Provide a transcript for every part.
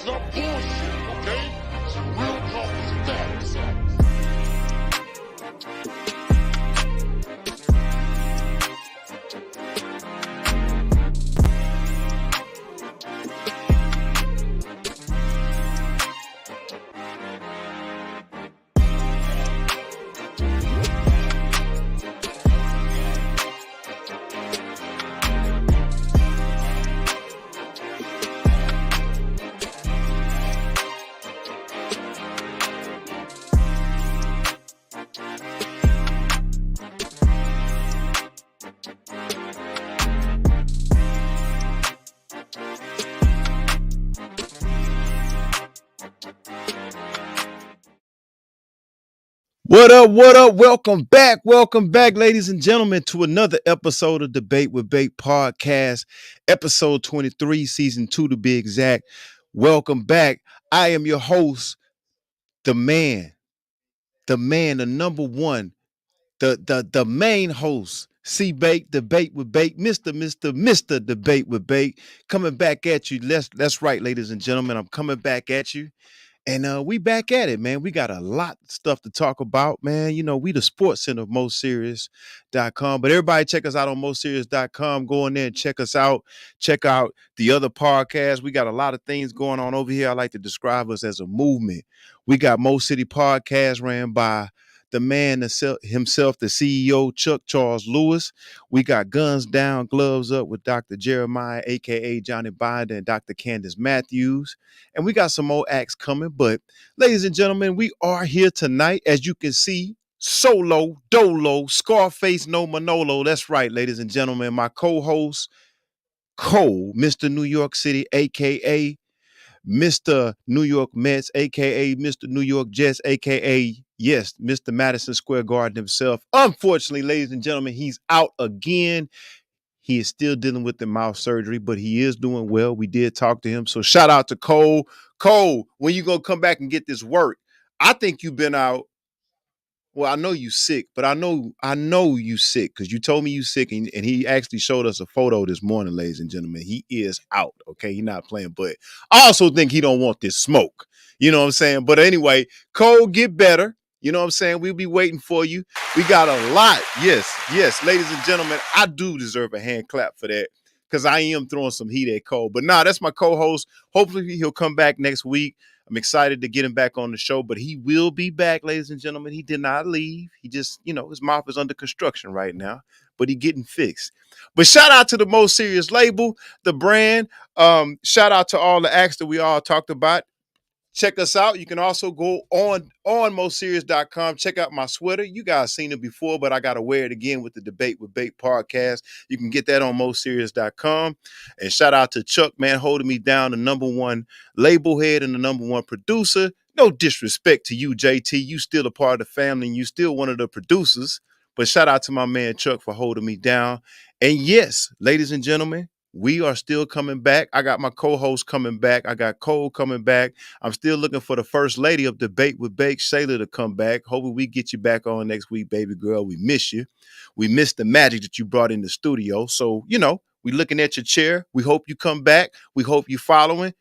It's not bullshit, okay? It's real common facts. What up? What up? Welcome back, ladies and gentlemen, to another episode of Debate with Bait Podcast, episode 23, season 2 to be exact. Welcome back. I am your host, the the number one, the main host, C-Bait, Debate with Bait, Mr. Debate with Bait, coming back at you. That's right, ladies and gentlemen, I'm coming back at you. And we back at it, man. We got a lot of stuff to talk about, man. You know, we the sports center of MostSerious.com. But everybody check us out on MostSerious.com. Go in there and check us out. Check out the other podcasts. We got a lot of things going on over here. I like to describe us as a movement. We got Most City Podcast ran by the man himself, the CEO, Chuck Charles Lewis. We got Guns Down, Gloves Up with Dr. Jeremiah, a.k.a. Johnny Binder, and Dr. Candace Matthews. And we got some more acts coming. But ladies and gentlemen, we are here tonight. As you can see, solo, dolo, Scarface, no Manolo. That's right, ladies and gentlemen. My co-host, Cole, Mr. New York City, a.k.a. Mr. New York Mets, a.k.a. Mr. New York Jets, a.k.a. yes, Mr. Madison Square Garden himself. Unfortunately, ladies and gentlemen, he's out again. He is still dealing with the mouth surgery, but he is doing well. We did talk to him. So shout out to Cole. Cole, when you going to come back and get this work? I think you've been out. Well, I know you sick, but I know you sick because you told me you sick, and he actually showed us a photo this morning, ladies and gentlemen. He is out, okay? He's not playing, but I also think he don't want this smoke. You know what I'm saying? But anyway, Cole, get better. You know what I'm saying? We'll be waiting for you. We got a lot. Yes, ladies and gentlemen, I do deserve a hand clap for that because I am throwing some heat at Cole. But nah, that's my co-host. Hopefully he'll come back next week. I'm excited to get him back on the show, but he will be back, ladies and gentlemen. He did not leave. He just, his mouth is under construction right now, but he getting fixed. But shout out to the Most Serious label, the brand. Shout out to all the acts that we all talked about. Check us out. You can also go on MostSerious.com. Check out my sweater. You guys seen it before, but I got to wear it again with the Debate with Bait podcast. You can get that on MostSerious.com. And shout out to Chuck, man, holding me down, the number one label head and the number one producer. No disrespect to you, JT. You still a part of the family and you still one of the producers. But shout out to my man Chuck for holding me down. And yes, ladies and gentlemen, we are still coming back. I got my co-host coming back. I got Cole coming back. I'm still looking for the first lady of Debate with Bake, Shayla, to come back. Hopefully we get you back on next week, baby girl. We miss you. We miss the magic that you brought in the studio. So, we looking at your chair. We hope you come back. We hope you following,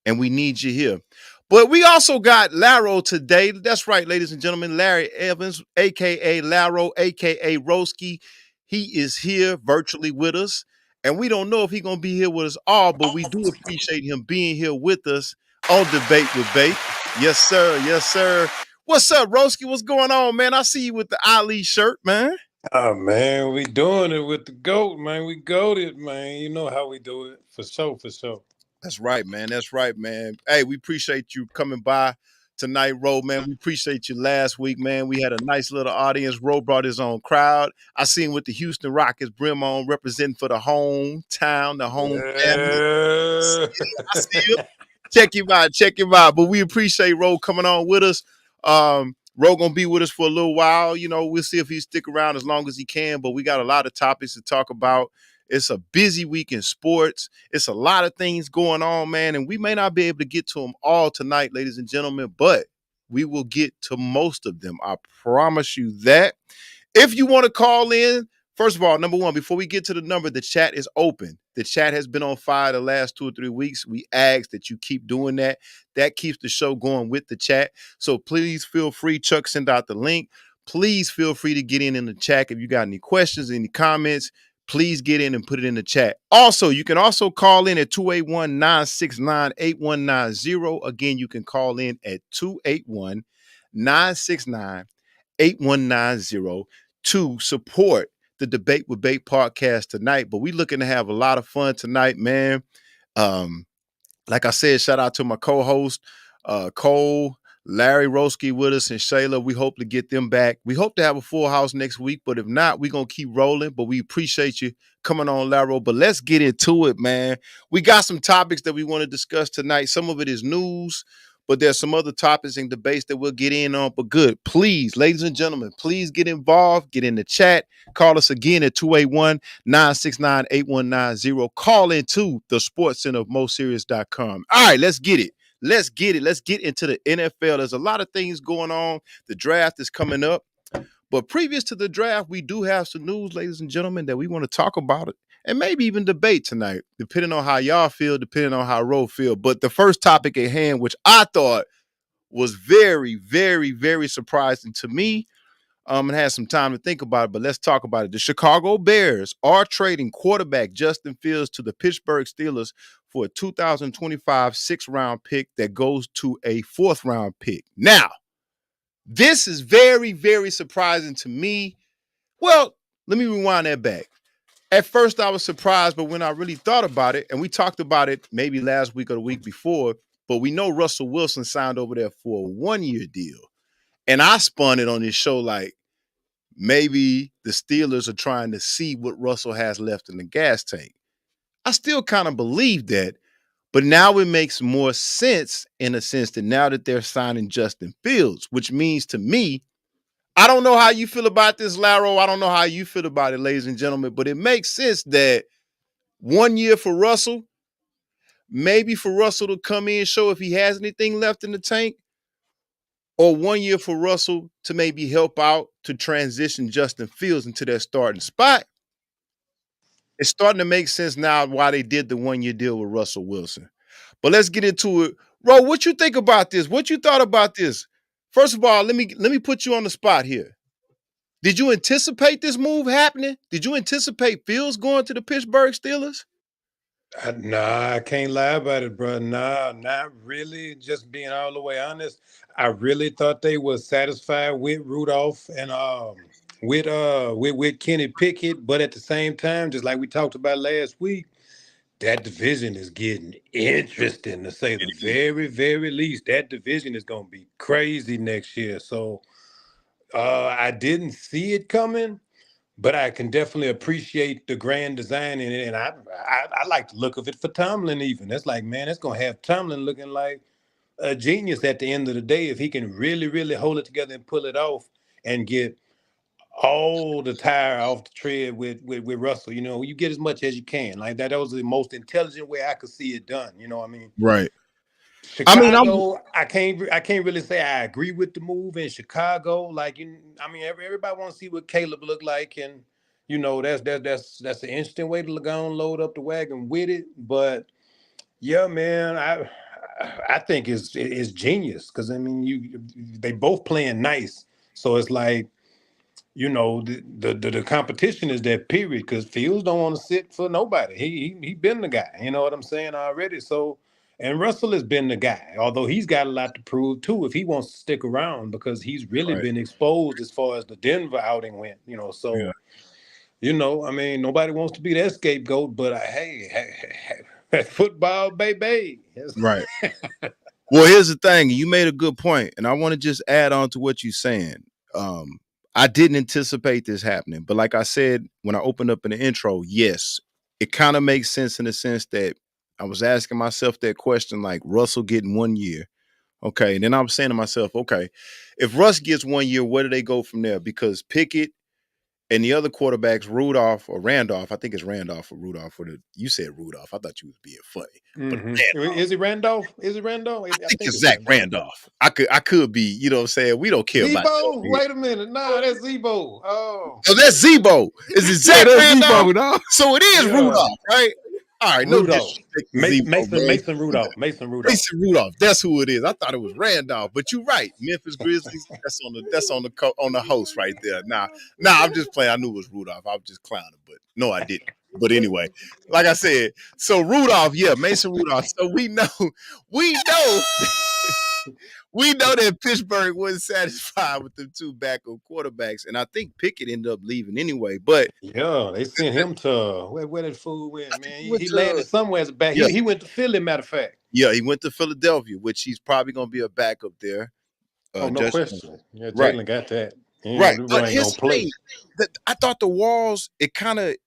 and we need you here. But we also got Laro today. That's right, ladies and gentlemen. Larry Evans, a.k.a. Laro, a.k.a. Roski. He is here virtually with us. And we don't know if he's going to be here with us all, but we do appreciate him being here with us on Debate with Bait. Yes, sir. Yes, sir. What's up, Roski? What's going on, man? I see you with the Ali shirt, man. Oh, man, we doing it with the GOAT, man. We goated, man. You know how we do it. For sure, for sure. That's right, man. That's right, man. Hey, we appreciate you coming by tonight, Ro, man. We appreciate you last week, man. We had a nice little audience. Ro brought his own crowd. I seen with the Houston Rockets brim on, representing for the hometown, the home family. I see you. Check him out. But we appreciate Ro coming on with us. Ro gonna be with us for a little while. We'll see if he stick around as long as he can. But we got a lot of topics to talk about. It's a busy week in sports. It's a lot of things going on, man. And we may not be able to get to them all tonight, ladies and gentlemen, but we will get to most of them. I promise you that. If you want to call in, First of all, number one, before we get to the number, the chat is open. The chat has been on fire the last 2 or 3 weeks. We ask that you keep doing that. That keeps the show going with the chat. So please feel free. Chuck sent out the link. Please feel free to get in the chat if you got any questions, any comments. Please get in and put it in the chat. Also, you can also call in at 281-969-8190. Again, you can call in at 281-969-8190 to support the Debate with Bait podcast tonight. But we looking to have a lot of fun tonight, man. Like I said, shout out to my co-host, Cole, Larry Roski with us, and Shayla. We hope to get them back. We hope to have a full house next week, but if not, we're going to keep rolling. But we appreciate you coming on, Larry. But let's get into it, man. We got some topics that we want to discuss tonight. Some of it is news, but there's some other topics and debates that we'll get in on. But good, please, ladies and gentlemen, please get involved. Get in the chat. Call us again at 281-969-8190. Call into the Sports Center of MoSerious.com. All right, let's get it. Let's get it. Let's get into the NFL. There's a lot of things going on. The draft is coming up. But previous to the draft, we do have some news, ladies and gentlemen, that we want to talk about it and maybe even debate tonight, depending on how y'all feel, depending on how Ro feel. But the first topic at hand, which I thought was very, very, very surprising to me, and had some time to think about it, but let's talk about it. The Chicago Bears are trading quarterback Justin Fields to the Pittsburgh Steelers for a 2025 6th-round pick that goes to a 4th-round pick. Now, this is very, very surprising to me. Well, let me rewind that back. At first, I was surprised, but when I really thought about it, and we talked about it maybe last week or the week before, but we know Russell Wilson signed over there for a 1-year deal. And I spun it on this show like maybe the Steelers are trying to see what Russell has left in the gas tank. I still kind of believe that, but now it makes more sense in a sense that now that they're signing Justin Fields, which means to me, I don't know how you feel about this, Laro. I don't know how you feel about it, ladies and gentlemen, but it makes sense that 1 year for Russell, maybe for Russell to come in and show if he has anything left in the tank, or 1 year for Russell to maybe help out to transition Justin Fields into their starting spot. It's starting to make sense now why they did the 1-year deal with Russell Wilson. But let's get into it. Ro, what you think about this? What you thought about this? First of all, let me put you on the spot here. Did you anticipate this move happening? Did you anticipate Fields going to the Pittsburgh Steelers? Nah, I can't lie about it, bro. Nah, not really. Just being all the way honest, I really thought they were satisfied with Rudolph and with Kenny Pickett, but at the same time, just like we talked about last week, that division is getting interesting to say the very, very least. That division is going to be crazy next year. So I didn't see it coming, but I can definitely appreciate the grand design in it. And I like the look of it for Tomlin even. That's like, man, it's going to have Tomlin looking like a genius at the end of the day if he can really, really hold it together and pull it off and get all the tire off the tread with Russell. You know, you get as much as you can. Like that was the most intelligent way I could see it done. You know what I mean? Right. I mean, Chicago, I can't really say I agree with the move in Chicago. Like, everybody want to see what Caleb look like, and that's an interesting way to go and load up the wagon with it. But yeah, man, I think it's genius because I mean they both playing nice, so it's like the competition is that period because Fields don't want to sit for nobody. He been the guy, you know what I'm saying already. So, and Russell has been the guy, although he's got a lot to prove too if he wants to stick around because he's really right. been exposed as far as the Denver outing went. So I mean nobody wants to be that scapegoat, but hey, football, baby. Right. Well, here's the thing. You made a good point, and I want to just add on to what you're saying. I didn't anticipate this happening, but like I said when I opened up in the intro, yes, it kind of makes sense in the sense that I was asking myself that question, like Russell getting 1 year. Okay, and then I'm saying to myself, okay, if Russ gets 1 year, where do they go from there? Because Pickett and the other quarterbacks, Rudolph or Randolph. I think it's Randolph or Rudolph. You said Rudolph. I thought you was being funny, but Is he Randolph? Is he Randolph? I I think think it's it's Zach Randolph. Randolph. I could be. You know what I'm saying? We don't care about that Zebo? over here. Wait a minute. Nah, that's Zebo. Oh, Oh, that's Zebo. Is it Yeah, Zach that's Randolph? Zebo, dog. So it is yeah. Rudolph, right? All right, no Rudolph. disrespect to Zebo, man. Mason Rudolph. Mason Rudolph. Mason Rudolph. That's who it is. I thought it was Randolph, but you're right. Memphis Grizzlies. On the host right there. Nah, I'm just playing. I knew it was Rudolph. I was just clowning, but no, I didn't. But anyway, like I said, so Rudolph, yeah, Mason Rudolph. So we know, we know that Pittsburgh wasn't satisfied with the two backup quarterbacks, and I think Pickett ended up leaving anyway. But Yeah, they sent him to where that fool went, man. he went He to landed somewhere as a back. yeah, He went to Philly, matter of fact. yeah, he went to Philadelphia, which he's probably gonna be a backup there. Oh, no Just question. Yeah, right. Jalen got that. Right, He but ain't here's gonna the play. thing: that I thought the walls. It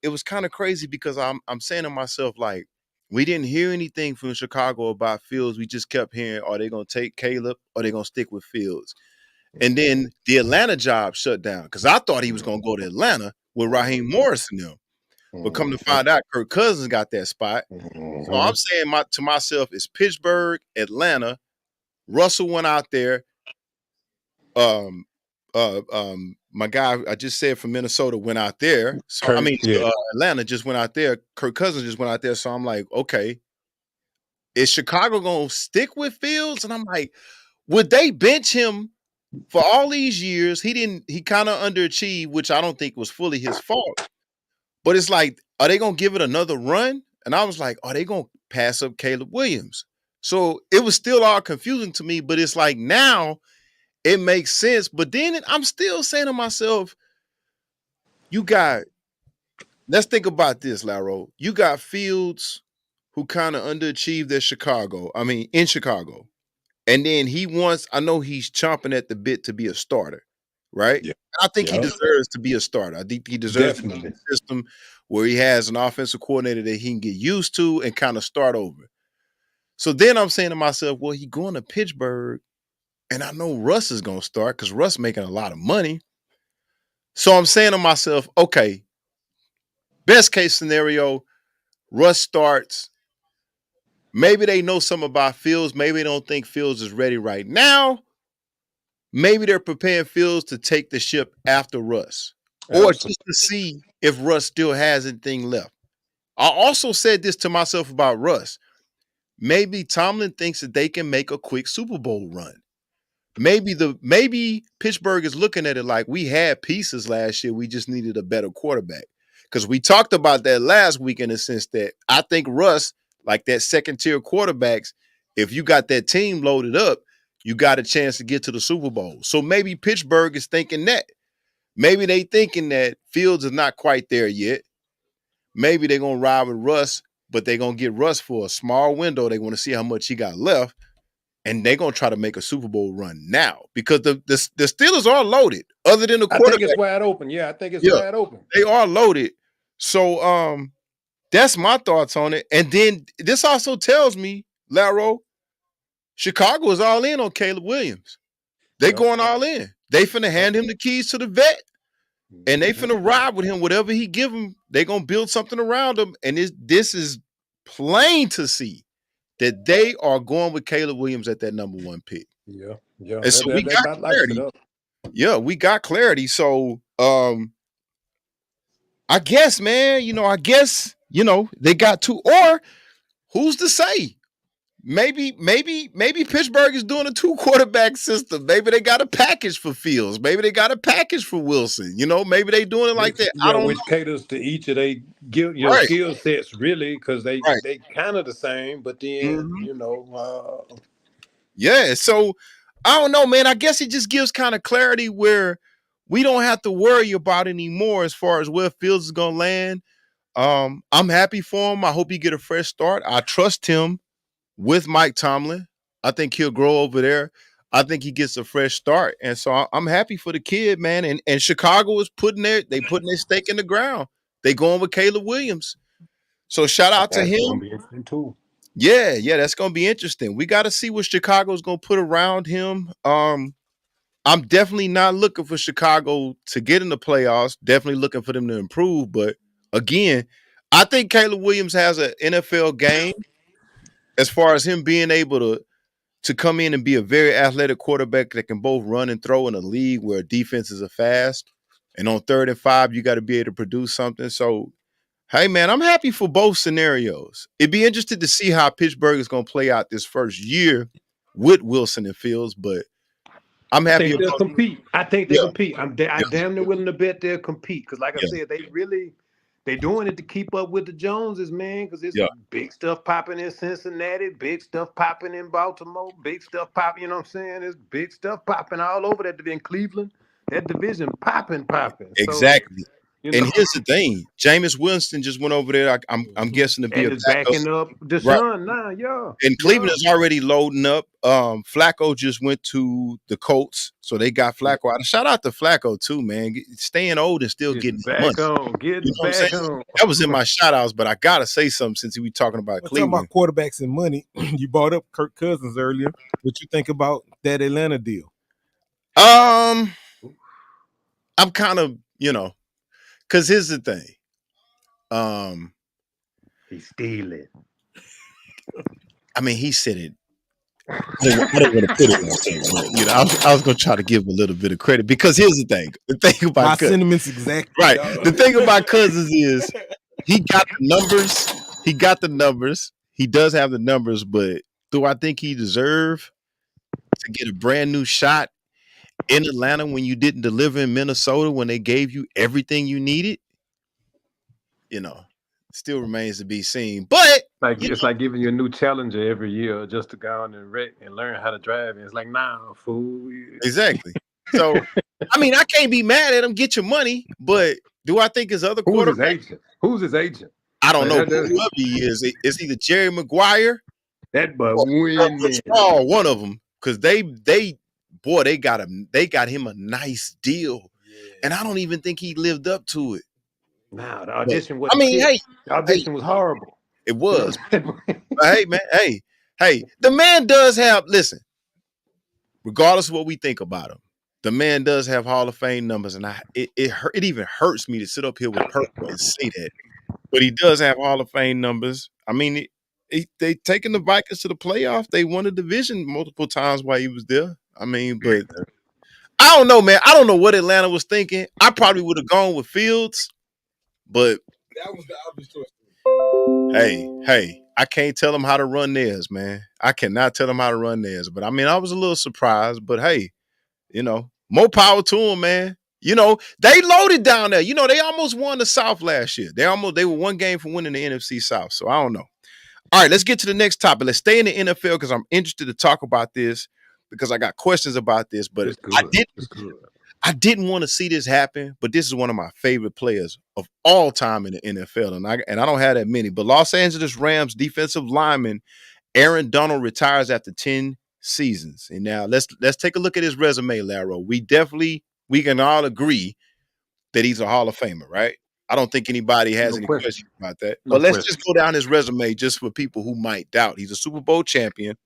was kind of crazy because I'm saying to myself like, we didn't hear anything from Chicago about Fields. We just kept hearing, are they going to take Caleb or are they going to stick with Fields? And then the Atlanta job shut down because I thought he was going to go to Atlanta with Raheem Morris and them. But come to find out, Kirk Cousins got that spot. So I'm saying to myself, it's Pittsburgh, Atlanta. Russell went out there. My guy I just said from Minnesota went out there. So Kirk, yeah. Atlanta just went out there. Kirk Cousins just went out there. So I'm like, okay, is Chicago gonna stick with Fields? And I'm like, would they bench him for all these years? He kind of underachieved, which I don't think was fully his fault. But it's like, are they gonna give it another run? And I was like, are they gonna pass up Caleb Williams? So it was still all confusing to me, but it's like now it makes sense. But then I'm still saying to myself, let's think about this, Laro. You got Fields who kind of underachieved in Chicago. And then I know he's chomping at the bit to be a starter, right? Yeah. I think he deserves to be a starter. I think he deserves to be in a system where he has an offensive coordinator that he can get used to and kind of start over. So then I'm saying to myself, well, he going to Pittsburgh, and I know Russ is going to start because Russ making a lot of money. So I'm saying to myself, okay, best case scenario, Russ starts. Maybe they know something about Fields. Maybe they don't think Fields is ready right now. Maybe they're preparing Fields to take the ship after Russ. Or just to see if Russ still has anything left. I also said this to myself about Russ. Maybe Tomlin thinks that they can make a quick Super Bowl run. Maybe Pittsburgh is looking at it like we had pieces last year. We just needed a better quarterback. Because we talked about that last week in the sense that I think Russ, like that second tier quarterbacks, if you got that team loaded up, you got a chance to get to the Super Bowl. So maybe Pittsburgh is thinking that. Maybe they thinking that Fields is not quite there yet. Maybe they're going to ride with Russ, but they're going to get Russ for a small window. They want to see how much he got left. And they're going to try to make a Super Bowl run now because the Steelers are loaded other than the quarterback. I think it's wide open. Yeah, I think it's wide open. They are loaded. So that's my thoughts on it. And then this also tells me, Laro, Chicago is all in on Caleb Williams. They going all in. They finna hand him the keys to the vet. And they finna ride with him. Whatever he give him, they gonna build something around him. And this is plain to see that they are going with Caleb Williams at that number 1 pick. Yeah. And so we got clarity. Yeah, we got clarity. So I guess, man, they got two. Or who's to say? Maybe Pittsburgh is doing a 2-quarterback system. Maybe they got a package for Fields. Maybe they got a package for Wilson. Maybe they doing it like that. I don't know. Caters to each of their skill sets, really, because they kind of the same. But then yeah. So I don't know, man. I guess it just gives kind of clarity where we don't have to worry about anymore as far as where Fields is gonna land. I'm happy for him. I hope he get a fresh start. I trust him with Mike Tomlin. I think he'll grow over there. I think he gets a fresh start. And so I'm happy for the kid, man. And Chicago is putting their stake in the ground. They going with Caleb Williams. So shout out to him. That's gonna be interesting too. Yeah, that's gonna be interesting. We got to see what Chicago's gonna put around him. I'm definitely not looking for Chicago to get in the playoffs. Definitely looking for them to improve. But again, I think Caleb Williams has an NFL game as far as him being able to come in and be a very athletic quarterback that can both run and throw in a league where defenses are fast. And on 3rd and 5, you got to be able to produce something. So, hey, man, I'm happy for both scenarios. It'd be interesting to see how Pittsburgh is going to play out this first year with Wilson and Fields, but I'm I happy think they'll about compete. I think they yeah, compete. I yeah, damn near willing to bet they'll compete. Because like I yeah, said, they doing it to keep up with the Joneses, man. Because it's yeah. big stuff popping in Cincinnati, big stuff popping in Baltimore, big stuff popping. You know what I'm saying? There's big stuff popping all over that in Cleveland. That division popping. So Exactly. you And know, here's the thing: Jameis Winston just went over there. I'm guessing to be a and it's backup, backing up right? Deshaun now. Yeah, And Cleveland yeah. is already loading up. Flacco just went to the Colts, so they got Flacco out. Shout out to Flacco too, man. Staying old and still Getting getting his money. back on, You getting know what I'm saying? back on. That was in my shout outs, but I gotta say something since we talking about We're talking about Cleveland. quarterbacks and money. You brought up Kirk Cousins earlier. What you think about that Atlanta deal? I'm kind of, because here's the thing. He's stealing. I mean, he said it. I don't want to put it on him, but, I was going to try to give him a little bit of credit because here's the thing. The thing about My Cousins, sentiments exactly. right? The thing about Cousins is he got the numbers. He got the numbers. He does have the numbers, but do I think he deserve to get a brand new shot in Atlanta when you didn't deliver in Minnesota when they gave you everything you needed? Still remains to be seen. But Like it's like giving you a new challenger every year just to go on and wreck and learn how to drive. And it's like, nah, fool. exactly. So I mean, I can't be mad at him. Get your money, but do I think his other Who's his quarterback? agent? Who's his agent? I don't know Like, whoever he is either Jerry Maguire that but or winning. Shaw, one of them, because they got him a nice deal, and I don't even think he lived up to it. Nah, the audition was. I mean, hey, the audition was horrible. it was. But hey, man, hey, the man does have. Listen, regardless of what we think about him, the man does have Hall of Fame numbers, and it even hurts me to sit up here with purple and say that, but he does have Hall of Fame numbers. I mean, they taken the Vikings to the playoff. They won the division multiple times while he was there. I mean, but I don't know, man. I don't know what Atlanta was thinking. I probably would have gone with Fields, but That was the obvious choice. hey, I can't tell them how to run theirs, man. I cannot tell them how to run theirs. But I mean, I was a little surprised. But hey, more power to them, man. They loaded down there. They almost won the South last year. They were one game from winning the NFC South. So I don't know. All right, let's get to the next topic. Let's stay in the NFL because I'm interested to talk about this because I got questions about this. But It's good. I didn't want to see this happen. But this is one of my favorite players of all time in the NFL, and I don't have that many. But Los Angeles Rams defensive lineman Aaron Donald retires after 10 seasons. And now let's take a look at his resume, Laro. We can all agree that he's a Hall of Famer, right? I don't think anybody has any questions about that. But let's just go down his resume just for people who might doubt. He's a Super Bowl champion.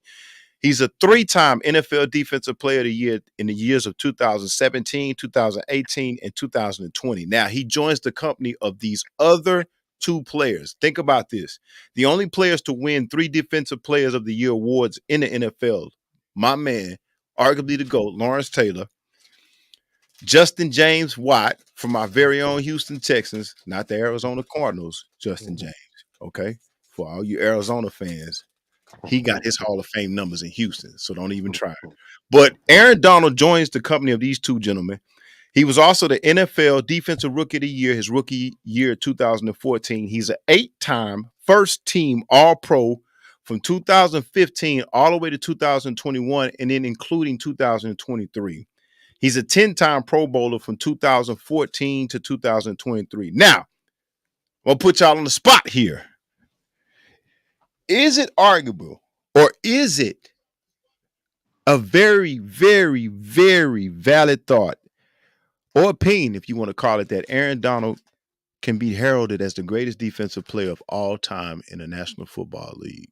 He's a 3-time NFL Defensive Player of the Year in the years of 2017, 2018, and 2020. Now, he joins the company of these other 2 players. Think about this. The only players to win 3 Defensive Players of the Year awards in the NFL, my man, arguably the GOAT, Lawrence Taylor, Justin James Watt from our very own Houston Texans, not the Arizona Cardinals, Justin James, okay? For all you Arizona fans, he got his Hall of Fame numbers in Houston, so don't even try. But Aaron Donald joins the company of these 2 gentlemen. He was also the NFL Defensive Rookie of the Year, his rookie year 2014. He's an 8-time first-team All-Pro from 2015 all the way to 2021, and then including 2023. He's a 10-time Pro Bowler from 2014 to 2023. Now, I'm going to put y'all on the spot here. Is it arguable or is it a very, very, very valid thought or opinion, if you want to call it that, Aaron Donald can be heralded as the greatest defensive player of all time in the National Football League?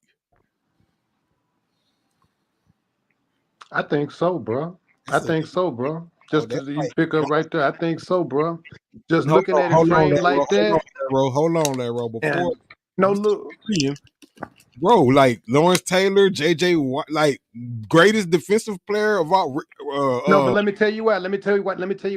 I think so, bro. I think so, bro. Oh, Just that's you like pick up right there. I think so, bro. Just hold looking on, at it hold on, framed Leroy, like that, hold on, Leroy. Before and no you start look. agreeing, bro, like Lawrence Taylor, JJ Watt, like greatest defensive player of all, No, but let me tell you why. Let me tell you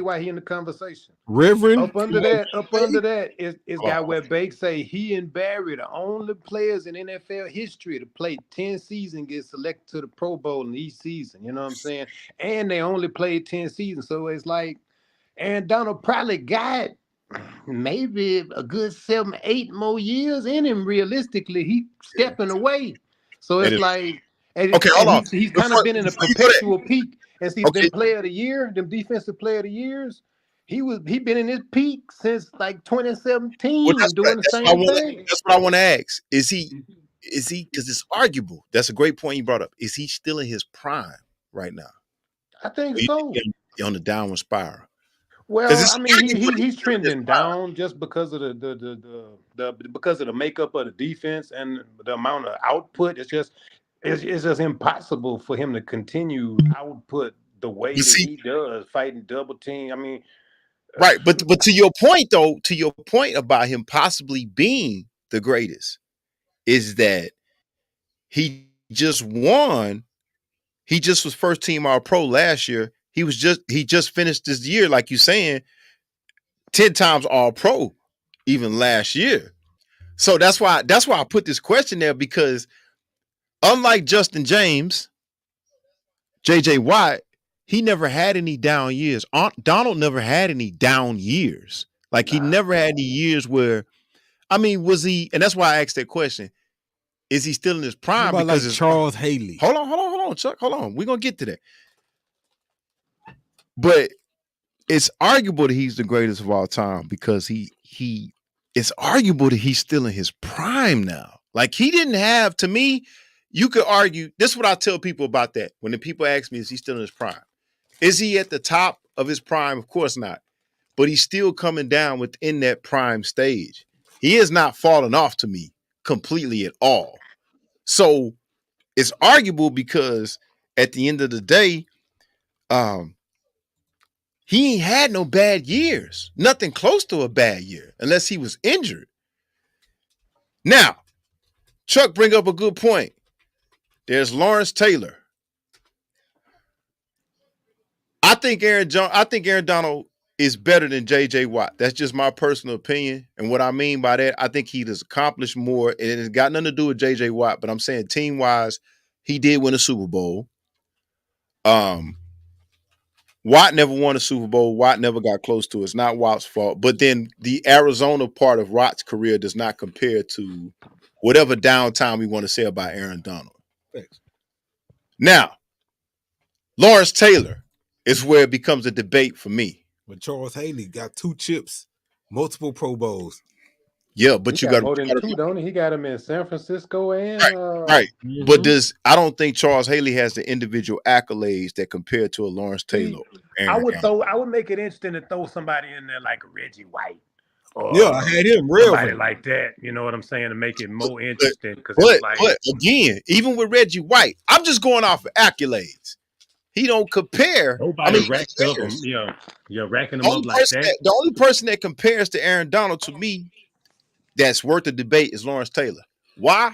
why he in the conversation. Reverend. Up under that is Hold got on. where Bake say he and Barry the only players in NFL history to play 10 seasons get selected to the Pro Bowl in each season. You know what I'm saying? And they only played 10 seasons. So it's like, and Donald probably got maybe a good 7, 8 more years in him. Realistically, he stepping away. So That it's is like, okay. and Hold on. he's kind of Before been in a before you go there, perpetual peak. And see, them okay. player of the year, them defensive player of the years, he been in his peak since like Well, 2017 doing the that's what I same want. thing. That's what I want to ask. Is he? Because it's arguable. That's a great point you brought up. Is he still in his prime right now? I think Or you think so. he's on the downward spiral? Because Well, it's I mean, arguable that he's he's still in his trending prime. down just because of the because of the makeup of the defense and the amount of output. It's just impossible for him to continue output the way But that see, he does, fighting double team. I mean, right. But to your point though, to your point about him possibly being the greatest, is that he just won. He just was first team All Pro last year. He just finished this year, like you saying, 10 times All Pro, even last year. So that's why I put this question there, because unlike Justin James, JJ Watt, he never had any down years. Donald never had any down years. Like he nah. never had any years where, I mean, was he, and that's why I asked that question. Is he still in his What prime? about Because like it's, Charles Haley? hold on, Chuck. Hold on. We're gonna get to that. But it's arguable that he's the greatest of all time, because he it's arguable that he's still in his prime now. Like he didn't have, to me, you could argue, this is what I tell people about that. When the people ask me, is he still in his prime? Is he at the top of his prime? Of course not. But he's still coming down within that prime stage. He is not falling off to me completely at all. So it's arguable because at the end of the day, um, he ain't had no bad years, nothing close to a bad year, unless he was injured. Now, Chuck bring up a good point. There's Lawrence Taylor. I think Aaron Donald is better than JJ Watt. That's just my personal opinion. And what I mean by that, I think he has accomplished more. And it's got nothing to do with JJ Watt, but I'm saying team wise, he did win a Super Bowl. Um, Watt never won a Super Bowl. Watt never got close to it. It's not Watt's fault. But then the Arizona part of Watt's career does not compare to whatever downtime we want to say about Aaron Donald. Thanks. Now, Lawrence Taylor is where it becomes a debate for me. But Charles Haley got 2 chips, multiple Pro Bowls. Yeah, He but you got got more than to two, don't he? He got him in San Francisco and right, right. But Mm-hmm. I don't think Charles Haley has the individual accolades that compare to a Lawrence see, Taylor. Aaron Donald. I would make it interesting to throw somebody in there like Reggie White Yeah, I or had him, somebody Reverend. like that. You know what I'm saying? To make it more But interesting because it's like but again, even with Reggie White, I'm just going off of accolades. He don't compare. I nobody mean, he racked up them. compares. You're racking them up like that. The only person that compares to Aaron Donald to me that's worth the debate is Lawrence Taylor. Why?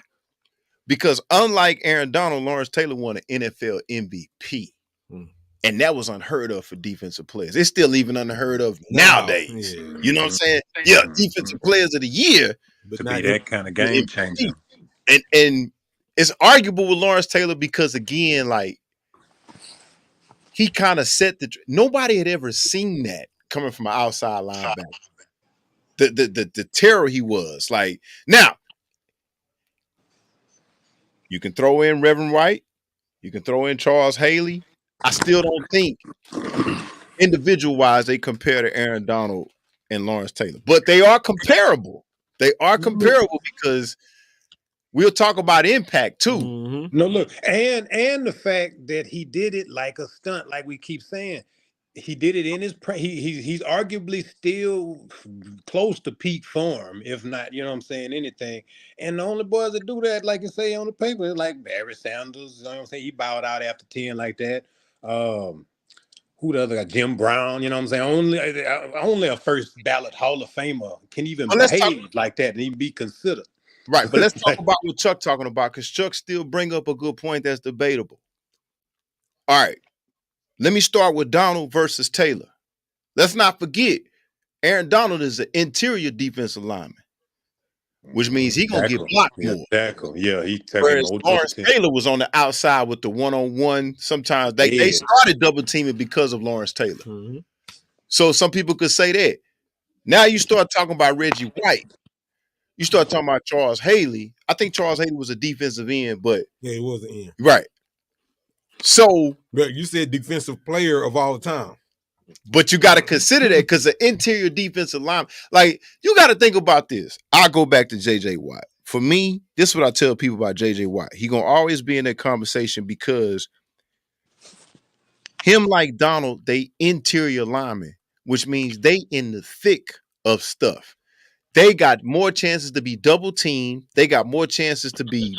Because unlike Aaron Donald, Lawrence Taylor won an NFL MVP. Mm. And that was unheard of for defensive players. It's still even unheard of Now, nowadays. yeah. You know what I'm saying? Yeah, defensive players of the year But To be not that kind of with game MVP. changer. And it's arguable with Lawrence Taylor because again, like he kind of set nobody had ever seen that coming from an outside linebacker. The terror he was. Like now, you can throw in Reverend White, you can throw in Charles Haley. I still don't think individual wise they compare to Aaron Donald and Lawrence Taylor, but they are comparable. They are comparable because we'll talk about impact too. Mm-hmm. No, look, and the fact that he did it like a stunt, like we keep saying, he did it in his he's arguably still close to peak form, if not, you know what I'm saying, anything. And the only boys that do that, like you say on the paper, is like Barry Sanders. You know what I'm saying? He bowed out after 10 like that. Um, who the other guy? Jim Brown. You know what I'm saying? Only a first ballot Hall of Famer can even But let's talk behave like that and even be considered. right, but let's talk Like, about what Chuck talking about, because Chuck still bring up a good point that's debatable. All right, let me start with Donald versus Taylor. Let's not forget, Aaron Donald is an interior defensive lineman, which means he gonna get tackle. blocked Yeah, more. tackle. Yeah, he tackle Whereas more double Lawrence team. Taylor was on the outside with the one-on-one. Sometimes they Yeah. started double teaming because of Lawrence Taylor. Mhm. So some people could say that. Now you start talking about Reggie White. You start talking about Charles Haley. I think Charles Haley was a defensive end, but Yeah, it was the end. right. So, But you said defensive player of all time. but you got to consider that because the interior defensive line, like you got to think about this. I'll go back to JJ Watt. For me, this is what I tell people about JJ Watt. He gonna always be in that conversation because him like Donald, they interior linemen, which means they in the thick of stuff. They got more chances to be double teamed. They got more chances to be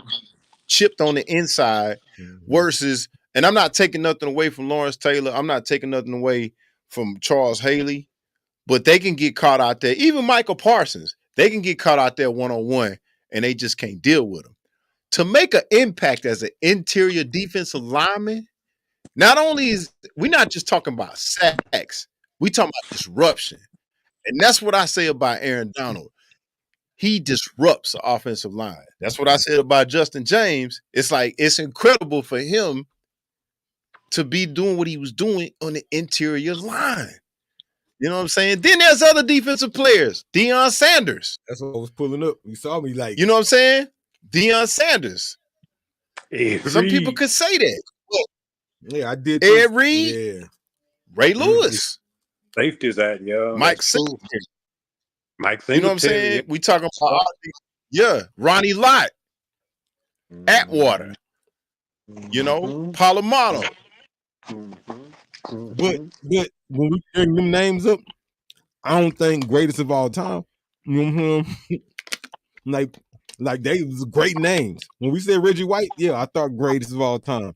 chipped on the inside versus, and I'm not taking nothing away from Lawrence Taylor. I'm not taking nothing away from Charles Haley, but they can get caught out there. Even Michael Parsons, they can get caught out there one-on-one and they just can't deal with them. To make an impact as an interior defensive lineman, not only is we're not just talking about sacks, we talking about disruption. And that's what I say about Aaron Donald. He disrupts the offensive line. That's what I said about Justin James. It's like it's incredible for him to be doing what he was doing on the interior line. You know what I'm saying? Then there's other defensive players. Deion Sanders. That's what I was pulling up. You saw me like, You know what I'm saying? Deion Sanders. Some people Reed. could say that. yeah, I did. Ed Reed, Yeah. Ray Lewis, Safety's out, yeah. Mike That's true. Singletary. Mike You know what I'm Singletary. saying? We talking about all these, yeah, Ronnie Lott, Atwater, you know, Palomano. But when we bring them names up, I don't think greatest of all time. You know what I'm saying? like they was great names. When we said Reggie White, yeah, I thought greatest of all time.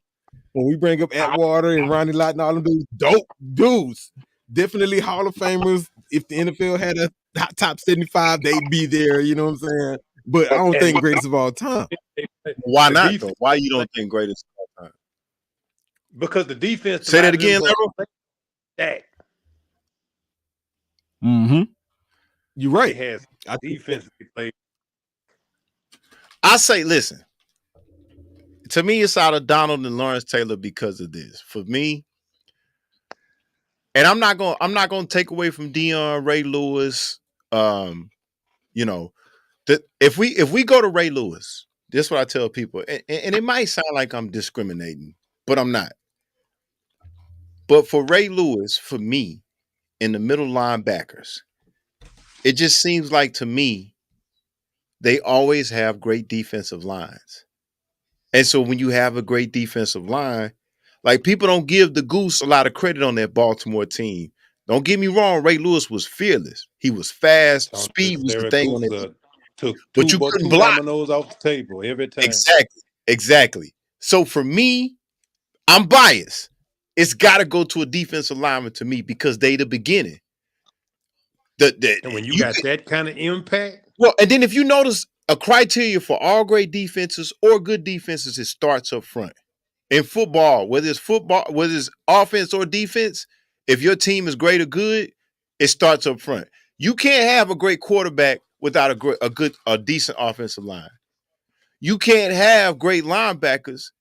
When we bring up Atwater and Ronnie Lott and all them dudes, dope dudes. Definitely Hall of Famers. If the NFL had a top 75, they'd be there. You know what I'm saying? But I don't think greatest of all time. Why The not defense- though? Why you don't think greatest of all time? Because the defense. Say that again, Lero. That Mm-hmm. You're right. it has I think defense played. I say, listen. To me, it's out of Donald and Lawrence Taylor because of this. For me, and I'm not gonna take away from Deion, Ray Lewis. You know, that if we go to Ray Lewis, this is what I tell people, and it might sound like I'm discriminating, but I'm not. But for Ray Lewis, for me, in the middle linebackers, it just seems like to me they always have great defensive lines. And so when you have a great defensive line, like people don't give the Goose a lot of credit on that Baltimore team. Don't get me wrong, Ray Lewis was fearless. He was fast. Speed was the thing on it. Took But you two couldn't block. dominoes off the table every time. Exactly. So for me, I'm biased. It's got to go to a defensive lineman to me because they the beginning. And when you got that kind of impact, well, and then if you notice, a criteria for all great defenses or good defenses, it starts up front. In football, whether it's offense or defense, if your team is great or good, it starts up front. You can't have a great quarterback without a decent offensive line. You can't have great linebackers,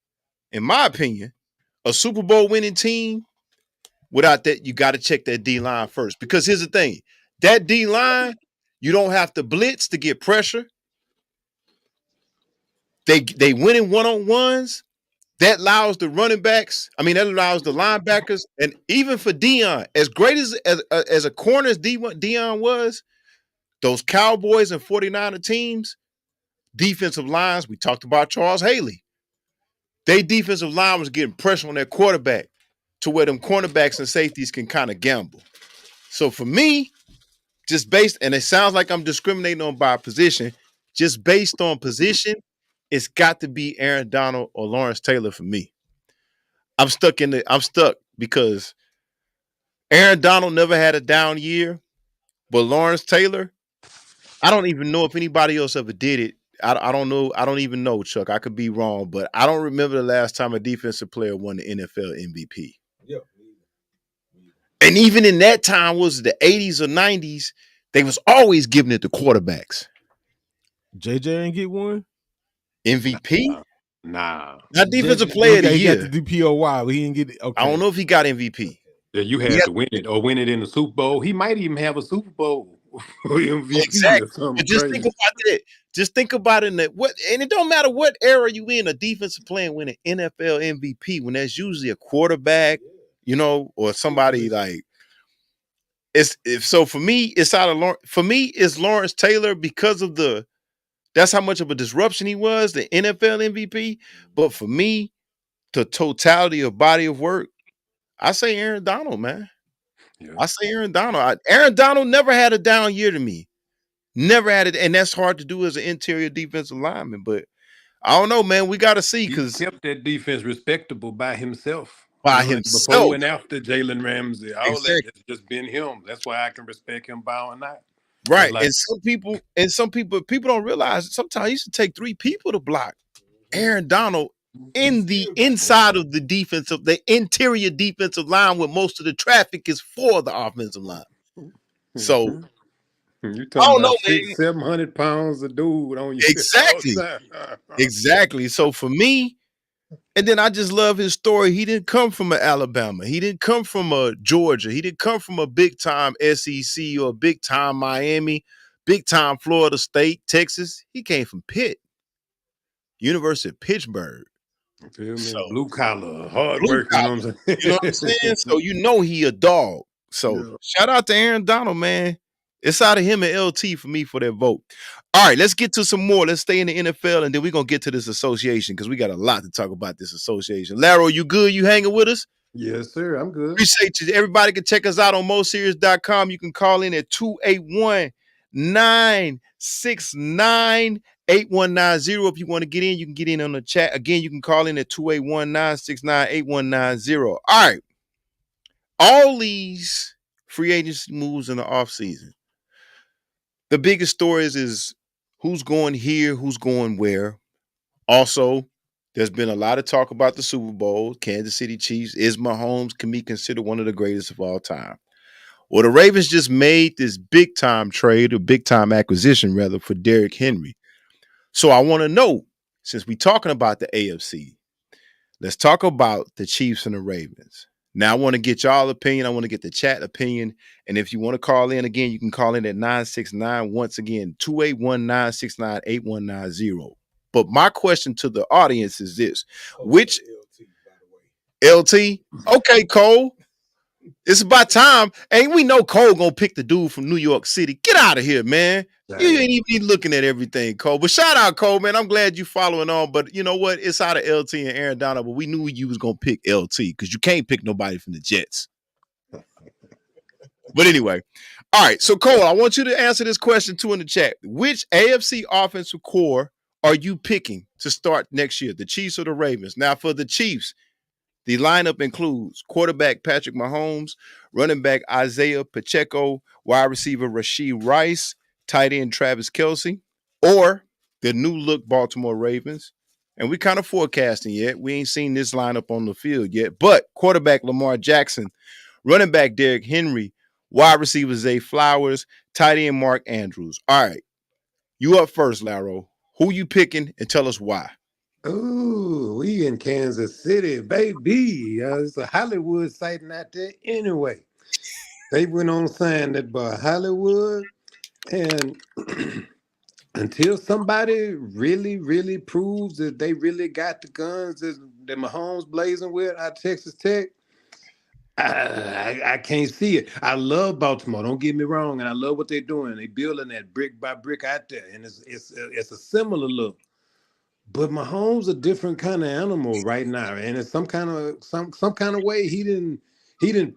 in my opinion, a Super Bowl winning team without that. You got to check that D line first, because here's the thing: that D line, you don't have to blitz to get pressure. They win in one-on-ones. That allows the running backs. I mean, that allows the linebackers, and even for Deion, as great as a corner as Deion was, those Cowboys and 49er teams, defensive lines. We talked about Charles Haley. They defensive line was getting pressure on their quarterback to where them cornerbacks and safeties can kind of gamble. So for me, just based, and it sounds like I'm discriminating on by position, just based on position, it's got to be Aaron Donald or Lawrence Taylor for me. I'm stuck because Aaron Donald never had a down year, but Lawrence Taylor, I don't even know if anybody else ever did it. I don't know. I don't even know, Chuck. I could be wrong, but I don't remember the last time a defensive player won the NFL MVP. Yep. And even in that time, was it the 80s or 90s, they was always giving it to quarterbacks. JJ ain't get one. MVP? Nah. Not defensive player of the He year. got the DPOY, but he didn't get it. Okay. I don't know if he got MVP. Yeah, you had to win it or win it in the Super Bowl. He might even have a Super Bowl MVP Exactly. or something But just crazy. think about that. Just think about it in that what, and it don't matter what era you in, a defensive player win an NFL MVP when that's usually a quarterback, you know, or somebody like so for me, it's out of for me, it's Lawrence Taylor because of that's how much of a disruption he was, the NFL MVP. But for me, the totality of body of work, I say Aaron Donald, man. Yeah. I say Aaron Donald. Aaron Donald never had a down year to me. Never had it, and that's hard to do as an interior defensive lineman. But I don't know, man. We got to see He because kept that defense respectable by himself. by Like himself, before and after Jalen Ramsey, all exactly. that has just been him. That's why I can respect him by or not. Right. Like, And some people don't realize sometimes it used to take 3 people to block Aaron Donald in the inside of the defensive, the interior defensive line where most of the traffic is for the offensive line. So you're I talking don't know, about man. 700 pounds of dude on you. Exactly. Exactly. So for me, and then I just love his story. He didn't come from Alabama. He didn't come from Georgia. He didn't come from a big time SEC or big time Miami, big time Florida State, Texas. He came from Pitt, University of Pittsburg. Feel me? So, Blue collar, hard blue work. You know what I'm saying? You know what I'm saying? So you know he a dog. So Yeah. shout out to Aaron Donald, man. It's out of him and LT for me for that vote. All right, let's get to some more. Let's stay in the NFL, and then we're going to get to this association because we got a lot to talk about this association. Laro, you good? You hanging with us? Yes, sir. I'm good. Appreciate you. Everybody can check us out on moseries.com. You can call in at 281-969-8190. If you want to get in, you can get in on the chat. Again, you can call in at 281-969-8190. All right. All these free agency moves in the offseason. The biggest stories is who's going here, who's going where. Also, there's been a lot of talk about the Super Bowl. Kansas City Chiefs. Is Mahomes can be considered one of the greatest of all time? Well, the Ravens just made this big time trade, or big time acquisition rather, for Derrick Henry. So I want to know, since we're talking about the AFC, let's talk about the Chiefs and the Ravens. Now, I want to get y'all opinion. I want to get the chat opinion. And if you want to call in again, you can call in at 969. Once again, 281-969-8190. But my question to the audience is this. Which LT? Okay, Cole. It's about time. And we know Cole gonna pick the dude from New York City. Get out of here, man. You ain't even looking at everything, Cole. But shout out, Cole, man. I'm glad you following on. But you know what? It's out of LT and Aaron Donald, but we knew you was gonna pick LT because you can't pick nobody from the Jets. But anyway, all right. So Cole, I want you to answer this question too in the chat. Which AFC offensive core are you picking to start next year? The Chiefs or the Ravens? Now, for the Chiefs, the lineup includes quarterback Patrick Mahomes, running back Isaiah Pacheco, wide receiver Rashee Rice, tight end Travis Kelce, or the new look Baltimore Ravens. And we kind of forecasting yet. We ain't seen this lineup on the field yet. But quarterback Lamar Jackson, running back Derrick Henry, wide receiver Zay Flowers, tight end Mark Andrews. All right. You up first, Laro. Who you picking and tell us why? Ooh, we in Kansas City, baby. It's a Hollywood sighting out there anyway. They went on saying that by Hollywood, and until somebody really, really proves that they really got the guns that Mahomes blazing with at Texas Tech, I can't see it. I love Baltimore. Don't get me wrong, and I love what they're doing. They building that brick by brick out there, and it's a similar look. But Mahomes a different kind of animal right now, and it's some kind of way he didn't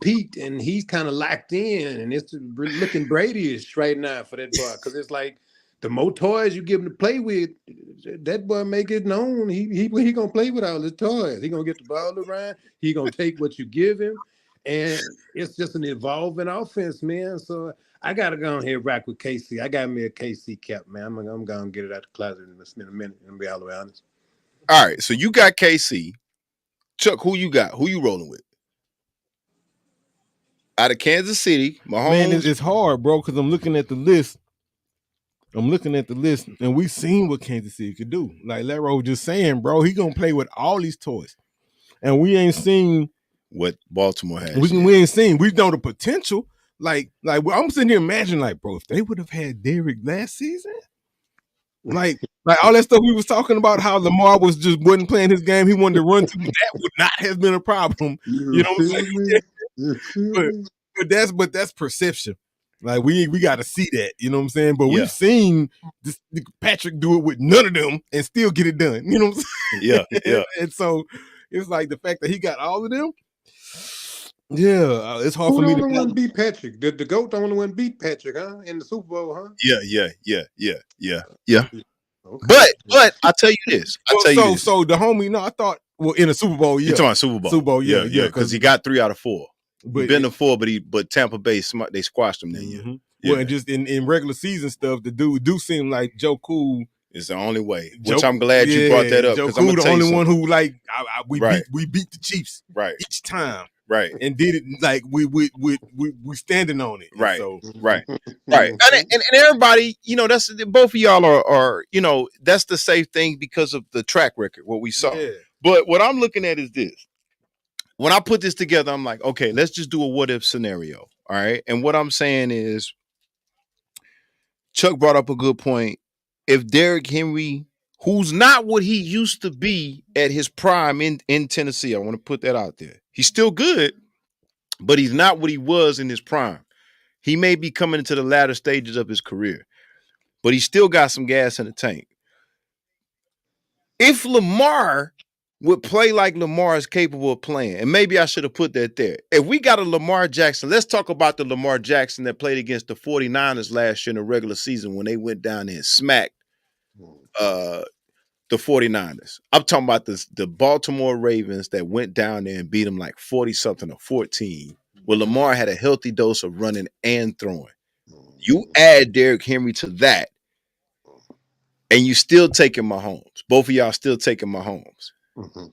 peaked, and he's kind of locked in, and it's looking Brady-ish right now for that boy, because it's like the more toys you give him to play with, that boy make it known he gonna play with all his toys. He gonna get the ball around. He gonna take what you give him, and it's just an evolving offense, man. So I gotta go ahead and rock with KC. I got me a KC cap, man. I'm gonna get it out the closet in a minute, and be all the way honest. All right, so you got KC. Chuck, who you got? Who you rolling with? Out of Kansas City, Mahomes. Man, it's hard, bro, because I'm looking at the list. And we seen what Kansas City could do. Like Laro was just saying, bro, he gonna play with all these toys, and we ain't seen what Baltimore has. We ain't seen. We know the potential. Like I'm sitting here imagining, like, bro, if they would have had Derrick last season, like all that stuff we was talking about, how Lamar wasn't playing his game, he wanted to run to, that would not have been a problem. You know what I'm saying? but that's perception. Like we got to see that, you know what I'm saying? But we've seen this Patrick do it with none of them and still get it done. You know what I'm saying? Yeah. And so it's like the fact that he got all of them. Yeah, it's hard Who for me the to only one beat Patrick. The GOAT the only one beat Patrick, huh? In the Super Bowl, huh? Yeah. Okay. But I tell you this. So the homie, no, I thought, well, in a Super Bowl, yeah. You're talking Super Bowl. Super Bowl, yeah, because he got 3 out of 4. But been to 4, but Tampa Bay they squashed him that year. Well, and just in regular season stuff, the dude do seem like Joe Cool is the only way. Which I'm glad you brought that up. Joe Cool, the only one who like we beat the Chiefs each time. Right. And did it like we standing on it. Right. So, right. And everybody, you know, that's both of y'all are, you know, that's the safe thing because of the track record, what we saw. Yeah. But what I'm looking at is this. When I put this together, I'm like, okay, let's just do a what if scenario. All right. And what I'm saying is Chuck brought up a good point. If Derrick Henry, who's not what he used to be at his prime in Tennessee, I want to put that out there. He's still good, but he's not what he was in his prime. He may be coming into the latter stages of his career, but he still got some gas in the tank. If Lamar would play like Lamar is capable of playing, and maybe I should have put that there. If we got a Lamar Jackson, let's talk about the Lamar Jackson that played against the 49ers last year in the regular season when they went down there and smacked the 49ers. I'm talking about the Baltimore Ravens that went down there and beat them like 40-something or 14, where Lamar had a healthy dose of running and throwing. You add Derrick Henry to that, and you still taking Mahomes. Both of y'all still taking Mahomes.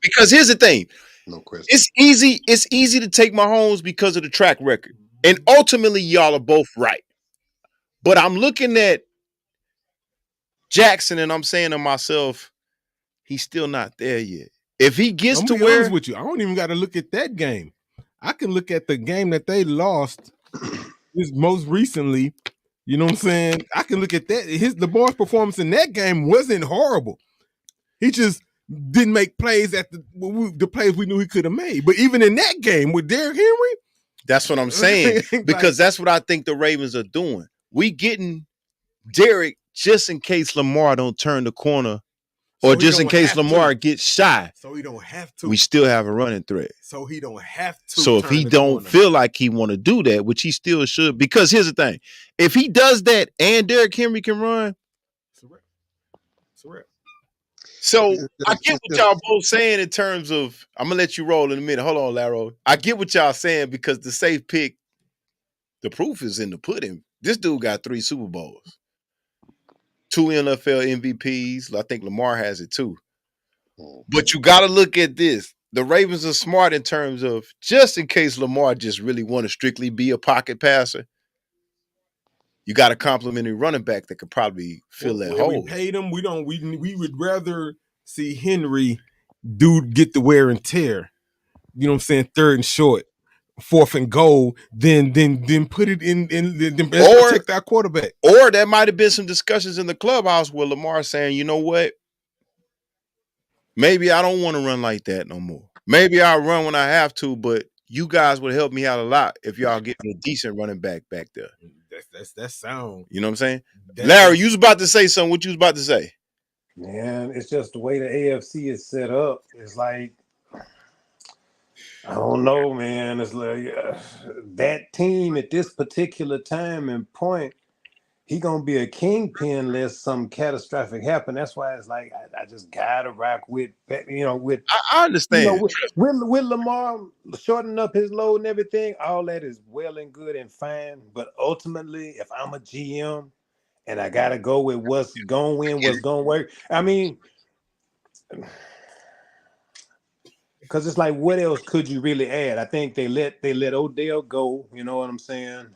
Because here's the thing. No question. It's easy to take Mahomes because of the track record. And ultimately, y'all are both right. But I'm looking at Jackson and I'm saying to myself, he's still not there yet. If he gets to where with you, I don't even got to look at that game. I can look at the game that they lost this most recently. You know what I'm saying? I can look at that. The boy's performance in that game wasn't horrible. He just didn't make plays at the plays we knew he could have made. But even in that game with Derrick Henry, that's what I'm saying. Because that's what I think the Ravens are doing. We getting Derrick just in case Lamar don't turn the corner, or just in case Lamar gets shy. So he don't have to. We still have a running threat. So he don't have to. So if he don't feel like he want to do that, which he still should, because here's the thing: if he does that and Derrick Henry can run, it's a wrap. So I get what y'all both saying in terms of, I'm gonna let you roll in a minute. Hold on, Laro. I get what y'all saying because the safe pick, the proof is in the pudding. This dude got 3 Super Bowls, 2 NFL MVPs. I think Lamar has it too. But you got to look at this. The Ravens are smart in terms of just in case Lamar just really want to strictly be a pocket passer. You got a complimentary running back that could probably fill that hole. We paid him. We would rather see Henry get the wear and tear. You know what I'm saying? 3rd and short, 4th and goal, then put it in or protect our quarterback. Or there might have been some discussions in the clubhouse where Lamar saying, you know what? Maybe I don't want to run like that no more. Maybe I'll run when I have to, but you guys would help me out a lot if y'all get me a decent running back there. That's sound. You know what I'm saying? Larry, you was about to say something. What you was about to say? Man, it's just the way the AFC is set up. It's like, I don't know, man. It's like that team at this particular time and point, he gonna be a kingpin unless some catastrophic happen. That's why it's like I just gotta rock with with I understand. with Lamar shortening up his load and everything. All that is well and good and fine, but ultimately, if I'm a GM and I gotta go with what's gonna win, what's gonna work. I mean, because it's like, what else could you really add? I think they let Odell go. You know what I'm saying?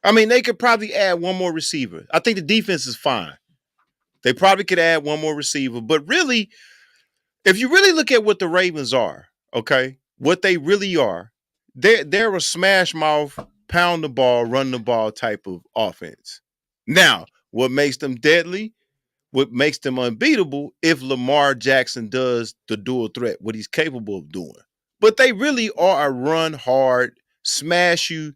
I mean, they could probably add one more receiver. I think the defense is fine. They probably could add one more receiver, but really, if you really look at what the Ravens are, okay, what they really are, they're a smash mouth, pound the ball, run the ball type of offense. Now, what makes them deadly? What makes them unbeatable if Lamar Jackson does the dual threat, what he's capable of doing. But they really are a run hard, smash you,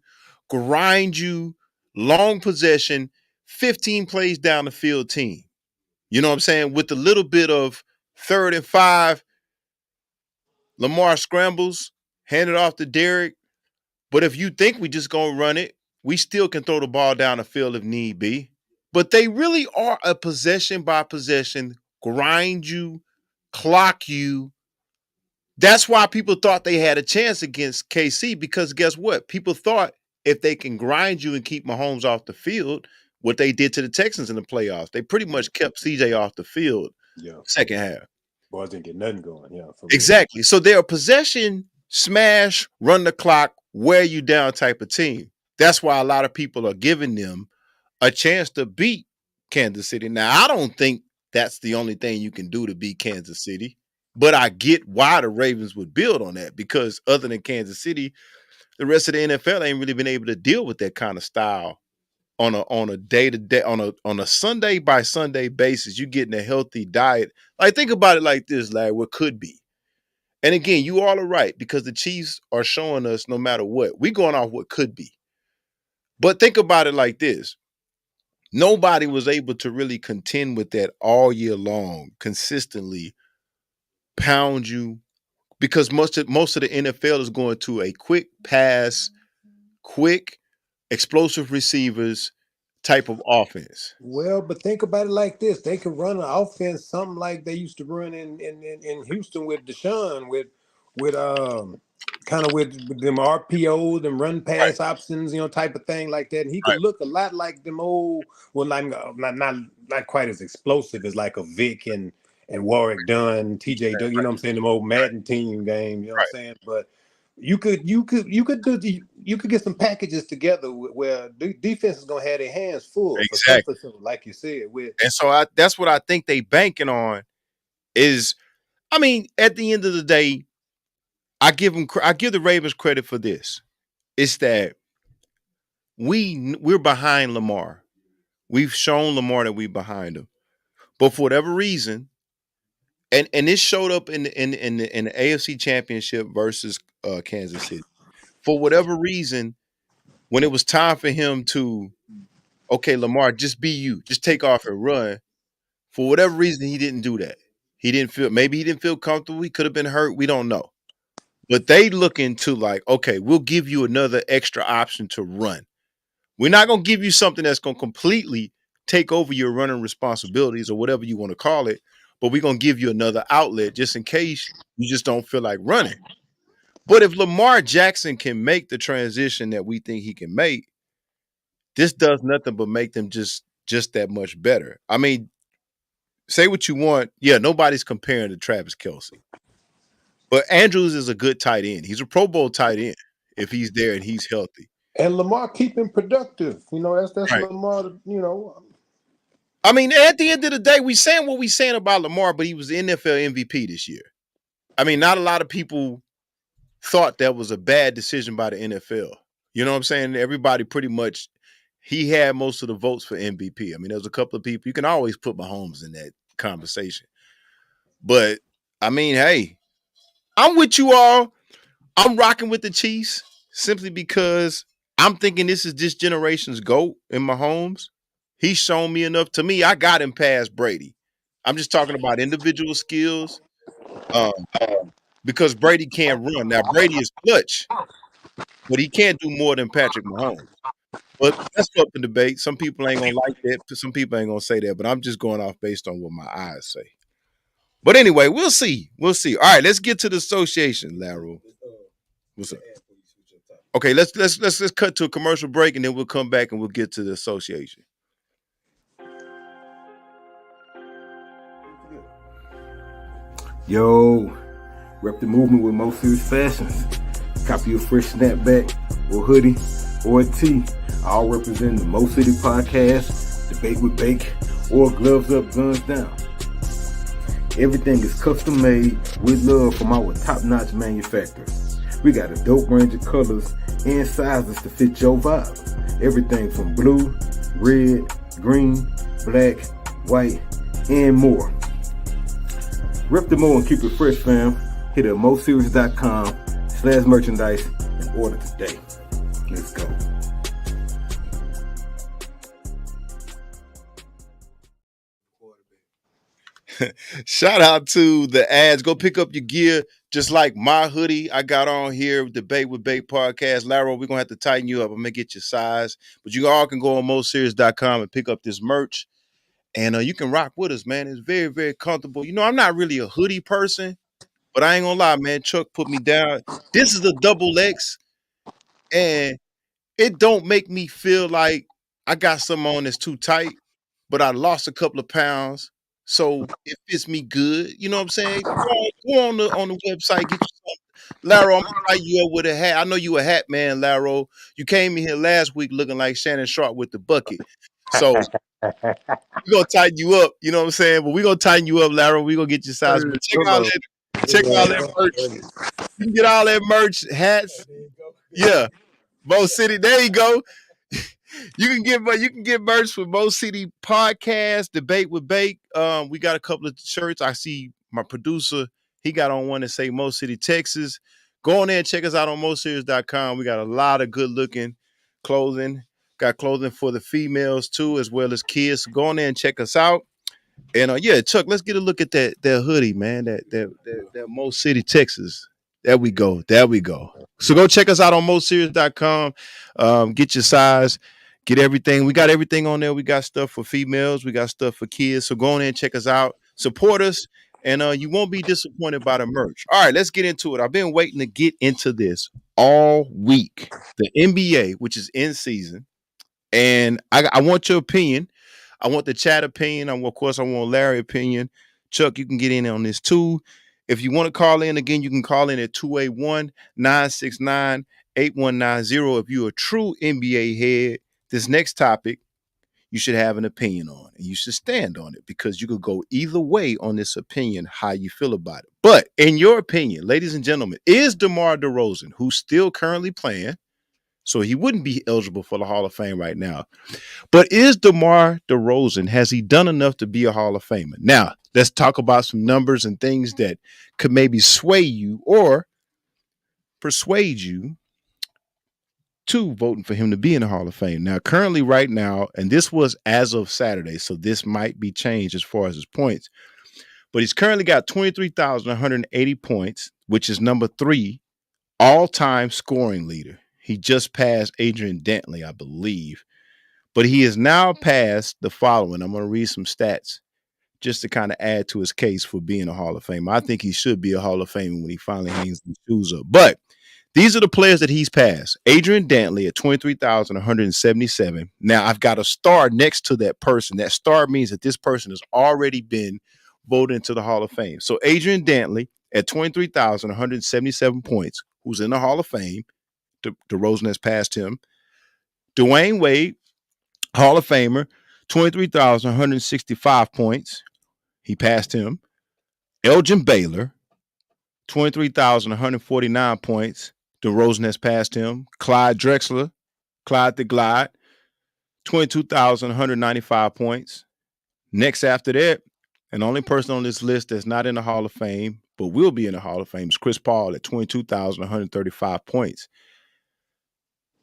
grind you, long possession, 15 plays down the field team. You know what I'm saying? With a little bit of 3rd and 5, Lamar scrambles, hand it off to Derek. But if you think we just gonna run it, we still can throw the ball down the field if need be. But they really are a possession by possession, grind you, clock you. That's why people thought they had a chance against KC, because guess what? People thought if they can grind you and keep Mahomes off the field, what they did to the Texans in the playoffs, they pretty much kept CJ off the field Yeah, second half. boys didn't get nothing going. Yeah, for real. Exactly. So they're a possession, smash, run the clock, wear you down type of team. That's why a lot of people are giving them a chance to beat Kansas City. Now, I don't think that's the only thing you can do to beat Kansas City, but I get why the Ravens would build on that, because other than Kansas City, the rest of the NFL ain't really been able to deal with that kind of style on a day-to-day, on a Sunday by Sunday basis. You getting a healthy diet. Like, think about it like this, Larry, what could be. And again, you all are right, because the Chiefs are showing us no matter what, we're going off what could be. But think about it like this. Nobody was able to really contend with that all year long, consistently pound you, because most of the NFL is going to a quick pass, quick, explosive receivers type of offense. Well, but think about it like this: they could run an offense something like they used to run in Houston with Deshaun, with kind of with them RPO, them run Right, pass options, type of thing like that. And he could right, look a lot like them old, well, like not quite as explosive as like a Vic and Warwick Dunn, TJ Dunn, what I'm saying, them old Madden team game, what I'm right. saying, but. You could get some packages together where the defense is gonna have their hands full for Exactly. sure, like you said. With And so that's what I think they banking on is, I mean, at the end of the day, I give the Ravens credit for this. It's that we're behind Lamar. We've shown Lamar that we're behind him. But for whatever reason, and this showed up in the AFC Championship versus Kansas City. For whatever reason, when it was time for him to, okay, Lamar, just be you, just take off and run. For whatever reason, he didn't do that. Maybe he didn't feel comfortable. He could have been hurt. We don't know. But they look into like, okay, we'll give you another extra option to run. We're not going to give you something that's going to completely take over your running responsibilities or whatever you want to call it, but we're going to give you another outlet just in case you just don't feel like running. But if Lamar Jackson can make the transition that we think he can make, this does nothing but make them just that much better. I mean, say what you want. Yeah, nobody's comparing to Travis Kelce. But Andrews is a good tight end. He's a Pro Bowl tight end if he's there and he's healthy. and Lamar keep him productive. That's Right. Lamar. I mean, at the end of the day, we saying what we saying about Lamar, but he was the NFL MVP this year. I mean, not a lot of people thought that was a bad decision by the NFL. You know what I'm saying? Everybody pretty much, he had most of the votes for MVP. I mean, there was a couple of people. You can always put Mahomes in that conversation. But, I mean, hey, I'm with you all. I'm rocking with the Chiefs simply because I'm thinking this is this generation's GOAT in Mahomes. He's shown me enough. To me, I got him past Brady. I'm just talking about individual skills, um, because Brady can't run. Now, Brady is clutch, but he can't do more than Patrick Mahomes. But that's up in debate. Some people ain't gonna like that. Some people ain't gonna say that. But I'm just going off based on what my eyes say. But anyway, we'll see. We'll see. All right, let's get to the association, Laro. What's up? Okay, let's cut to a commercial break and then we'll come back and we'll get to the association. Yo, rep the movement with Mo Serious Fashions. Copy your fresh snapback or hoodie or a tee. All representing the Mo City Podcast, Debate with Bake, or Gloves Up, Guns Down. Everything is custom made with love from our top-notch manufacturers. We got a dope range of colors and sizes to fit your vibe. Everything from blue, red, green, black, white, and more. Rep the Mo and keep it fresh, fam. Hit up moseries.com/merchandise and order today. Let's go. Shout out to the ads. Go pick up your gear, just like my hoodie I got on here, Debate with Bait Podcast. Laro, we're going to have to tighten you up. I'm going to get your size. But you all can go on moseries.com and pick up this merch. And you can rock with us, man. It's very, very comfortable. You know, I'm not really a hoodie person, but I ain't going to lie, man. Chuck put me down. This is a double X, and it don't make me feel like I got something on that's too tight, but I lost a couple of pounds. So it fits me good. You know what I'm saying? Go on the website, get you something. Laro, I'm gonna tie you up with a hat. I know you a hat man, Laro. You came in here last week looking like Shannon Sharp with the bucket. So we're gonna tighten you up, you know what I'm saying? But we're gonna tighten you up, Laro. We're gonna get your size. But check all that merch. You can get all that merch, hats. Yeah. Mo City, there you go. You can get merch for Mo City Podcast, Debate with Bake. We got a couple of shirts. I see my producer, he got on one that say Mo City, Texas. Go on there and check us out on moseries.com. We got a lot of good looking clothing. Got clothing for the females too, as well as kids. So go on there and check us out. And yeah, Chuck, let's get a look at that hoodie, man. That Mo City, Texas. There we go. There we go. So go check us out on moseries.com. Get your size, get everything. We got everything on there. We got stuff for females, we got stuff for kids. So go on there and check us out. Support us, and you won't be disappointed by the merch. All right, let's get into it. I've been waiting to get into this all week. The NBA, which is in season, and I want your opinion. I want the chat opinion. Of course, I want Larry's opinion. Chuck, you can get in on this too. If you want to call in again, you can call in at 281-969-8190. If you're a true NBA head, this next topic, you should have an opinion on, and you should stand on it, because you could go either way on this opinion, how you feel about it. But in your opinion, ladies and gentlemen, is DeMar DeRozan, who's still currently playing, so he wouldn't be eligible for the Hall of Fame right now, but is DeMar DeRozan, has he done enough to be a Hall of Famer? Now, let's talk about some numbers and things that could maybe sway you or persuade you to voting for him to be in the Hall of Fame. Now, currently right now, and this was as of Saturday, so this might be changed as far as his points, but he's currently got 23,180 points, which is number 3 all-time scoring leader. He just passed Adrian Dantley, I believe. But he has now passed the following. I'm going to read some stats just to kind of add to his case for being a Hall of Famer. I think he should be a Hall of Famer when he finally hangs the shoes up. But these are the players that he's passed. Adrian Dantley at 23,177. Now, I've got a star next to that person. That star means that this person has already been voted into the Hall of Fame. So Adrian Dantley at 23,177 points, who's in the Hall of Fame. DeRozan has passed him. Dwayne Wade, Hall of Famer, 23,165 points. He passed him. Elgin Baylor, 23,149 points. DeRozan has passed him. Clyde Drexler, Clyde the Glide, 22,195 points. Next after that, and the only person on this list that's not in the Hall of Fame, but will be in the Hall of Fame, is Chris Paul at 22,135 points.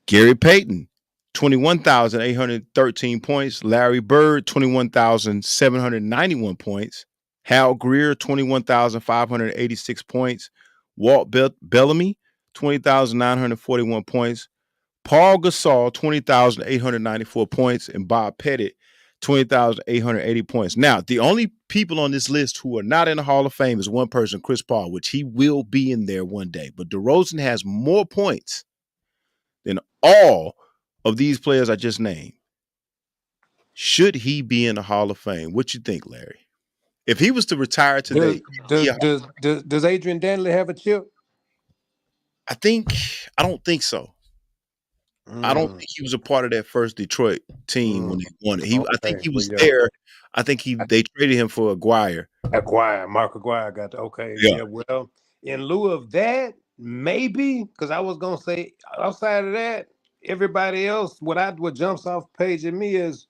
Gary Payton, 21,813 points. Larry Bird, 21,791 points. Hal Greer, 21,586 points. Walt Bellamy, 20,941 points. Paul Gasol, 20,894 points, and Bob Pettit, 20,880 points. Now, the only people on this list who are not in the Hall of Fame is one person, Chris Paul, which he will be in there one day. But DeRozan has more points than all of these players I just named. Should he be in the Hall of Fame? What you think, Larry? If he was to retire today, Does Adrian Dantley have a chip? I don't think so. I don't think he was a part of that first Detroit team when they won it. I think he was there. I think they traded him for Mark Aguirre got yeah. Well, in lieu of that, maybe, because I was gonna say outside of that, everybody else, what jumps off the page at me is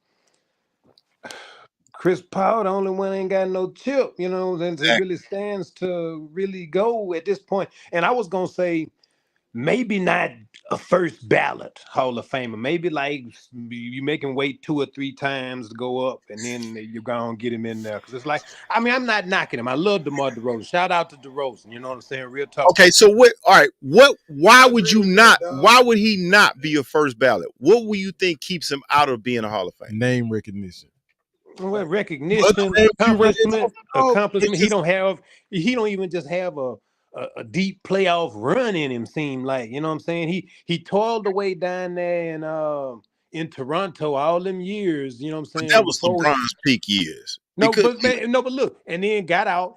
Chris Paul, the only one ain't got no chip, and it really stands to really go at this point. And I was gonna say maybe not a first ballot Hall of Famer. Maybe like you make him wait 2 or 3 times to go up, and then you're gonna get him in there. Because it's like, I'm not knocking him. I love DeMar DeRozan. Shout out to DeRozan. You know what I'm saying? Real talk. Okay, so what? All right, why would you not? Why would he not be a first ballot? What will you think keeps him out of being a Hall of Fame? Name recognition. Well, recognition, accomplishment. He don't even just have a deep playoff run in him, seem like, you know what I'm saying? He toiled away down there in Toronto all them years, you know what I'm saying? But that was LeBron's peak years. But look, and then he got out,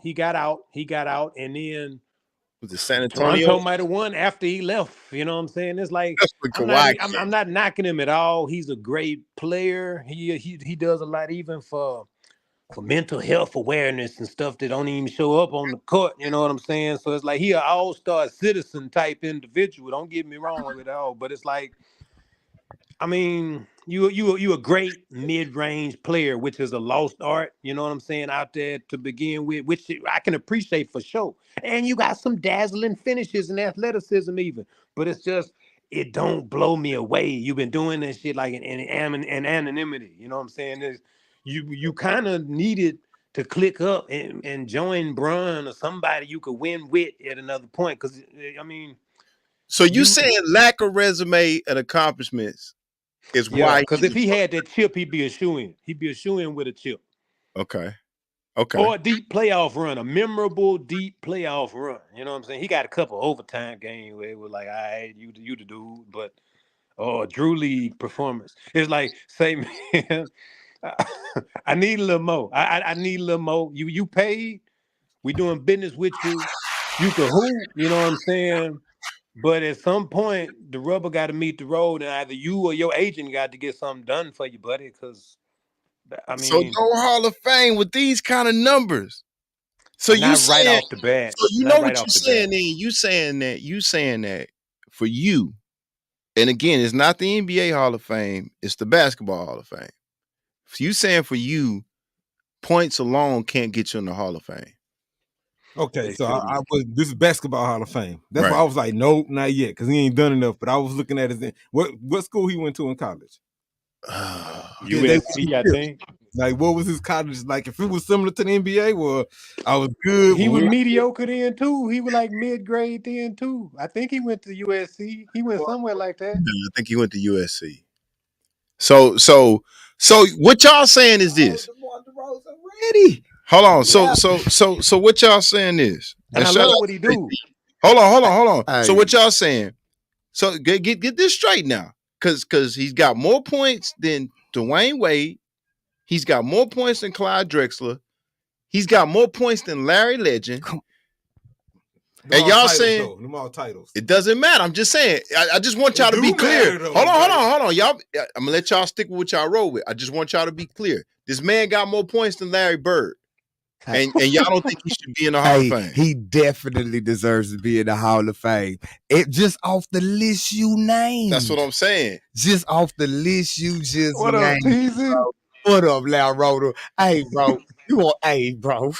and then was it San Antonio? Toronto might have won after he left, you know what I'm saying? It's like, I'm not knocking him at all. He's a great player. He does a lot even for mental health awareness and stuff that don't even show up on the court, you know what I'm saying? So it's like he an all-star citizen type individual. Don't get me wrong at all, but it's like, I mean, you a great mid-range player, which is a lost art, you know what I'm saying, out there to begin with, which I can appreciate for sure. And you got some dazzling finishes and athleticism even, but it's just, it don't blow me away. You've been doing this shit like in anonymity, you know what I'm saying? You kind of needed to click up and join Bron or somebody you could win with at another point. Because, I mean. So you saying lack of resume and accomplishments is why? Because if he had that chip, he'd be a shoo-in. He'd be a shoo-in with a chip. Okay. Or a deep playoff run, a memorable deep playoff run. You know what I'm saying? He got a couple overtime games where it was like, all right, you the dude. But, Drew League performance. It's like, say, man, I need a little more. I need a little more. You paid. We doing business with you. You can hoop. You know what I'm saying? But at some point, the rubber got to meet the road, and either you or your agent got to get something done for you, buddy. Because I mean, so no Hall of Fame with these kind of numbers. So you saying right off the bat. So you know what you're saying? Then you saying that for you. And again, it's not the NBA Hall of Fame; it's the Basketball Hall of Fame. So you saying for you, points alone can't get you in the Hall of Fame. Okay, so this is Basketball Hall of Fame. That's why I was like, nope, not yet, because he ain't done enough. But I was looking at his what school he went to in college. USC, I think. Like, what was his college like? If it was similar to the NBA, well, I was good. He was mediocre then too. He was like mid-grade then too. I think he went to USC. He went somewhere like that. I think he went to USC. So what y'all saying is this? Ready. Hold on. So what y'all saying is? And I love what he do. Hold on. Hey. So what y'all saying? So get this straight now, because he's got more points than Dwayne Wade. He's got more points than Clyde Drexler. He's got more points than Larry Legend. And y'all saying them all titles. It doesn't matter. I'm just saying. I just want y'all to be clear. Hold on. Y'all, I'm gonna let y'all stick with what y'all roll with. I just want y'all to be clear. This man got more points than Larry Bird. And y'all don't think he should be in the Hall of Fame? He definitely deserves to be in the Hall of Fame. It just off the list you named. That's what I'm saying. Just off the list you just what named. Up, Teasy? What up, Larry Roder? Hey, bro. Bro.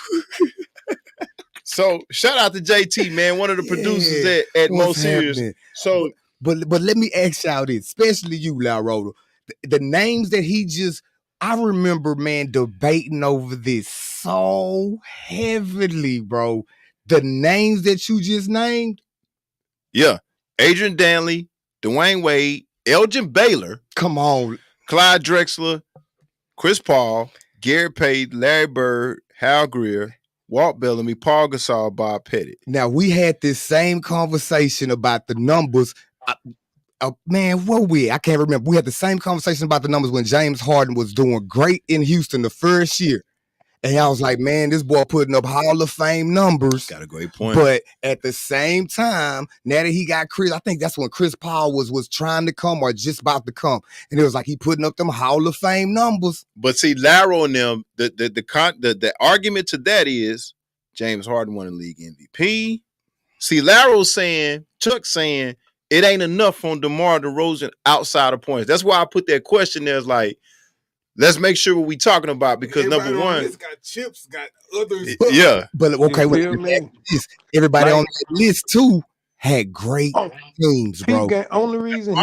So shout out to JT, man, one of the producers at Most Serious. So, but let me ask y'all this, especially you, Larry Roder. The names that he just. I remember, man, debating over this so heavily, bro. The names that you just named. Yeah. Adrian Dantley, Dwayne Wade, Elgin Baylor, Come on. Clyde Drexler, Chris Paul, Gary Payton, Larry Bird, Hal Greer, Walt Bellamy, Paul Gasol, Bob Pettit. Now, we had this same conversation about the numbers. Man, where we? I can't remember. We had the same conversation about the numbers when James Harden was doing great in Houston the first year. And I was like, man, this boy putting up Hall of Fame numbers. Got a great point. But at the same time, now that he got Chris, I think that's when Chris Paul was trying to come or just about to come. And it was like he putting up them Hall of Fame numbers. But see, Larry and them, the argument to that is James Harden won the league MVP. See, Larry's saying, Chuck saying, it ain't enough on DeMar DeRozan outside of points. That's why I put that question there. It's like, let's make sure what we talking about because everybody number one, it's got chips, got others. Yeah. But okay, everybody on that list too had great teams, bro. Only reason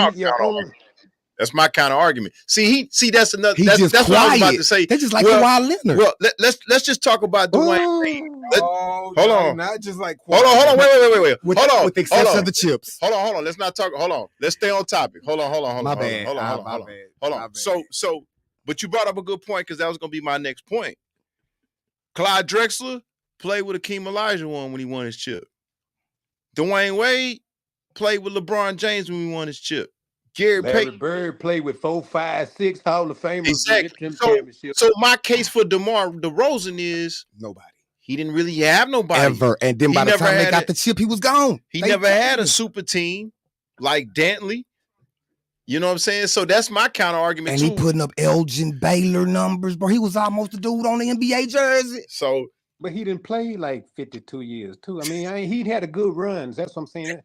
that's my kind of argument. See, that's another. He's that's what I was about to say. That's just like Kawhi Leonard. Well, let's just talk about Dwayne. Hold on, not just like hold on, wait. With the exception of the chips. Hold on. Let's not talk. Hold on. Let's stay on topic. Hold on. My bad. Hold on. So, but you brought up a good point because that was gonna be my next point. Clyde Drexler played with Akeem Olajuwon when he won his chip. Dwayne Wade played with LeBron James when he won his chip. Larry Bird played with 4, 5, 6 Hall of Famers. Exactly. So my case for DeMar DeRozan is nobody. He didn't really have nobody ever. And then by the time they got the chip, he was gone. He never had a super team like Dantley. You know what I'm saying? So that's my counter argument. And he putting up Elgin Baylor numbers, bro. He was almost the dude on the NBA jersey. So, but he didn't play like 52 years too. I mean, he had a good runs. That's what I'm saying.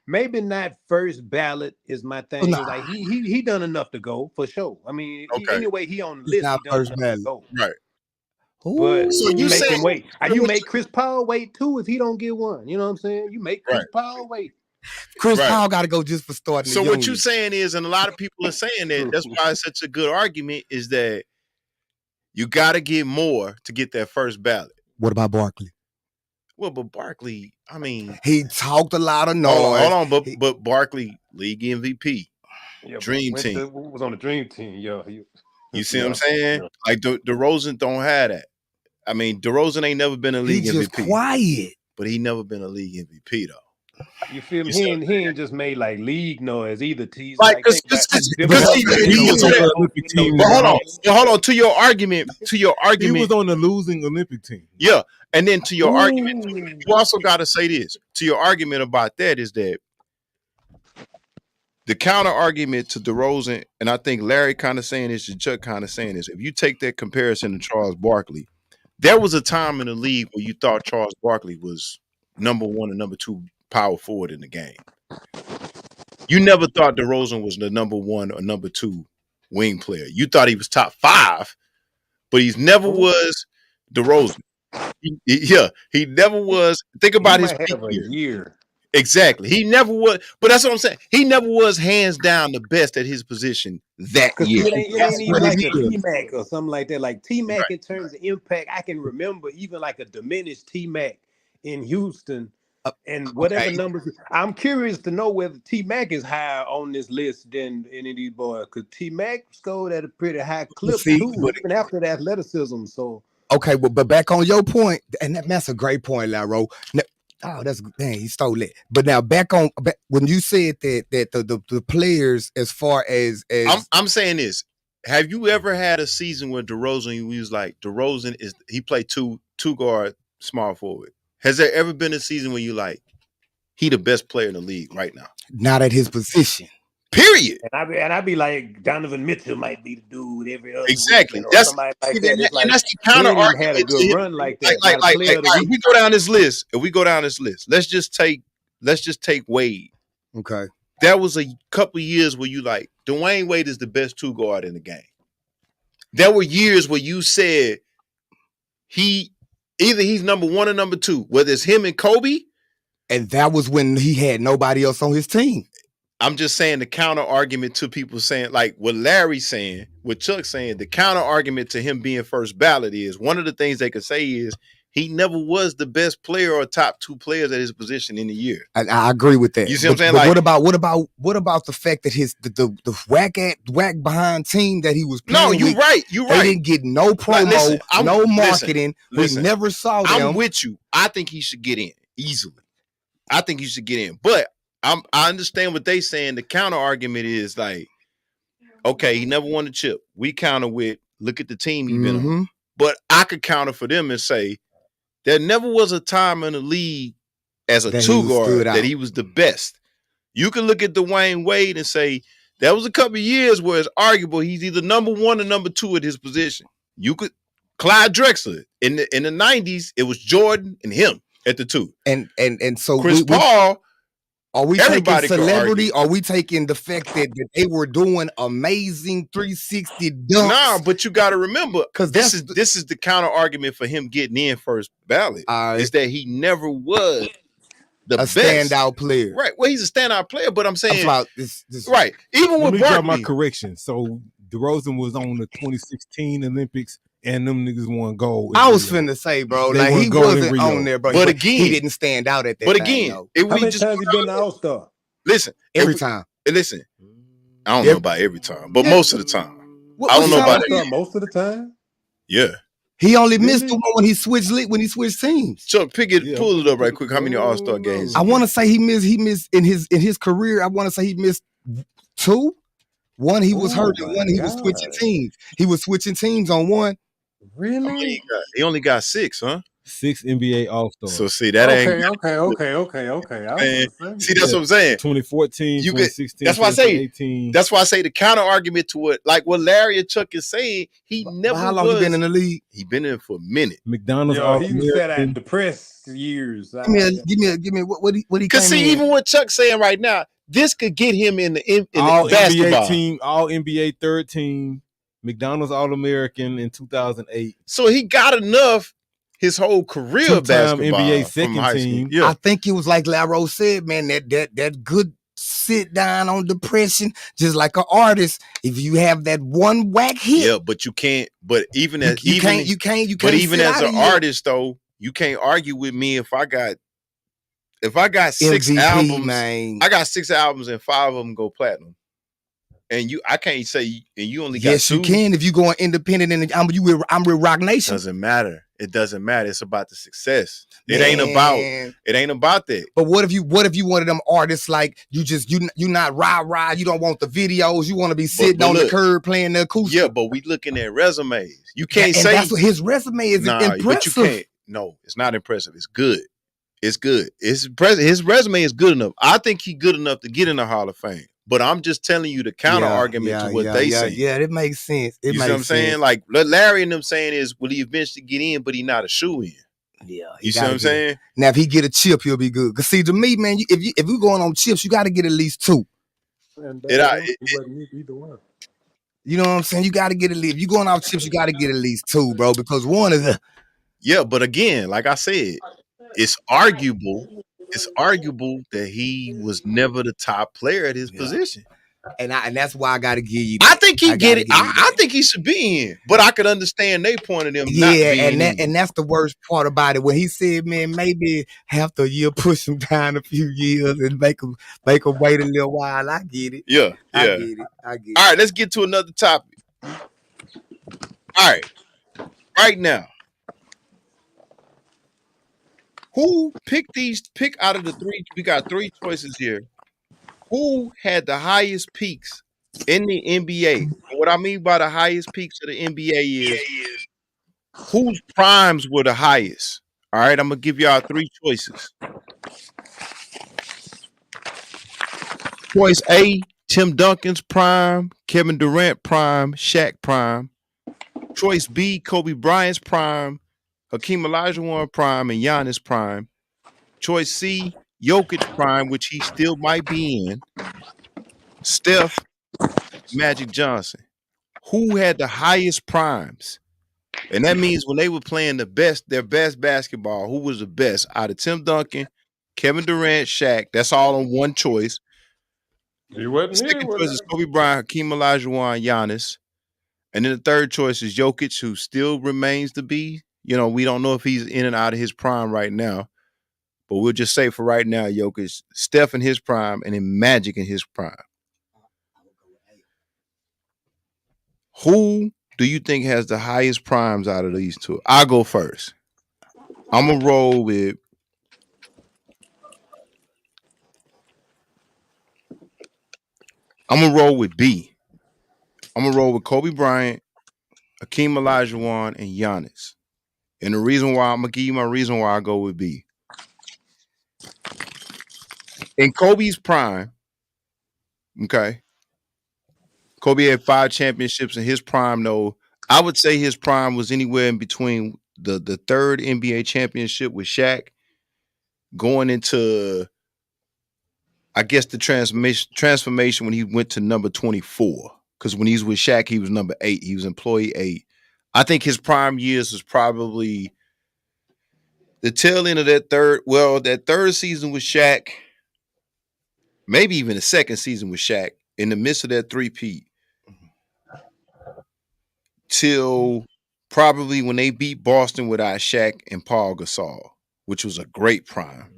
Maybe not first ballot is my thing. Nah. Like he done enough to go for sure. I mean, anyway, he on the list. Not he done first ballot, go. Right? But so you make him wait. You make Chris Paul wait too if he don't get one. You know what I'm saying? You make Chris Paul wait. Chris Paul got to go just for starting. So what you're saying is, and a lot of people are saying that, that's why it's such a good argument, is that you got to get more to get that first ballot. What about Barkley? Well, but Barkley, I mean, he talked a lot of noise. Hold on, but Barkley, league MVP, dream team, was on the dream team. You see what I'm saying? Yeah. Like DeRozan don't have that. I mean, DeRozan ain't never been a league MVP. Just quiet, but he never been a league MVP though. You feel me? He ain't just made like league noise either. Like, hold on. To your argument, he was on the losing Olympic team. Yeah, and then to your argument, you also got to say this. To your argument about that is that the counter argument to DeRozan, and I think Larry kind of saying this, and Chuck kind of saying this. If you take that comparison to Charles Barkley, there was a time in the league where you thought Charles Barkley was number 1 and number 2 power forward in the game. You never thought DeRozan was the number 1 or number 2 wing player. You thought he was top 5, but he's never was DeRozan. He never was. Think about his year. Exactly. He never was, but that's what I'm saying. He never was hands down the best at his position that year. It ain't even like a T-Mac or something like that. Like T-Mac in terms of impact, I can remember even like a diminished T-Mac in Houston and whatever numbers. I'm curious to know whether T-Mac is higher on this list than any of these boys, because T-Mac scored at a pretty high clip too, even after the athleticism. So okay, but back on your point, and that's a great point, Laro. Oh, that's dang, he stole it. But now back when you said that the players, as far as I'm saying this, have you ever had a season where DeRozan was like he played two guard small forward? Has there ever been a season where you like he the best player in the league right now? Not at his position. Period. And I'd be like, Donovan Mitchell might be the dude every other exactly. Week, that's like that. And that's the counter argument. Had a good run like that. Like if we go down this list, let's just take Wade. Okay. That was a couple years where you like Dwayne Wade is the best 2 guard in the game. There were years where you said he's number 1 or number 2, whether it's him and Kobe. And that was when he had nobody else on his team. I'm just saying the counter argument to people saying, like what Larry's saying, what Chuck's saying, the counter argument to him being first ballot is one of the things they could say is he never was the best player or top 2 players at his position in the year. I agree with that. You see what I'm saying? But Like, what about the fact that the whack behind team that he was playing no, you're with, right. You're they right. didn't get no promo, listen, no marketing. listen. We never saw them. I'm with you. I think he should get in easily. I think he should get in. But I understand what they saying. The counter argument is like, okay, he never won a chip. We counter with, look at the team he been on. But I could counter for them and say, there never was a time in the league as a 2 guard that he was the best. You can look at Dwayne Wade and say, there was a couple of years where it's arguable he's either number 1 or number 2 at his position. You could, Clyde Drexler, in the 90s, it was Jordan and him at the 2. And so Chris Paul, are we everybody taking celebrity? Are we taking the fact that they were doing amazing 360 dunks? Nah, but you got to remember, because this is the counter argument for him getting in first ballot. Is that he never was the best standout player, right? Well, he's a standout player, but I'm saying this right. Even with Barkley, my correction. So DeRozan was on the 2016 Olympics. And them niggas won gold. I was finna say, bro, like he wasn't on there, bro. But again, he didn't stand out at that. But again, how many times he been an All-Star? Listen, every time. Listen, I don't know about every time, but most of the time. I don't know about it. Most of the time. Yeah, he only missed the one when he switched teams. Chuck, pull it up right quick. How many All-Star games? I want to say he missed in his career. I want to say he missed 2. One he was hurt, and one he was switching teams. He was switching teams on one. Really? He only got 6, huh? 6 NBA All-Stars. So see that ain't okay. See, that's what I'm saying. 2014, 2016. That's why I say 2018. That's why I say the counter argument to it, like what Larry and Chuck is saying. He never. How long he been in the league? He been in for a minute. McDonald's. He said I depressed years. Give me what he. Because see, even what Chuck's saying right now, this could get him in the all basketball NBA team, all NBA third team. McDonald's All-American in 2008. So he got enough his whole career basketball. NBA second team. Yeah. I think it was like Laro said, man, that good sit down on depression, just like an artist. If you have that one whack hit. Yeah, but you can't, but even as you can't but even as an artist though, you can't argue with me if I got 6 MVP, albums, man. I got 6 albums and 5 of them go platinum. And I can't say, and you only got 2. Yes, you can if you going independent and I'm with Rock Nation. Doesn't matter. It doesn't matter. It's about the success. It ain't about that. But what if you one of them artists like you not rah, you don't want the videos, you want to be sitting on the curb playing the acoustic. Yeah, but we looking at resumes. You can't say that's what his resume is impressive. But you can't. No, it's not impressive. It's good. It's good. It's impressive. His resume is good enough. I think he's good enough to get in the Hall of Fame. But I'm just telling you the counter argument to what they say. Yeah, it makes sense. You see what I'm saying? Like what Larry and them saying is, will he eventually get in, but he not a shoe-in. Yeah. You see what I'm saying? Now, if he get a chip, he'll be good. Because see, to me, man, if you going on chips, you got to get at least 2. Either one. You know what I'm saying? You got to get at least. If you going off chips, you got to get at least 2, bro. Because one is a. Yeah, but again, like I said, it's arguable that he was never the top player at his position. And that's why I got to give you that. I think he get it. I think he should be in. But I could understand they pointed him not being in. And that's the worst part about it. When he said, man, maybe half the year push him down a few years and make him wait a little while. I get it. Yeah. I get it. All right, let's get to another topic. All right. Right now. Who pick out of the 3? We got 3 choices here. Who had the highest peaks in the NBA? And what I mean by the highest peaks of the NBA is whose primes were the highest. All right, I'm gonna give y'all 3 choices. Choice A, Tim Duncan's prime, Kevin Durant prime, Shaq prime. Choice B, Kobe Bryant's prime, Hakeem Olajuwon prime, and Giannis prime. Choice C, Jokic prime, which he still might be in. Steph, Magic Johnson. Who had the highest primes? And that means when they were playing their best basketball, who was the best out of Tim Duncan, Kevin Durant, Shaq? That's all on one choice. Second choice is Kobe Bryant, Hakeem Olajuwon, Giannis. And then the third choice is Jokic, who still remains to be We don't know if he's in and out of his prime right now, but we'll just say for right now, Jokic, Steph in his prime, and then Magic in his prime. Who do you think has the highest primes out of these two? I'll go first. I'm gonna roll with. I'm gonna roll with B. I'm gonna roll with Kobe Bryant, Hakeem Olajuwon, and Giannis. And the reason why I'm gonna give you my reason why I go with B. In Kobe's prime, okay, Kobe had 5 championships in his prime. Though I would say his prime was anywhere in between the third NBA championship with Shaq, going into, I guess, the transformation when he went to number 24. Because when he's with Shaq, he was number 8. He was employee 8. I think his prime years was probably the tail end of that third season with Shaq, maybe even the second season with Shaq, in the midst of that three-peat, till probably when they beat Boston without Shaq and Paul Gasol, which was a great prime.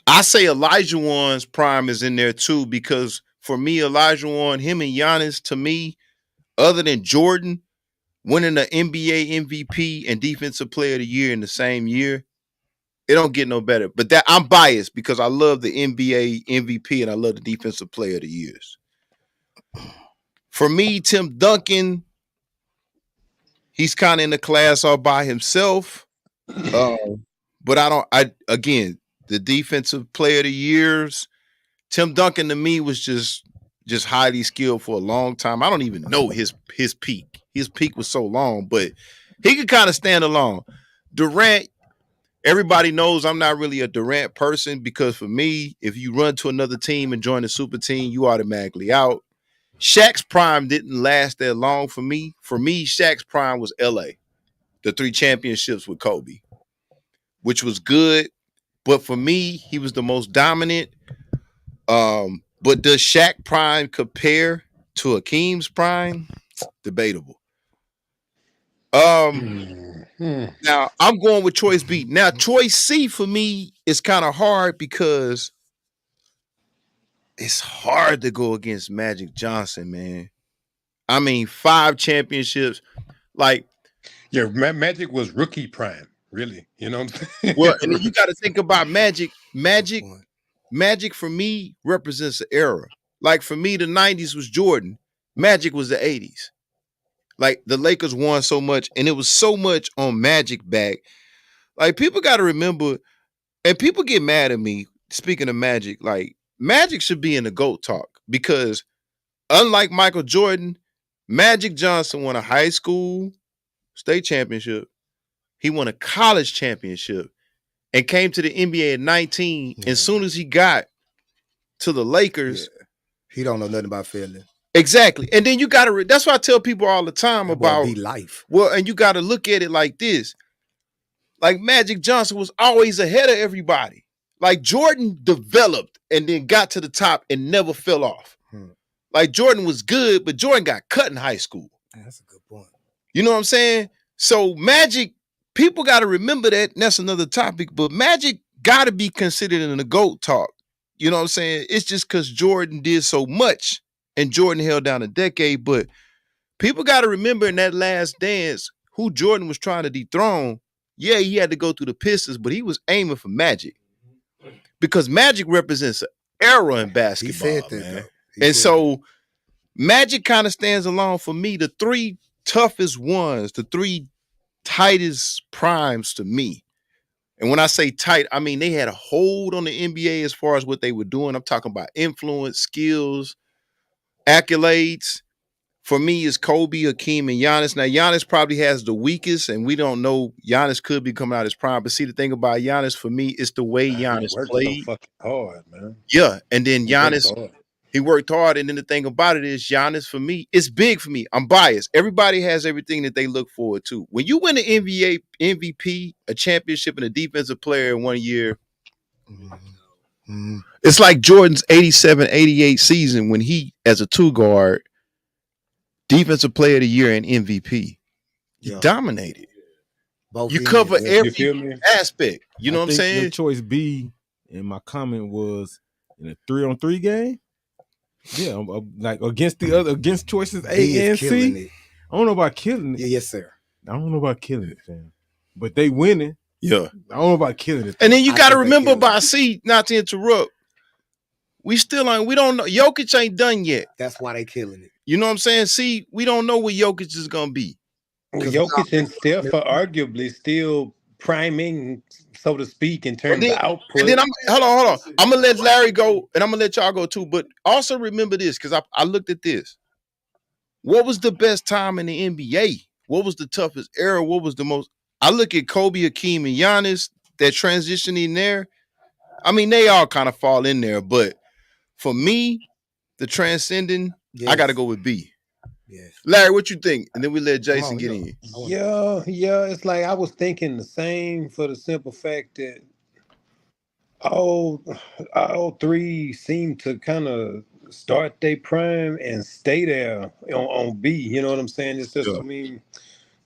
I say Olajuwon's prime is in there too, because for me, Olajuwon, him and Giannis, to me, other than Jordan winning the NBA MVP and Defensive Player of the Year in the same year, it don't get no better. But that I'm biased because I love the NBA MVP and I love the Defensive Player of the Years. For me, Tim Duncan, he's kind of in the class all by himself. But again, the Defensive Player of the Years, Tim Duncan to me was just highly skilled for a long time. I don't even know his peak. His peak was so long, but he could kind of stand alone. Durant, everybody knows I'm not really a Durant person because for me, if you run to another team and join a super team, you automatically out. Shaq's prime didn't last that long for me. For me, Shaq's prime was LA, the 3 championships with Kobe, which was good. But for me, he was the most dominant. But does Shaq prime compare to Hakeem's prime? Debatable. Now I'm going with choice B. Now choice C for me is kind of hard because it's hard to go against Magic Johnson, man. I mean, 5 championships, like. Yeah, Magic was rookie prime, really. You know what I'm saying? Well, and then you got to think about Magic. Magic for me represents an era. Like for me, the 90s was Jordan. Magic was the 80s. Like the Lakers won so much, and it was so much on Magic back. Like people got to remember, and people get mad at me. Speaking of Magic, like Magic should be in the GOAT talk because unlike Michael Jordan, Magic Johnson won a high school state championship. He won a college championship and came to the NBA at 19. Yeah. As soon as he got to the Lakers, he don't know nothing about feeling. Exactly. And then you got to, that's why I tell people all the time about life. Well, and you got to look at it like this. Like Magic Johnson was always ahead of everybody. Like Jordan developed and then got to the top and never fell off. Like Jordan was good, but Jordan got cut in high school. That's a good point. You know what I'm saying? So Magic, people got to remember that. And that's another topic. But Magic got to be considered in the GOAT talk. You know what I'm saying? It's just because Jordan did so much and Jordan held down a decade. But people got to remember in that last dance who Jordan was trying to dethrone. Yeah, he had to go through the Pistons, but he was aiming for Magic because Magic represents an era in basketball. He said that, man. And so Magic kind of stands alone for me. The 3 toughest ones, the 3 tightest primes to me. And when I say tight, I mean they had a hold on the NBA as far as what they were doing. I'm talking about influence, skills, accolades. For me, is Kobe, Hakeem, and Giannis. Now, Giannis probably has the weakest, and we don't know. Giannis could be coming out his prime. But see, the thing about Giannis, for me, is the way Giannis played. So fucking hard, man. Yeah, and then Giannis, he worked hard. And then the thing about it is Giannis, for me, it's big for me. I'm biased. Everybody has everything that they look forward to. When you win an NBA MVP, a championship, and a defensive player in 1 year, it's like Jordan's 87-88 season when he, as a 2-guard, Defensive Player of the Year and MVP. He dominated. Both You ends. cover Yeah. every You feel me? aspect. You know I what I'm think saying? your choice B in my comment was in a 3-on-3 game. Yeah, like against choices A He is and killing C. it. I don't know about killing it. Yeah, yes, sir. I don't know about killing it, fam. But they winning. Yeah. I don't know about killing it. And then you I got to think they remember killing about it. C, not to interrupt. We don't know. Jokic ain't done yet. That's why they killing it. You know what I'm saying? See, we don't know what Jokic is going to be. Well, 'Cause Jokic and Steph are arguably still priming, so to speak, in And terms of then, output. hold on. I'm going to let Larry go and I'm going to let y'all go too. But also remember this, because I looked at this. What was the best time in the NBA? What was the toughest era? What was the most? I look at Kobe, Hakeem, and Giannis, that transition in there. I mean, they all kind of fall in there. But for me, the transcending, I got to go with B. Yes. Larry, what you think? And then we let Come Jason on, get yeah. in. Yeah. It's like I was thinking the same for the simple fact that all three seem to kind of start their prime and stay there on B. You know what I'm saying? It's just, Yeah. I mean,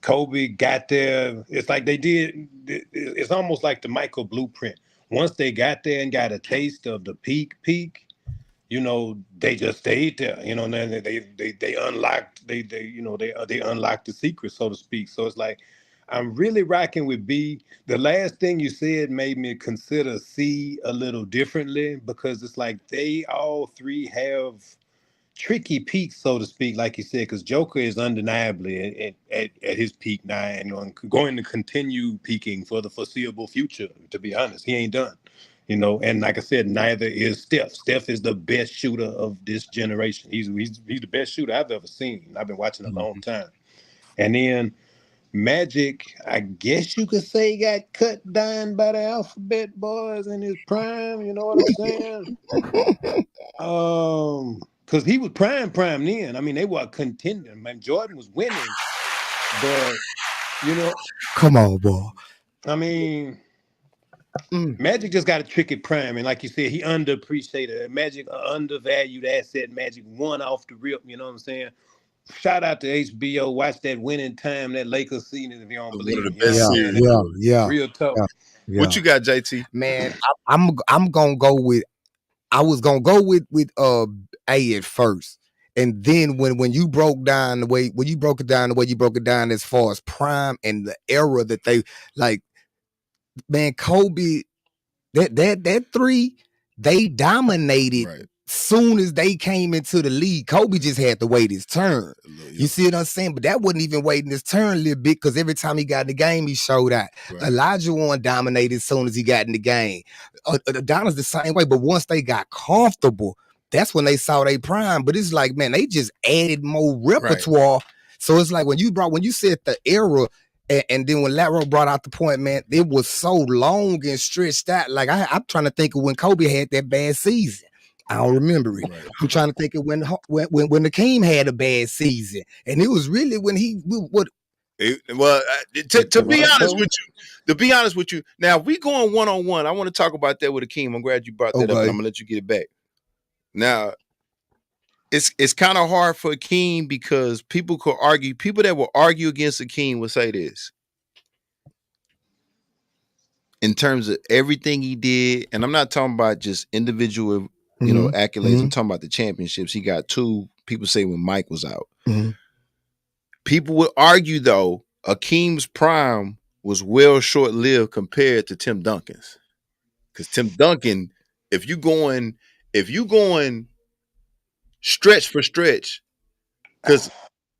Kobe got there. It's like they did. It's almost like the Michael blueprint. Once they got there and got a taste of the peak, you know, they just stayed there. You know, and then they unlocked they unlocked the secret, so to speak. So it's like I'm really rocking with B. The last thing you said made me consider C a little differently because it's like they all three have tricky peak, so to speak, like you said, because Joker is undeniably at his peak now and going to continue peaking for the foreseeable future. To be honest, he ain't done. You know, and like I said, neither is Steph. Steph is the best shooter of this generation. He's the best shooter I've ever seen. I've been watching a long time. And then Magic, I guess you could say, got cut down by the alphabet boys in his prime. You know what I'm saying? Because he was prime then. I mean, they were contending. Man, Jordan was winning, but you know, Come on, boy. I mean, Magic just got a tricky prime, and like you said, he underappreciated. Magic, undervalued asset. Magic won off the rip. You know what I'm saying? Shout out to HBO. Watch that winning time, that Lakers season if you don't One of believe the me. You know best what I'm series. saying? Yeah. Real tough. Yeah. What you got, JT? Man, I'm gonna go with. I was gonna go with A at first, and then when you broke down the way you broke it down as far as prime and the era that they like, man, Kobe, that three, they dominated. Right. Soon as they came into the league, Kobe just had to wait his turn. You see what I'm saying? But that wasn't even waiting his turn a little bit because every time he got in the game, he showed out. Right. Elijah Warren dominated as soon as he got in the game. Adonis the same way, but once they got comfortable, that's when they saw their prime. But it's like, man, they just added more repertoire. Right. So it's like when you said the era, and then when Laro brought out the point, man, it was so long and stretched out. Like I'm trying to think of when Kobe had that bad season. I don't remember it. Right. I'm trying to think of when Hakeem had a bad season, and it was really when he what. To be honest with you, now if we going 1-on-1, I want to talk about that with Hakeem. I'm glad you brought that up, and I'm gonna let you get it back. Now, it's kind of hard for Hakeem because people that will argue against Hakeem will say this. In terms of everything he did, and I'm not talking about just individual, accolades. I'm talking about the championships. He got 2. People say when Mike was out. People would argue though, Hakeem's prime was well short-lived compared to Tim Duncan's. Because Tim Duncan, if you going stretch for stretch, because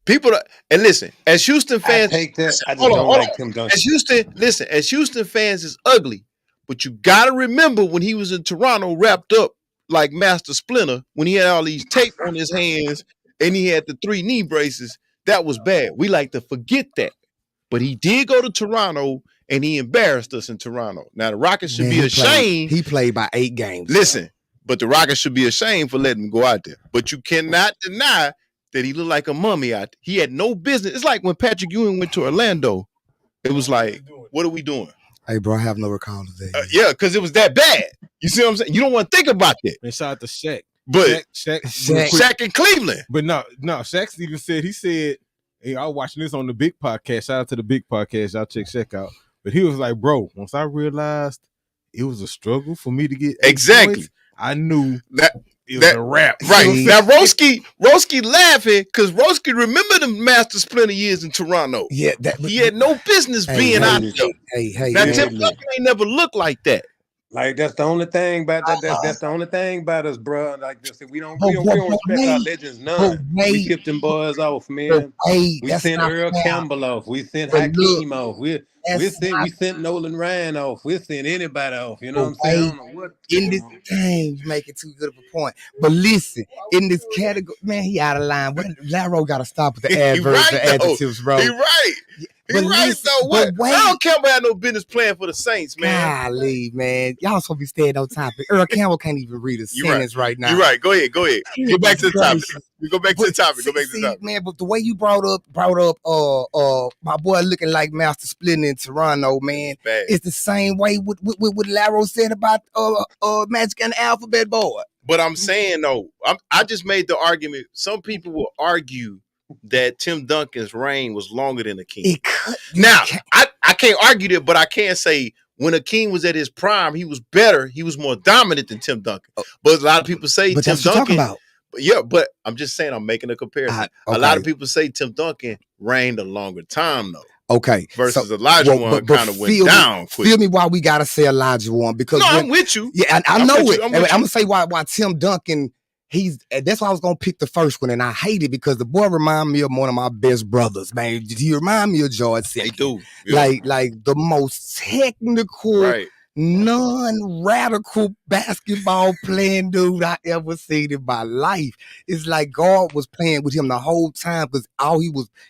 and listen, as Houston fans, I take that. I just don't like Tim Duncan. As Houston fans is ugly, but you gotta remember when he was in Toronto wrapped up like Master Splinter, when he had all these tape on his hands and he had the 3 knee braces, that was bad. We like to forget that. But he did go to Toronto and he embarrassed us in Toronto. Now the Rockets should be ashamed. He played by 8 games. Listen, but the Rockets should be ashamed for letting him go out there. But you cannot deny that he looked like a mummy out there. He had no business. It's like when Patrick Ewing went to Orlando. It was like, what are we doing? Hey, bro, I have no recall of that. Yeah, because it was that bad. You see what I'm saying? You don't want to think about that. And shout out to Shaq. But Shaq in Cleveland. But no, Shaq even said, Hey, I was watching this on the Big Podcast. Shout out to the Big Podcast. Y'all check out. But he was like, bro, once I realized it was a struggle for me to get 8 Exactly. points, I knew that it was a wrap. Right. You know Now Roski laughing because Roski remember the Master Splinter years in Toronto. Yeah, he had no business being out there. Now Tim Duncan ain't never looked like that. Like that's the only thing about that. That's the only thing about us, bro. Like this, we don't respect our legends none. We kept them boys off, man. We sent Earl Campbell off. We sent Hakeem off. We sent Nolan Ryan off. We sent anybody off. You know what I'm saying? I don't know what in this game, making too good of a point. But listen, in this category, man, he out of line. Laro got to stop with the adverbs and adjectives, bro. He right. He right though. What? Earl Campbell had no business playing for the Saints, man. Golly, man. Y'all supposed to be staying on topic. Earl Campbell can't even read a sentence right now. You're right. Go ahead. Go back to the topic. We go back to the topic. Man, but the way you brought up my boy looking like Master Splinter in Toronto, man. It's the same way with what Laro said about Magic and the Alphabet Boy. But I'm saying though, I just made the argument. Some people will argue that Tim Duncan's reign was longer than Akeem. Now, I can't argue that, but I can say when Akeem was at his prime, he was better. He was more dominant than Tim Duncan. But a lot of people say Tim Duncan. But I'm just saying I'm making a comparison. A lot of people say Tim Duncan reigned a longer time though. Okay. Versus Elijah one kind of went down quick. Feel me why we gotta say Elijah one because I'm with you. Yeah, I know it. I'm gonna say why Tim Duncan. That's why I was gonna pick the first one, and I hate it because the boy remind me of one of my best brothers, man. He remind me of George Second. They do, yeah. like the most technical, non-radical basketball playing dude I ever seen in my life. It's like God was playing with him the whole time because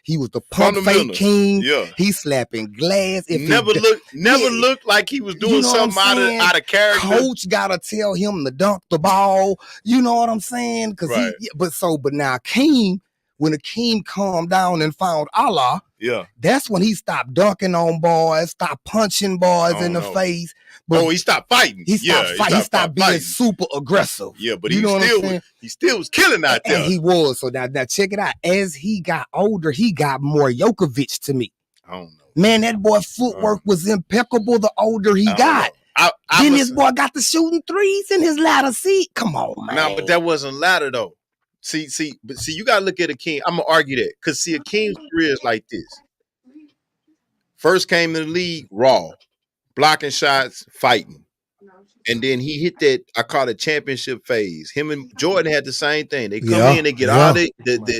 he was the pump fake king. Yeah, he slapping glass. Never looked like he was doing something out of character. Coach gotta tell him to dunk the ball. You know what I'm saying? But now Akeem, when Akeem calmed down and found Allah, that's when he stopped dunking on boys, stopped punching boys in the face. But he stopped fighting. He stopped being super aggressive. Yeah, but he still was killing out there. And he was. So now check it out. As he got older, he got more Jokovic to me. I don't know. Man, that boy's footwork was impeccable the older he got. Then this boy got the shooting threes in his ladder seat. Come on, man. No, but that wasn't ladder though. See, you gotta look at Akeem. I'm gonna argue that because Akeem's career is like this. First came in the league raw, blocking shots, fighting, and then he hit that I call it championship phase. Him and Jordan had the same thing. They come in, they get all the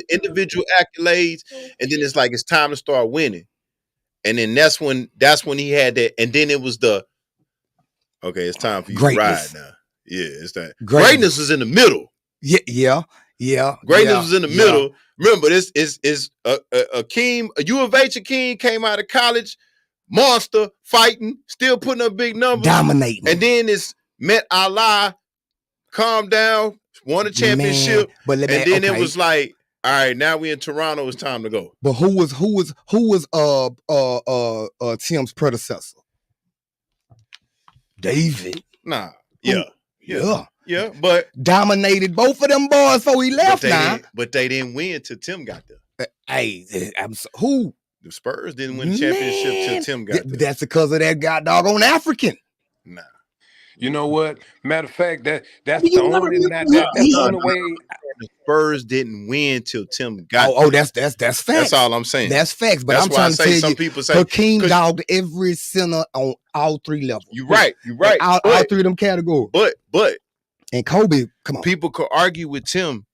individual accolades, and then it's like it's time to start winning. And then that's when he had that, and then it was it's time for you to ride now. Yeah, it's that greatness is in the middle. Yeah. Greatness was in the middle. Remember, this is Akeem, a U of H Akeem came out of college, monster, fighting, still putting up big numbers. Dominating. And then it's met Allah, calmed down, won a championship. Man, it was like, all right, now we in Toronto, it's time to go. But who was Tim's predecessor? David. Nah. Yeah, but dominated both of them boys before he left. But they didn't win till Tim got there. Who? The Spurs didn't win the championship till Tim got there. That's because of that doggone African. Nah. You know what? Matter of fact, that's the only way. The Spurs didn't win till Tim got there. That's facts. That's all I'm saying. That's facts. But I'm trying to tell you, some people say Hakeem dogged every center on all three levels. You're right. All three of them categories. But and Kobe, come on. People could argue with Tim.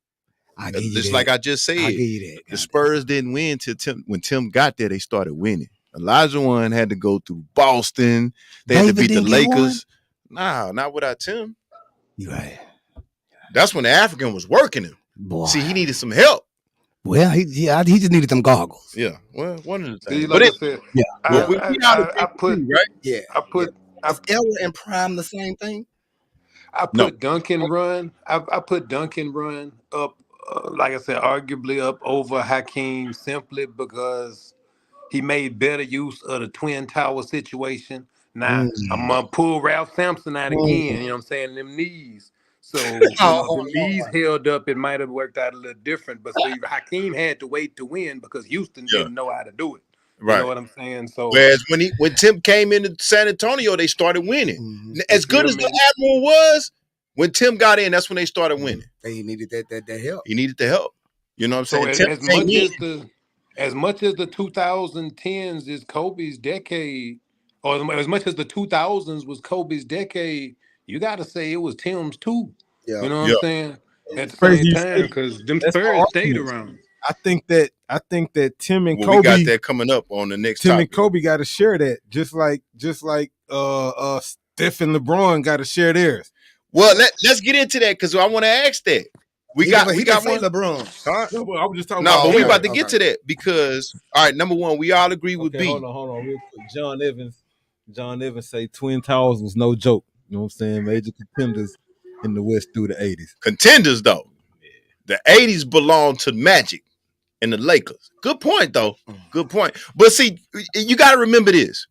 Just like I just said. I give you that. The Spurs didn't win till Tim. When Tim got there, they started winning. Elijah one had to go through Boston. They had to beat the Lakers. Nah, not without Tim. You're right. That's when the African was working him. Boy. See, he needed some help. Well, he just needed them goggles. Yeah. Well, one of the things. Like I put Ella and Prime the same thing. I put Duncan run. I put Duncan run up, like I said, arguably up over Hakeem simply because he made better use of the Twin Tower situation. Now I'm gonna pull Ralph Sampson out again. You know what I'm saying? Them knees. So, if Oh, the knees Lord. held up, it might have worked out a little different. But see, Hakeem had to wait to win because Houston Yeah, didn't know how to do it. You know right. what I'm saying? So, Whereas when Tim came into San Antonio, they started winning. you As good feel as the me? Admiral was, when Tim got in, that's when they started winning. They needed that help. He needed the help. You know what I'm So saying? Tim came in. as much as the 2010s is Kobe's decade, or as much as the 2000s was Kobe's decade, you got to say it was Tim's too. Yeah. You know what I'm Yeah. saying? At the Crazy same you time, say because them that's the Spurs stayed argument. around. I think that Tim and Well, we got Kobe, that coming up on the next Tim and topic. Kobe got to share that, just like Steph and LeBron got to share theirs. Well, let's get into that because I want to ask that. We He got didn't say one. LeBron. Huh? No, but I was just talking No, about but we theirs. about to get to that because all right, number one, we all agree with Okay, B. hold on, real quick. John Evans say Twin Towers was no joke. You know what I'm saying? Major contenders in the West through the 80s. Contenders though. The 80s belong to Magic and the Lakers. Good point though. Good point. But see, you got to remember this.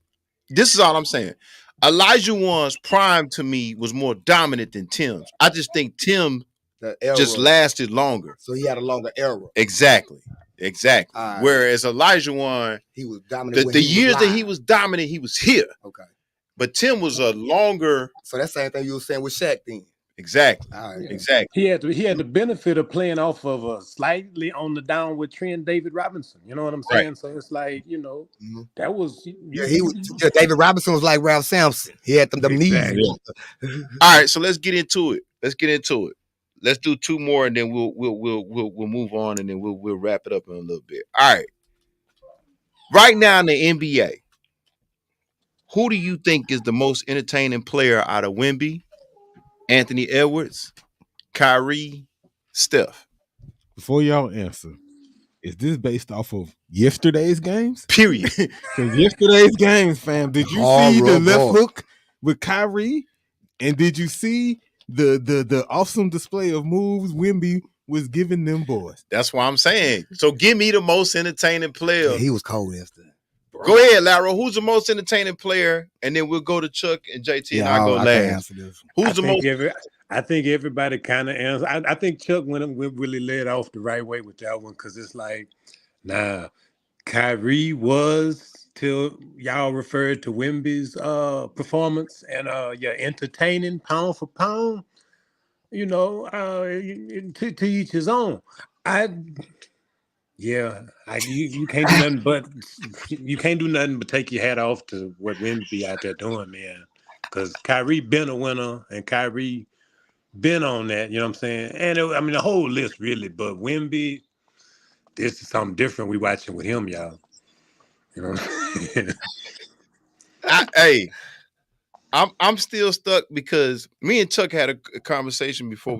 This is all I'm saying. Elijah Wan's prime to me was more dominant than Tim's. I just think Tim The era. just lasted longer. So he had a longer era. Exactly. All right. Whereas Elijah Wan, He was dominant. when the he years was that live. he was dominant, he was here. Okay. But Tim was a longer. So that's the same thing you were saying with Shaq then. Exactly. All right. Exactly. He had the benefit of playing off of a slightly on the downward trend David Robinson. You know what I'm Right. saying? So it's like, Mhm. that was Yeah, David Robinson was like Ralph Sampson. He had them Exactly. knees. All right, so let's get into it. Let's do two more, and then we'll move on, and then we'll wrap it up in a little bit. All right. Right now in the NBA, who do you think is the most entertaining player out of Wemby, Anthony Edwards, Kyrie, Steph? Before y'all answer, is this based off of yesterday's games? Period. Because yesterday's games, fam, did you see the left hook with Kyrie? And did you see the awesome display of moves Wemby was giving them boys? That's what I'm saying. So give me the most entertaining player. Yeah, he was cold yesterday. Go ahead, Laro. Who's the most entertaining player? And then we'll go to Chuck and JT, and I'll go I last. can't answer this. Who's the most? I think everybody kind of answers. I think Chuck went really led off the right way with that one because it's like, nah, Kyrie was till y'all referred to Wemby's performance and entertaining pound for pound. To each his own. You can't do nothing but take your hat off to what Wemby out there doing, man. Because Kyrie been a winner and Kyrie been on that, you know what I'm saying? And the whole list really, but Wemby, this is something different we watching with him, y'all. You know what I'm saying? I'm still stuck because me and Chuck had a conversation before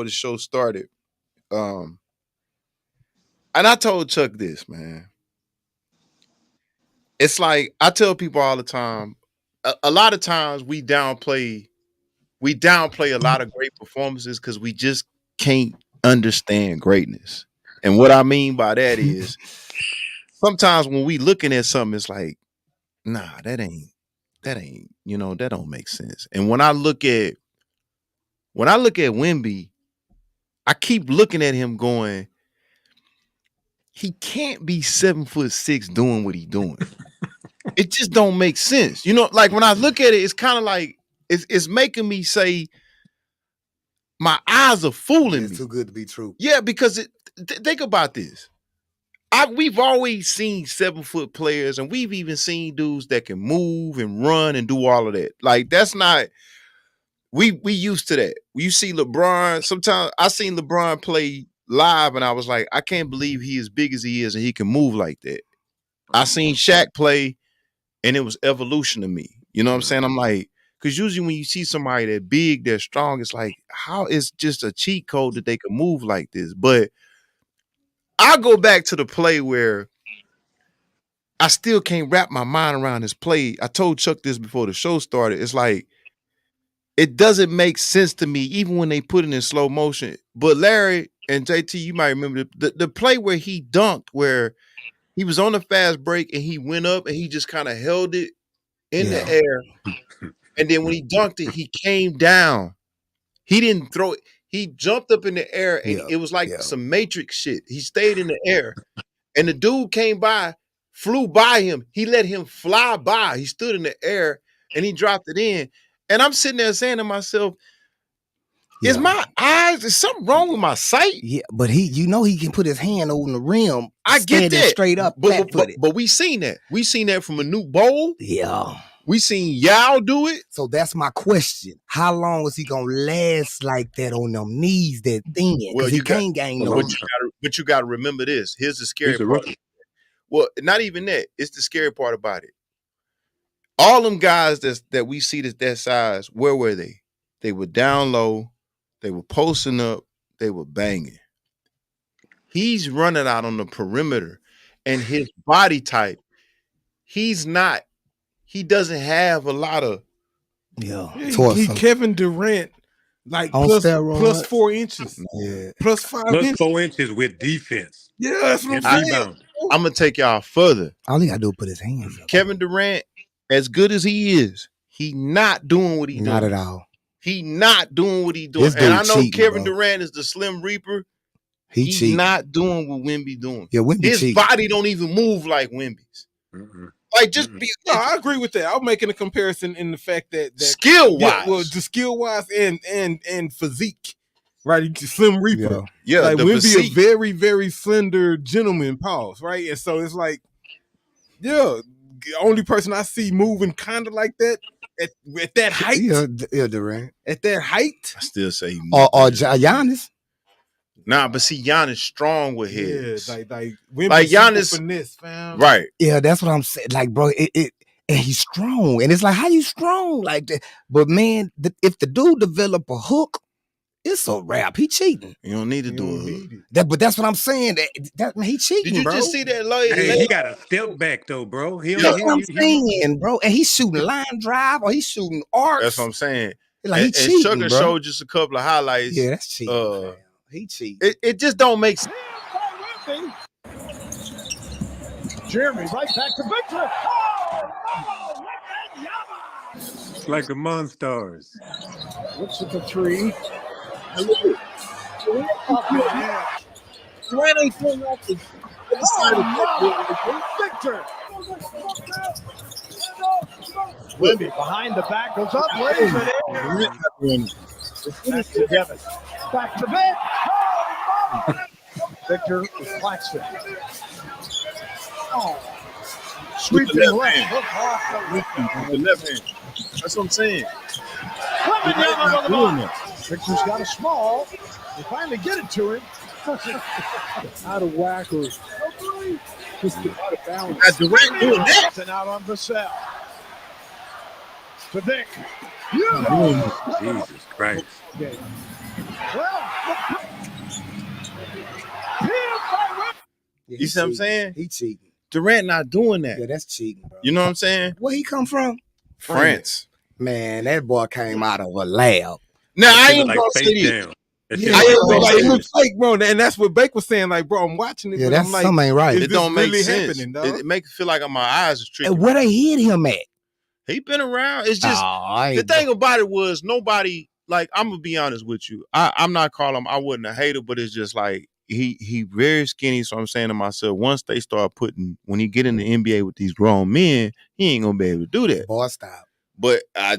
the show started. And I told Chuck this, man. It's like I tell people all the time, a lot of times we downplay a lot of great performances because we just can't understand greatness. And what I mean by that is sometimes when we looking at something, it's like, nah, that ain't, that don't make sense. And when I look at Wemby, I keep looking at him going, he can't be 7'6" doing what he's doing. It just don't make sense. Like when I look at it, it's kind of like it's making me say my eyes are fooling me. It's too good to be true. Yeah, because think about this. We've always seen 7-foot players, and we've even seen dudes that can move and run and do all of that. Like that's not we used to that. You see LeBron. Sometimes I seen LeBron play live, and I was like, I can't believe he as big as he is and he can move like that. I seen Shaq play, and it was evolution to me. You know what I'm saying? I'm like, because usually when you see somebody that big, they're strong, it's like, how is just a cheat code that they can move like this? But I go back to the play where I still can't wrap my mind around this play. I told Chuck this before the show started. It's like, it doesn't make sense to me, even when they put it in slow motion. But Larry and JT, you might remember the play where he dunked, where he was on the fast break and he went up and he just kind of held it in the air. And then when he dunked it, he came down. He didn't throw it. He jumped up in the air, and Yeah, it was like yeah. some Matrix shit. He stayed in the air, and the dude came by, flew by him. He let him fly by. He stood in the air, and he dropped it in. And I'm sitting there saying to myself, is my eyes, is something wrong with my sight? Yeah, but he can put his hand on the rim. I get standing that. straight up, flat-footed. But we seen that. We seen that from a new bowl. Yeah. We seen Yao do it. So that's my question. How long is he gonna last like that on them knees that thin? Because he can't gain no. But you gotta remember this. Here's the scary part. Well, not even that. It's the scary part about it. All them guys that we see that size, where were they? They were down low, they were posting up, they were banging. He's running out on the perimeter, and his body type, he doesn't have a lot of he Kevin Durant, like plus 4 inches. Yeah. Plus 5 Plus inches. 4 inches with defense. Yeah, that's what I'm saying. I'm gonna take y'all further. All he gotta do is put his hands up. Kevin Durant, as good as he is, he not doing what he doing. Not at all. He not doing what he doing. And I know Kevin Durant is the Slim Reaper. He's not doing what Wemby doing. Yeah, Wemby his body don't even move like Wemby's. Like just be. No, I agree with that. I'm making a comparison in the fact that skill wise, the skill wise and physique, right? Slim Reaper, yeah. Like Wemby, a very very slender gentleman, pause, right? And so it's like, the only person I see moving kind of like that at that height, Durant. At that height, I still say or Giannis. Nah, but see, Giannis strong with his. Yeah, like Giannis finesse, fam. Right. Yeah, that's what I'm saying. Like, bro, and he's strong, and it's like, how you strong like that? But man, if the dude develop a hook, it's a wrap. He cheating. You don't need to do it. But that's what I'm saying. That he cheating. Did you bro. just see that? He got a step back though, bro. That's what I'm saying, bro. And he's shooting line drive or he's shooting arcs. That's what I'm saying. Like, he cheating, Sugar bro. showed just a couple of highlights. Yeah, that's cheating. He cheating. It just don't make sense. Jeremy right back to Victor. It's like the Monstars. Looks at the three. Durant ain't doing nothing. Victor. Wemby behind the back goes up, lays it in. Back to Devin. Back to Vic. Oh, Victor with Claxton. Oh. Sweeping left. Hook off the left hand. That's what I'm saying. Victor's got a small. They finally get it to him. Out of whack or just out of balance. Durant doing that. And out on Vassell. To Vic. Jesus Christ. Okay. You see what I'm saying? He cheating. Durant not doing that. Yeah, that's cheating, bro. You know what I'm saying? Where he come from? France. Man, that boy came out of a lab. Now I ain't gonna say down. It looks like, bro, and that's what Bake was saying. Like, bro, I'm watching it, yeah, but that's I'm like, something ain't right. It don't make really sense. It makes it feel like my eyes are tripping. And where they hit him at? He been around. It's just the thing about it was nobody. Like, I'm gonna be honest with you. I'm not calling him. I wasn't a hater, but it's just like he very skinny. So I'm saying to myself, once they start when he get in the NBA with these grown men, he ain't gonna be able to do that. Boy, stop. But I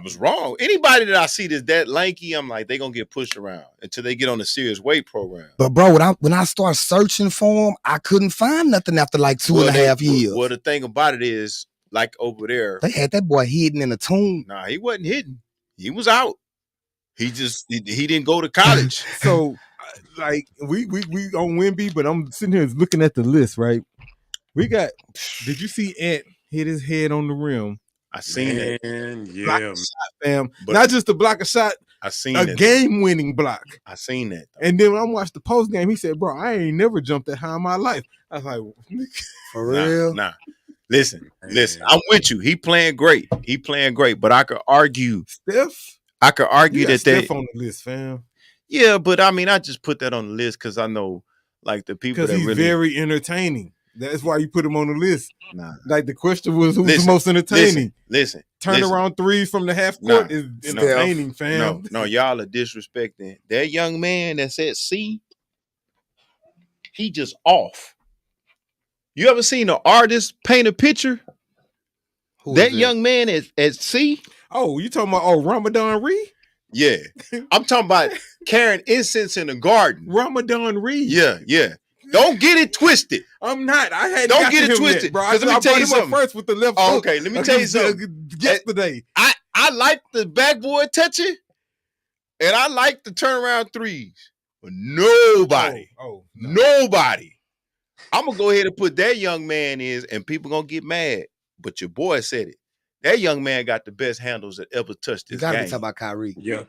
was wrong. Anybody that I see that's that lanky, I'm like, they gonna get pushed around until they get on a serious weight program. But bro, when I start searching for him, I couldn't find nothing after like 2.5 years. Well, the thing about it is, like over there, they had that boy hidden in a tomb. Nah, he wasn't hidden. He was out. He didn't go to college. So, like, we on Wemby, but I'm sitting here looking at the list, right? We got. Did you see Ant hit his head on the rim? I seen it. Yeah, block a shot, fam. Not just a block a shot. I seen a game-winning block. I seen that. Though. And then when I watched the post game, he said, "Bro, I ain't never jumped that high in my life." I was like, "For real?" Nah. Listen. I'm with you. He playing great. But I could argue, Steph. I could argue that Steph on the list, fam. Yeah, but I mean, I just put that on the list because I know, like, the people that he's really very entertaining. That's why you put him on the list. Nah. Like the question was, who's the most entertaining? Listen. Turnaround threes from the half court is entertaining, fam. No, y'all are disrespecting that young man that's at C. He just off. You ever seen an artist paint a picture? That young man at C. Oh, you talking about Ramadan Reed? Yeah, I'm talking about carrying incense in the garden. Ramadan Reed. Yeah. Don't get it twisted. I'm not. I had don't get it twisted, bro. Because let me tell you something. First with the left. Oh, okay, let me tell you something. Yesterday, I like the backboard touching, and I like the turnaround threes, but nobody. Nobody. I'm gonna go ahead and put that young man in, and people gonna get mad. But your boy said it. That young man got the best handles that ever touched this game. You gotta be talking about Kyrie. Yeah,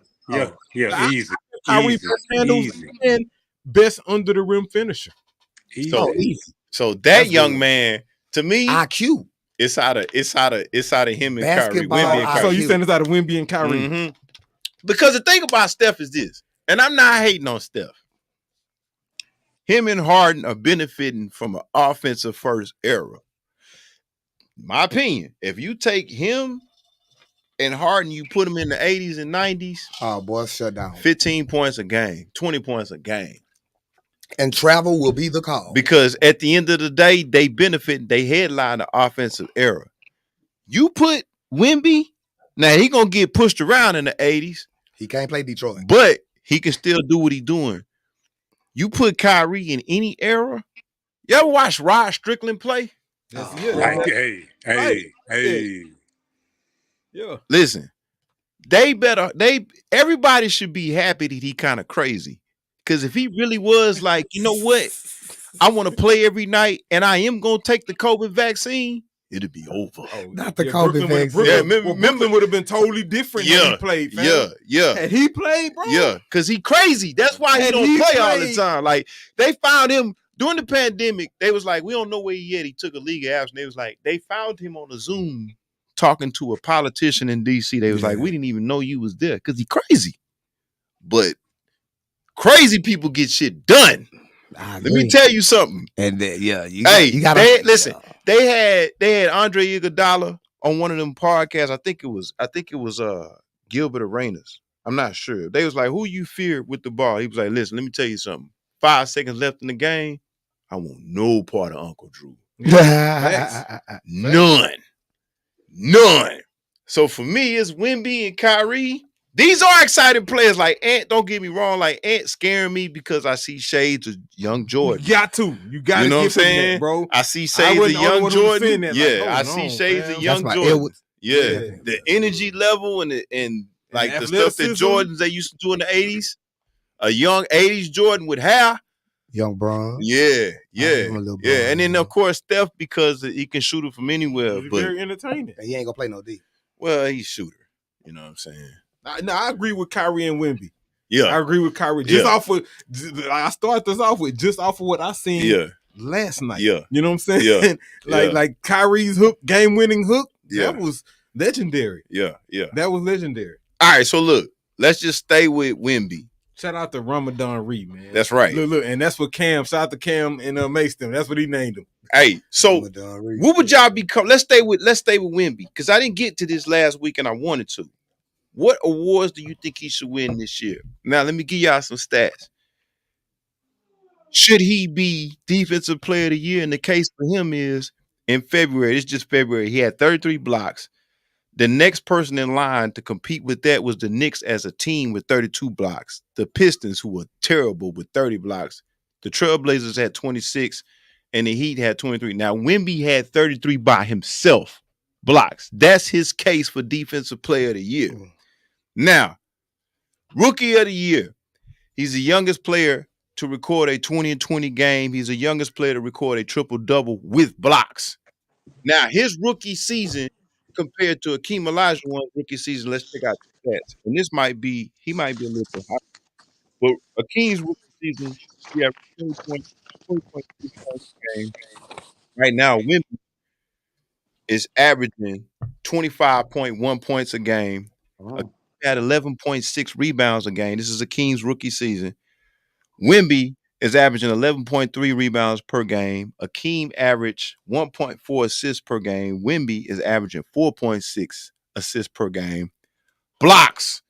easy. Kyrie best handles and best under the rim finisher. So that young man, to me, IQ. It's out of him and Kyrie. So you saying it's out of Wemby and Kyrie? Mm-hmm. Because the thing about Steph is this, and I'm not hating on Steph. Him and Harden are benefiting from an offensive first era. My opinion, if you take him and Harden, you put him in the 80s and 90s. Oh, boy, shut down. 15 points a game, 20 points a game. And travel will be the call. Because at the end of the day, they benefit, they headline the offensive era. You put Wemby, now he going to get pushed around in the 80s. He can't play Detroit. But he can still do what he's doing. You put Kyrie in any era. You ever watch Rod Strickland play? Hey. Yeah. Listen, everybody should be happy that he kind of crazy. Because if he really was like, you know what? I want to play every night and I am going to take the COVID vaccine, it'd be over. Not the COVID vaccine. Brooklyn would have been totally different had he played, fam. Yeah. Had he played, bro? Yeah, because he crazy. That's why he don't play all the time. Like, they found him during the pandemic. They was like, we don't know where he at. He took a league of absence. They was like, they found him on a Zoom talking to a politician in D.C. They was like, we didn't even know you was there because he crazy. But crazy people get shit done. Let me tell you something. And you gotta listen. They had Andre Iguodala on one of them podcasts. I think it was Gilbert Arenas. I'm not sure. They was like, who you fear with the ball? He was like, listen, let me tell you something. 5 seconds left in the game. I want no part of Uncle Drew. None. So for me, it's Wemby and Kyrie. These are exciting players. Like Ant, don't get me wrong. Like Ant scaring me because I see shades of young Jordan. You got to you know what I'm saying, that, bro. I see shades of young Jordan. I see shades of young Jordan. The energy level and like the stuff that Jordans they used to do in the 80s. A young 80s Jordan with hair. Young Bron. Yeah. And then of course Steph because he can shoot it from anywhere. He's but very entertaining. He ain't gonna play no D. Well, he's a shooter. You know what I'm saying? No, I agree with Kyrie and Wemby. Yeah, I agree with Kyrie. I start this off with just off of what I seen last night. Yeah, you know what I'm saying? Like Kyrie's hook, game-winning hook. That was legendary. Yeah, that was legendary. All right, so look, let's just stay with Wemby. Shout out to Ramadan Reed, man. That's right. Look, and that's what Cam. Shout out to Cam and Mason. That's what he named him. Hey, so what would y'all become? Let's stay with Wemby because I didn't get to this last week and I wanted to. What awards do you think he should win this year? Now, let me give y'all some stats. Should he be Defensive Player of the Year? And the case for him is in February. It's just February. He had 33 blocks. The next person in line to compete with that was the Knicks as a team with 32 blocks. The Pistons, who were terrible with 30 blocks. The Trailblazers had 26, and the Heat had 23. Now, Wemby had 33 by himself blocks. That's his case for Defensive Player of the Year. Now, Rookie of the Year. He's the youngest player to record a 20-20 game. He's the youngest player to record a triple-double with blocks. Now, his rookie season compared to Akeem Olajuwon's rookie season, let's check out the stats. And he might be a little bit high. But Akeem's rookie season, he had 20.3 points a game. Right now, Wemby is averaging 25.1 points a game. Had 11.6 rebounds a game. This is Akeem's rookie season. Wemby is averaging 11.3 rebounds per game. Akeem averaged 1.4 assists per game. Wemby is averaging 4.6 assists per game. Blocks.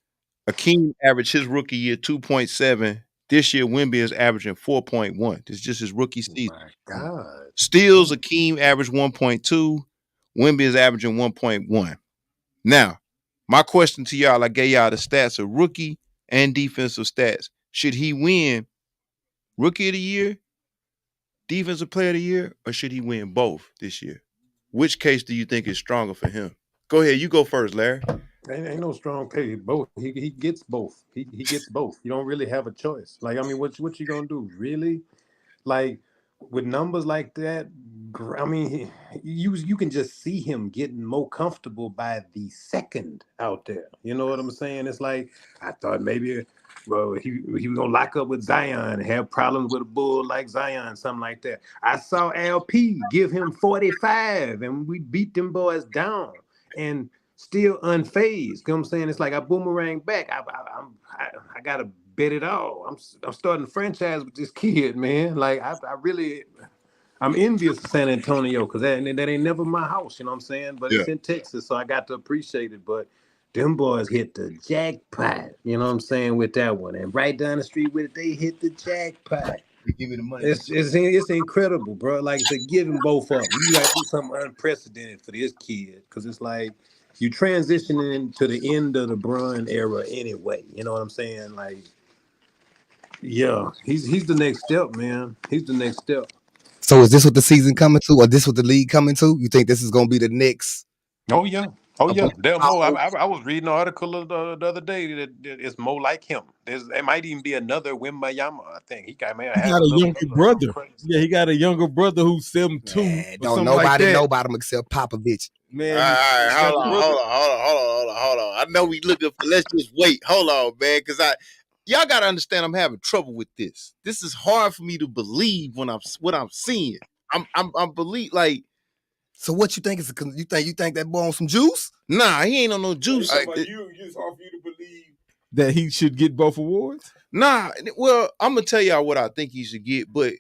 Akeem averaged his rookie year 2.7. This year, Wemby is averaging 4.1. This is just his rookie season. My God. Steals, Akeem averaged 1.2. Wemby is averaging 1.1. Now, my question to y'all, I gave y'all the stats of rookie and defensive stats. Should he win rookie of the year, defensive player of the year, or should he win both this year? Which case do you think is stronger for him? Go ahead. You go first, Larry. Ain't no strong case. Both. He gets both. He gets both. You don't really have a choice. Like, I mean, what you gonna do? Really? Like, with numbers like that, I mean, you can just see him getting more comfortable by the second out there. You know what I'm saying? It's like, I thought maybe, well, he was gonna lock up with Zion and have problems with a bull like Zion, something like that. I saw LP give him 45, and we beat them boys down, and still unfazed. You know what I'm saying? It's like I boomerang back. I gotta bet it all. I'm starting a franchise with this kid, man. Like I'm envious of San Antonio because that ain't never my house, you know what I'm saying? But it's in Texas, so I got to appreciate it. But them boys hit the jackpot, you know what I'm saying, with that one. And right down the street with it, they hit the jackpot. Give me the money. It's incredible, bro. Like I said, give them both up. You gotta do something unprecedented for this kid, because it's like you transitioning to the end of the Bron era anyway. You know what I'm saying? Like, yeah, he's the next step, man. He's the next step. So is this what the season coming to, or this what the league coming to? You think this is gonna be the next? Oh yeah. I was reading an article the other day that it's more like him. There might even be another Wembayama. I think he got a younger brother. Yeah, he got a younger brother who's 7'2". Don't nobody know about him except Popovich. Man, all right, hold on. I know we looking for. Let's just wait. Hold on, man, because y'all gotta understand. I'm having trouble with this. This is hard for me to believe when what I'm seeing. I'm believe like. So what you think is you think that boy on some juice? Nah, he ain't on no juice. It's hard for you to believe that he should get both awards. Nah, well, I'm gonna tell y'all what I think he should get, but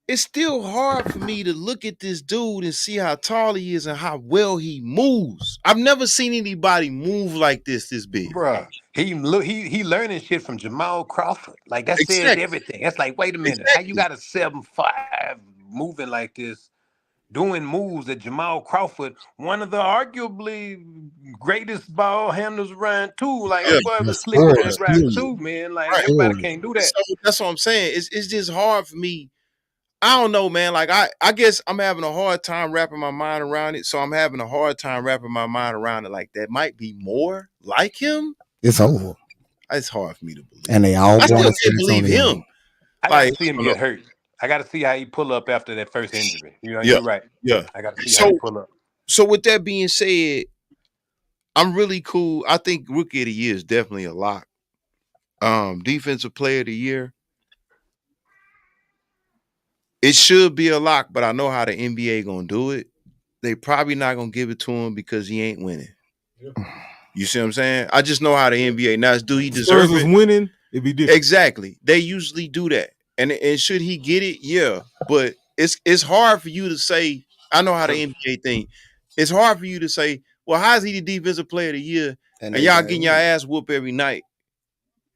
it's still hard for me to look at this dude and see how tall he is and how well he moves. I've never seen anybody move like this big. Bruh, he learning shit from Jamal Crawford. Like, that says everything. That's like, wait a minute, how you got a 7'5" moving like this, doing moves that Jamal Crawford, one of the arguably greatest ball handlers around too. Like, that boy was slick with that right too, man. Like, everybody can't do that. So that's what I'm saying. It's just hard for me. I don't know, man. Like, I guess I'm having a hard time wrapping my mind around it. So I'm having a hard time wrapping my mind around it. Like, that might be more like him. It's over. It's hard for me to believe. And they all I still can't believe him. I gotta see him get hurt. I gotta see how he pull up after that first injury. You know, you're right. Yeah. I gotta see how he pull up. So with that being said, I'm really cool. I think rookie of the year is definitely a lock. Defensive player of the year. It should be a lock, but I know how the NBA gonna do it. They probably not gonna give it to him because he ain't winning. Yeah. You see what I'm saying? I just know how the NBA now. Do he deserve it? Winning, it'd be different. Exactly. They usually do that. And should he get it? Yeah. But it's hard for you to say. I know how the NBA think. It's hard for you to say, well, how is he the defensive player of the year? And y'all getting your ass whooped every night.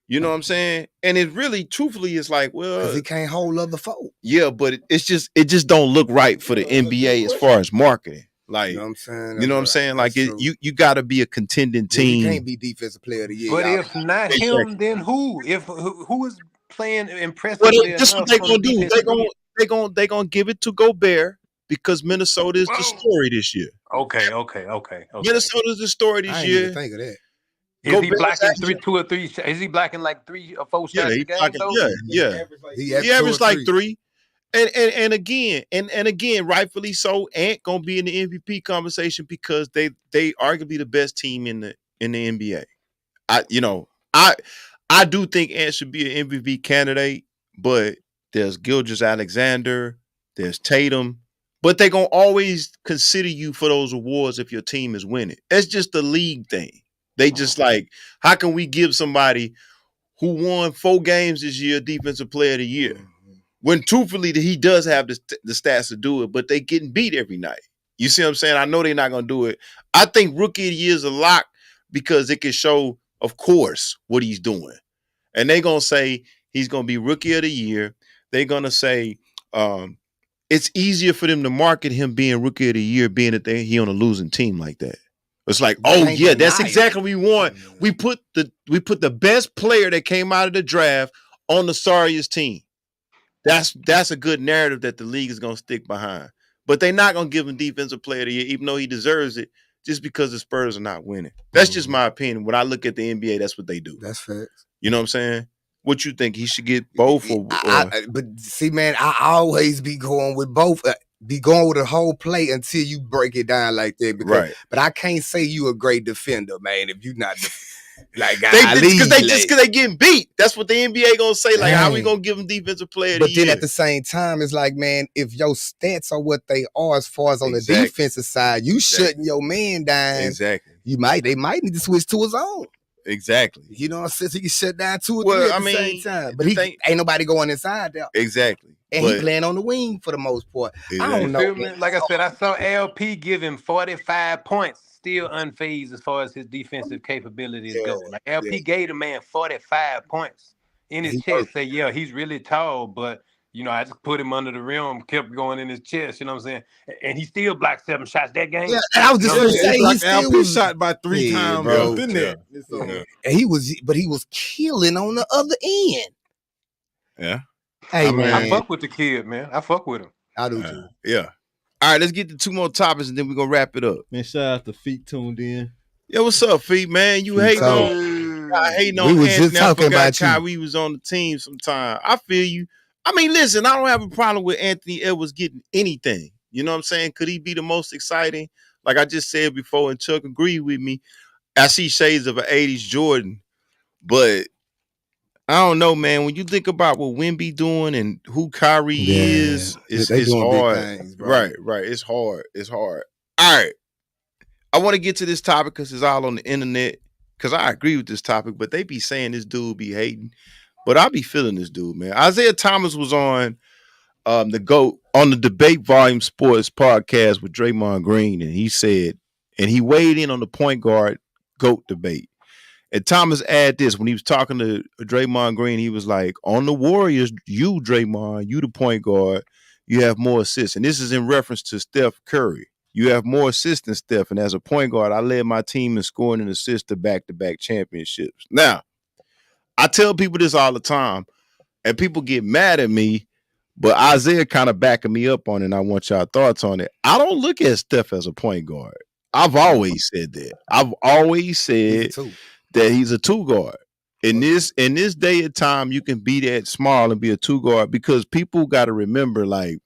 You know what I'm saying? And it really, truthfully, it's like, well, because he can't hold other folk. Yeah, but it just don't look right for the NBA as far as marketing. Like, you know what I'm saying? You know what I'm saying? Like, you got to be a contending team. You can't be defensive player of the year. But if not him, then who? Who is playing impressively? Well, this is what they're gonna do. They're gonna give it to Gobert because Minnesota is the story this year. Okay. Minnesota's the story this year. Even think of that. Is he blocking two or three? Is he blocking like 3 or 4 shots a game? Yeah. He averaged like 3. And again, rightfully so, Ant gonna be in the MVP conversation because they arguably the best team in the NBA. I do think Ant should be an MVP candidate, but there's Gilgeous-Alexander, there's Tatum, but they gonna always consider you for those awards if your team is winning. That's just the league thing. They just like, how can we give somebody who won 4 games this year, defensive player of the year. When truthfully, he does have the stats to do it, but they getting beat every night. You see what I'm saying? I know they're not going to do it. I think rookie of the year is a lock because it can show, of course, what he's doing. And they're going to say he's going to be rookie of the year. They're going to say it's easier for them to market him being rookie of the year, being that he on a losing team like that. It's like, oh yeah, that's exactly what we want. We put the best player that came out of the draft on the sorriest team. That's a good narrative that the league is gonna stick behind. But they're not gonna give him defensive player of the year, even though he deserves it, just because the Spurs are not winning. That's just my opinion. When I look at the NBA, that's what they do. That's facts. You know what I'm saying? What you think? He should get both? But see, man, I always be going with both. Be going with a whole play until you break it down like that. Because, right. But I can't say you a great defender, man, if you're not like because they getting beat. That's what the NBA gonna say. Like, how we gonna give them defensive player of the year? But then at the same time, it's like, man, if your stats are what they are as far as on the defensive side, you shutting your man down. Exactly. They might need to switch to his own. Exactly. You know what I'm saying? So he can shut down 2 or 3 at the same time. But ain't nobody going inside there. Exactly. And he playing on the wing for the most part. Exactly. I don't know. Like I said, I saw LP give him 45 points, still unfazed as far as his defensive capabilities go. Like LP gave the man 45 points in his chest. Say, yeah, he's really tall, but I just put him under the rim, kept going in his chest. You know what I'm saying? And he still blocked 7 shots that game. Yeah, and I was just going to say, he still was shot by 3 times, bro. And he was killing on the other end. Yeah. Hey, man. I fuck with the kid, man. I fuck with him. I do too. Yeah. All right, let's get to 2 more topics and then we're gonna wrap it up. Man, shout out to Feet tuned in. Yeah, what's up, Feet, man? You hating on we was just talking about Kyrie was on the team sometime. I feel you. I mean, listen, I don't have a problem with Anthony Edwards getting anything. You know what I'm saying? Could he be the most exciting? Like I just said before, and Chuck agreed with me. I see shades of an 80s Jordan, but I don't know, man. When you think about what Wemby doing and who Kyrie is, it's hard. Things, right. It's hard. All right. I want to get to this topic because it's all on the internet. Because I agree with this topic, but they be saying this dude be hating. But I be feeling this dude, man. Isaiah Thomas was on the GOAT on the Debate Volume Sports podcast with Draymond Green, and he said, and he weighed in on the point guard GOAT debate. And Thomas added this when he was talking to Draymond Green. He was like, on the Warriors, you, Draymond, you the point guard, you have more assists. And this is in reference to Steph Curry. You have more assists than Steph. And as a point guard, I led my team in scoring and assists to back-to-back championships. Now, I tell people this all the time, and people get mad at me, but Isaiah kind of backing me up on it, and I want y'all thoughts on it. I don't look at Steph as a point guard. I've always said that. I've always said that he's a 2 guard. In this day and time, you can be that small and be a 2 guard because people got to remember, like,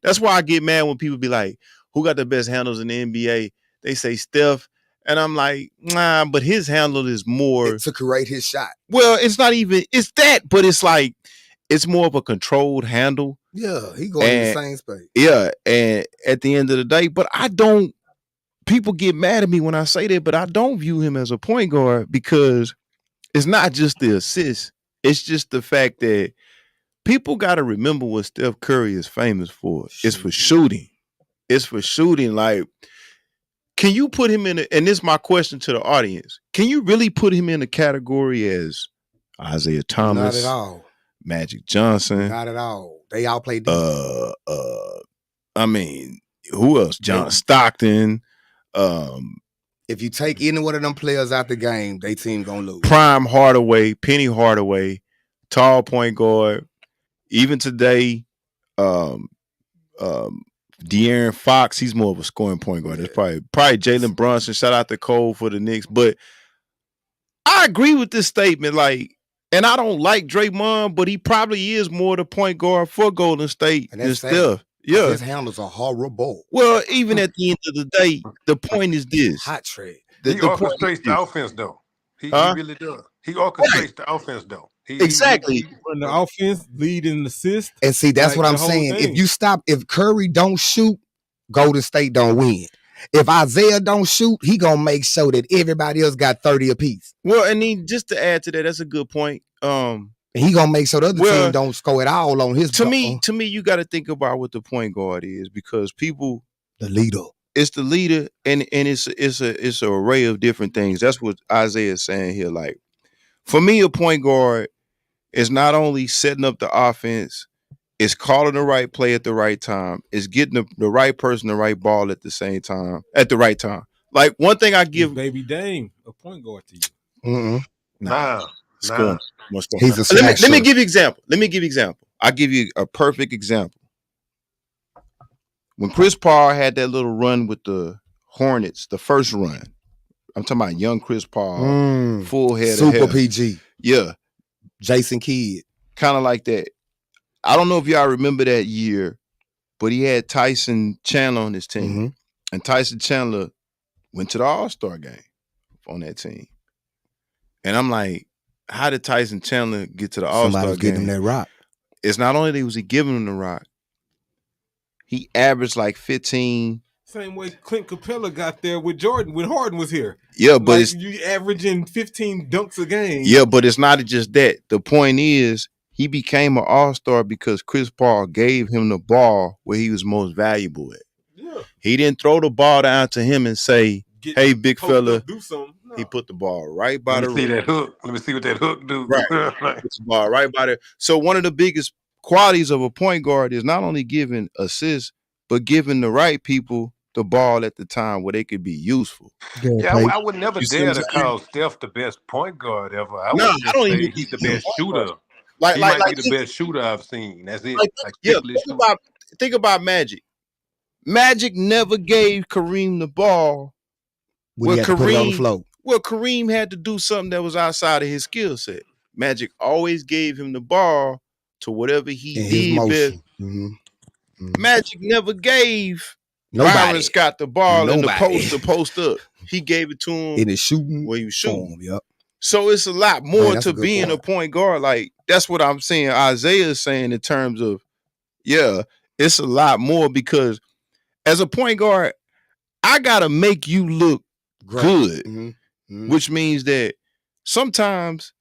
that's why I get mad when people be like, who got the best handles in the NBA? They say Steph. And I'm like, nah, but his handle is more to create his shot. Well, it's not even, it's that, but it's like, it's more of a controlled handle. Yeah, he going in the same space. Yeah, and at the end of the day, but I don't, people get mad at me when I say that, but I don't view him as a point guard because it's not just the assist. It's just the fact that people got to remember what Steph Curry is famous for. It's for shooting. It's for shooting. Like, can you put him in, and this is my question to the audience, can you really put him in a category as Isaiah Thomas? Not at all. Magic Johnson? Not at all. They all play defense. I mean, who else? John Stockton. If you take any one of them players out the game, they team gonna lose. Prime Hardaway, Penny Hardaway, tall point guard. Even today, De'Aaron Fox, he's more of a scoring point guard. It's probably Jalen Brunson. Shout out to Cole for the Knicks. But I agree with this statement. Like, and I don't like Draymond, but he probably is more the point guard for Golden State than Steph. Yeah, his handles are horrible. Well, even at the end of the day, the point is this: hot trade. He orchestrates the offense, though. He really does. He orchestrates the offense, though. Exactly. When the offense lead in assist. And see, that's what I'm saying. If Curry don't shoot, Golden State don't win. If Isaiah don't shoot, he gonna make sure that everybody else got 30 apiece. Well, and then just to add to that, that's a good point. And he gonna make sure the other team don't score at all on his. To me, you got to think about what the point guard is, because people, the leader. It's the leader, and it's an array of different things. That's what Isaiah is saying here. Like, for me, a point guard is not only setting up the offense, it's calling the right play at the right time, it's getting the right person the right ball at the same time, at the right time. Like, one thing I give Baby Dame a point guard to you. Mm-mm. Nah. He's a let me give you example. I'll give you a perfect example. When Chris Paul had that little run with the Hornets, the first run, I'm talking about young Chris Paul, full head Super of hair. PG. Yeah. Jason Kidd. Kind of like that. I don't know if y'all remember that year, but he had Tyson Chandler on his team. Mm-hmm. And Tyson Chandler went to the All-Star game on that team. And I'm like, how did Tyson Chandler get to the All-Star game? Somebody getting him that rock. It's not only that was he giving him the rock, he averaged like 15. Same way Clint Capella got there with Jordan when Harden was here. Yeah, but like, you averaging 15 dunks a game. Yeah, but it's not just that. The point is, he became an all-star because Chris Paul gave him the ball where he was most valuable at. Yeah. He didn't throw the ball down to him and say, hey, big fella, do something. No. He put the ball right by the rim. Let me see that hook. Let me see what that hook do. Right. Put the ball right by there. So one of the biggest qualities of a point guard is not only giving assists, but giving the right people the ball at the time where they could be useful. Yeah, I would never dare to call Steph the best point guard ever. I would just say he's the best shooter. He might be the best shooter I've seen. That's it. Think about Magic. Magic never gave Kareem the ball when he had to put it on the floor. Well, Kareem had to do something that was outside of his skill set. Magic always gave him the ball to whatever he did. Mm-hmm. Mm-hmm. Magic never gave Byron Scott the ball in the post up. He gave it to him in his shooting where he was shooting. Yep. So it's a lot more to being a point guard. Like, that's what I'm saying. Isaiah is saying in terms of, it's a lot more, because as a point guard, I gotta make you look good. Mm-hmm. Mm-hmm. Which means that sometimes,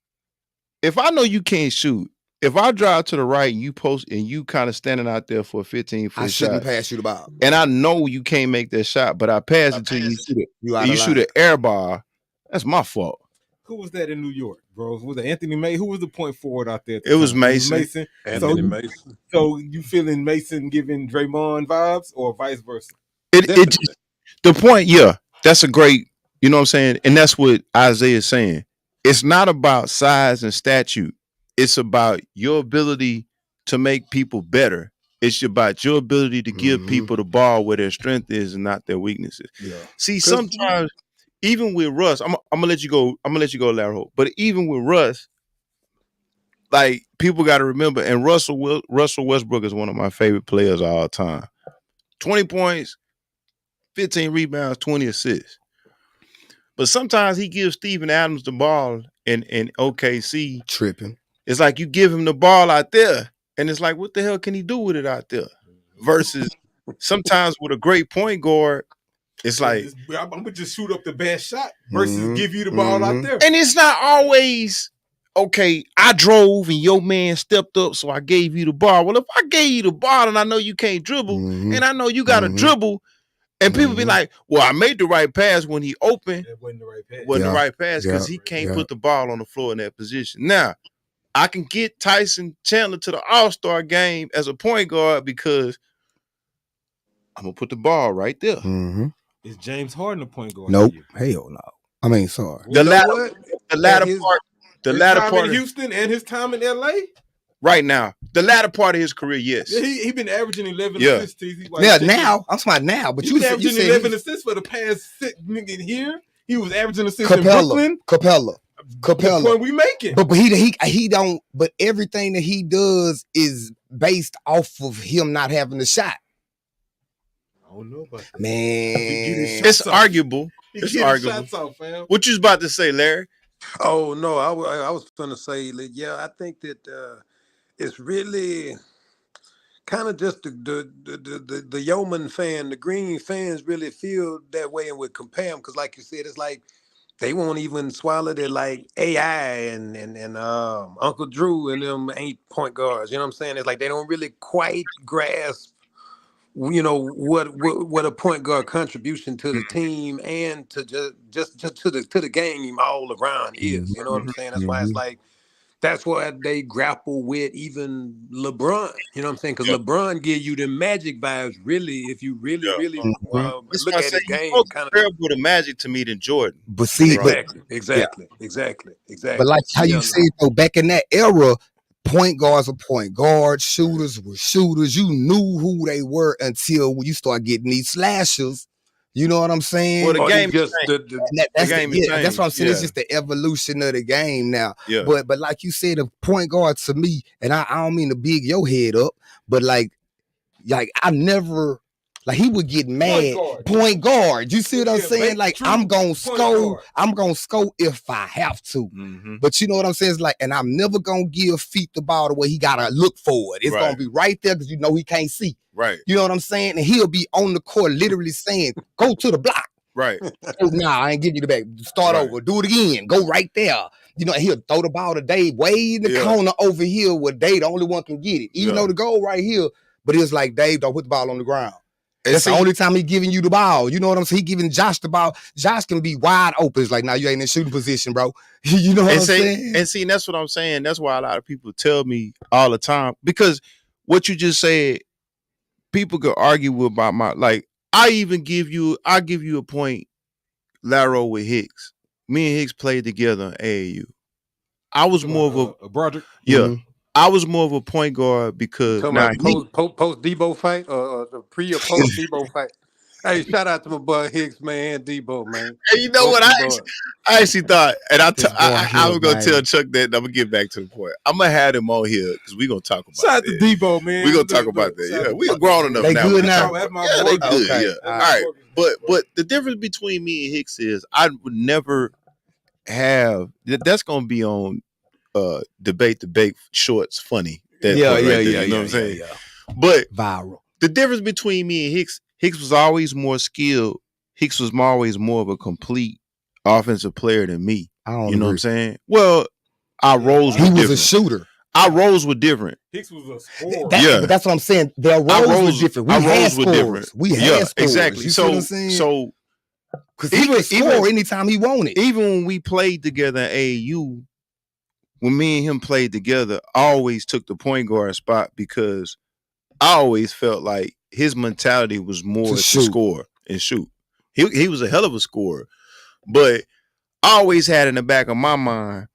if I know you can't shoot, if I drive to the right and you post and you kind of standing out there for a 15-foot shot, I shouldn't pass you the ball. And I know you can't make that shot, but I pass it to you. You shoot an air ball. That's my fault. Who was that in New York, bro? Was it Anthony Mason? Who was the point forward out there? It was Mason. Anthony Mason. So you feeling Mason giving Draymond vibes or vice versa? The point, that's a great. You know what I'm saying? And that's what Isaiah is saying. It's not about size and stature. It's about your ability to make people better. It's about your ability to give people the ball where their strength is and not their weaknesses. Yeah. See, sometimes, even with Russ, I'm gonna let you go. I'm gonna let you go, Larry Holt. But even with Russ, like, people got to remember, and Russell Westbrook is one of my favorite players of all time. 20 points, 15 rebounds, 20 assists. But sometimes he gives Steven Adams the ball in OKC. Tripping. It's like you give him the ball out there, and it's like, what the hell can he do with it out there? Versus sometimes with a great point guard, it's like, I'm gonna just shoot up the best shot versus give you the ball out there. And it's not always, okay, I drove and your man stepped up, so I gave you the ball. Well, if I gave you the ball and I know you can't dribble, and I know you got to dribble, and people be like, well, I made the right pass when he opened. It wasn't the right pass. Wasn't the right pass because he can't put the ball on the floor in that position. Now, I can get Tyson Chandler to the All-Star game as a point guard because I'm going to put the ball right there. Mm-hmm. Is James Harden a point guard? Nope. Hell no. I mean, sorry. The latter part in Houston and his time in LA? Right now. The latter part of his career, yes. Yeah, he been averaging 11 assists. Now. I'm talking about now. But you averaging 11 assists for the past 6 niggas here. He was averaging assists in Brooklyn. Capella. The point we making. But he don't. But everything that he does is based off of him not having the shot. I don't know about that. Man, it's arguable. It's arguable. Off, fam. What you was about to say, Larry? Oh no, I was going to say, I think that it's really kind of just the Yeoman fan, the Green fans really feel that way and would compare them because, like you said, it's like they won't even swallow that like AI and Uncle Drew and them ain't point guards. You know what I'm saying? It's like they don't really quite grasp, what a point guard contribution to the team and to just to the game all around is. You know what I'm saying? That's why it's like. That's why they grapple with even LeBron. You know what I'm saying? Because Yeah. LeBron give you the Magic vibes, really, if you really, Yeah. really That's look why I at say his he's game. more Kind of comparable to Magic to me than Jordan. But see, but exactly. But like how you Yeah. said though, back in that era, point guards were point guards, shooters were shooters. You knew who they were until you start getting these slashers. You know what I'm saying? Well, the Or game just is That's game is changed. that's what I'm saying. It's Yeah. just the evolution of the game now. Yeah. But like you said, a point guard to me, and I don't mean to big your head up, but like I never. Like he would get mad. Point guard. You see what I'm saying? Like I'm gonna score. I'm gonna score if I have to. Mm-hmm. But you know what I'm saying? It's like, and I'm never gonna give Feet the ball the way he gotta look for it. It's gonna be right there because you know he can't see. Right. You know what I'm saying? And he'll be on the court literally saying, "Go to the block." Right. Nah, I ain't giving you the back. Start over. Do it again. Go right there. You know, and he'll throw the ball to Dave way in the corner over here where Dave the only one can get it. Even though the goal right here, but it's like Dave don't put the ball on the ground. That's the only time he giving you the ball. You know what I'm saying? He giving Josh the ball. Josh can be wide open. It's like, now you ain't in shooting position, bro. You know what I'm saying? And see, that's what I'm saying. That's why a lot of people tell me all the time. Because what you just said, people could argue about I give you a point lateral with Hicks. Me and Hicks played together in AAU. I was more of a Broderick. Yeah. Mm-hmm. I was more of a point guard because talking about post Debo fight or the pre or post Debo fight. Hey, shout out to my boy Hicks, man, Debo, man. And you know what? I actually thought, and I was going to tell Chuck that, and I'm going to get back to the point. I'm going to have him on here because we're going to talk about Shout out to Debo, man. We're going to talk about that. Yeah, we're grown enough they now. Good now. Yeah, they good. Okay. Yeah. All right. But the difference between me and Hicks is I would never have, that's going to be on debate shorts funny. You know what I'm saying? But viral. The difference between me and Hicks was always more skilled. Hicks was always more of a complete offensive player than me. I don't You know agree. what I'm saying? Well, our roles were different. He was a shooter. Our roles were different. Hicks was a scorer. But that's what I'm saying. Their roles were different. We had scorers. We had scorers. Exactly. You see what I'm saying? So because he could score anytime he wanted. Even when we played together in AAU, when me and him played together, I always took the point guard spot because I always felt like his mentality was more to score and shoot. He was a hell of a scorer, but I always had in the back of my mind,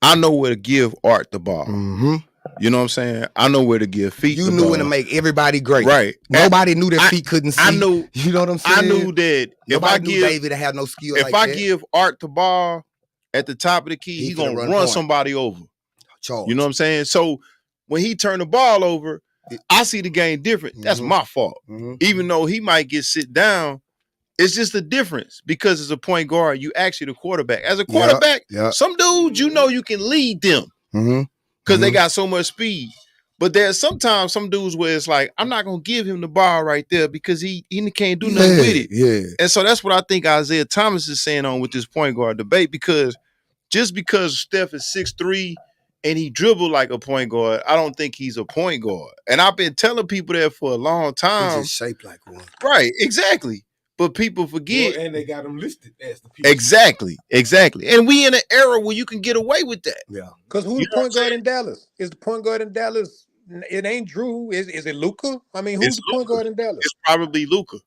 I know where to give Art the ball. Mm-hmm. You know what I'm saying? I know where to give Feet the ball. You knew when to make everybody great. Right. Nobody knew that Feet couldn't see. I knew. You know what I'm saying? I knew that Nobody knew David had no skill if I give Art the ball at the top of the key, he's going to run somebody over. Charge. You know what I'm saying? So when he turned the ball over, I see the game different. That's my fault. Mm-hmm. Even though he might get sit down, it's just a difference because as a point guard, you actually the quarterback. As a quarterback, some dudes, you know, you can lead them because they got so much speed. But there's sometimes some dudes where it's like, I'm not going to give him the ball right there because he can't do nothing with it. Yeah. And so that's what I think Isaiah Thomas is saying on with this point guard debate, because just because Steph is 6'3", and he dribbled like a point guard, I don't think he's a point guard. And I've been telling people that for a long time. He's just shaped like one. Right, exactly. But people forget. Well, and they got him listed as the people. Exactly. And we in an era where you can get away with that. Yeah. Because who's the point guard in Dallas? Is the point guard in Dallas, it ain't Drew. Is it Luka? I mean, who's the point guard in Dallas? It's probably Luka.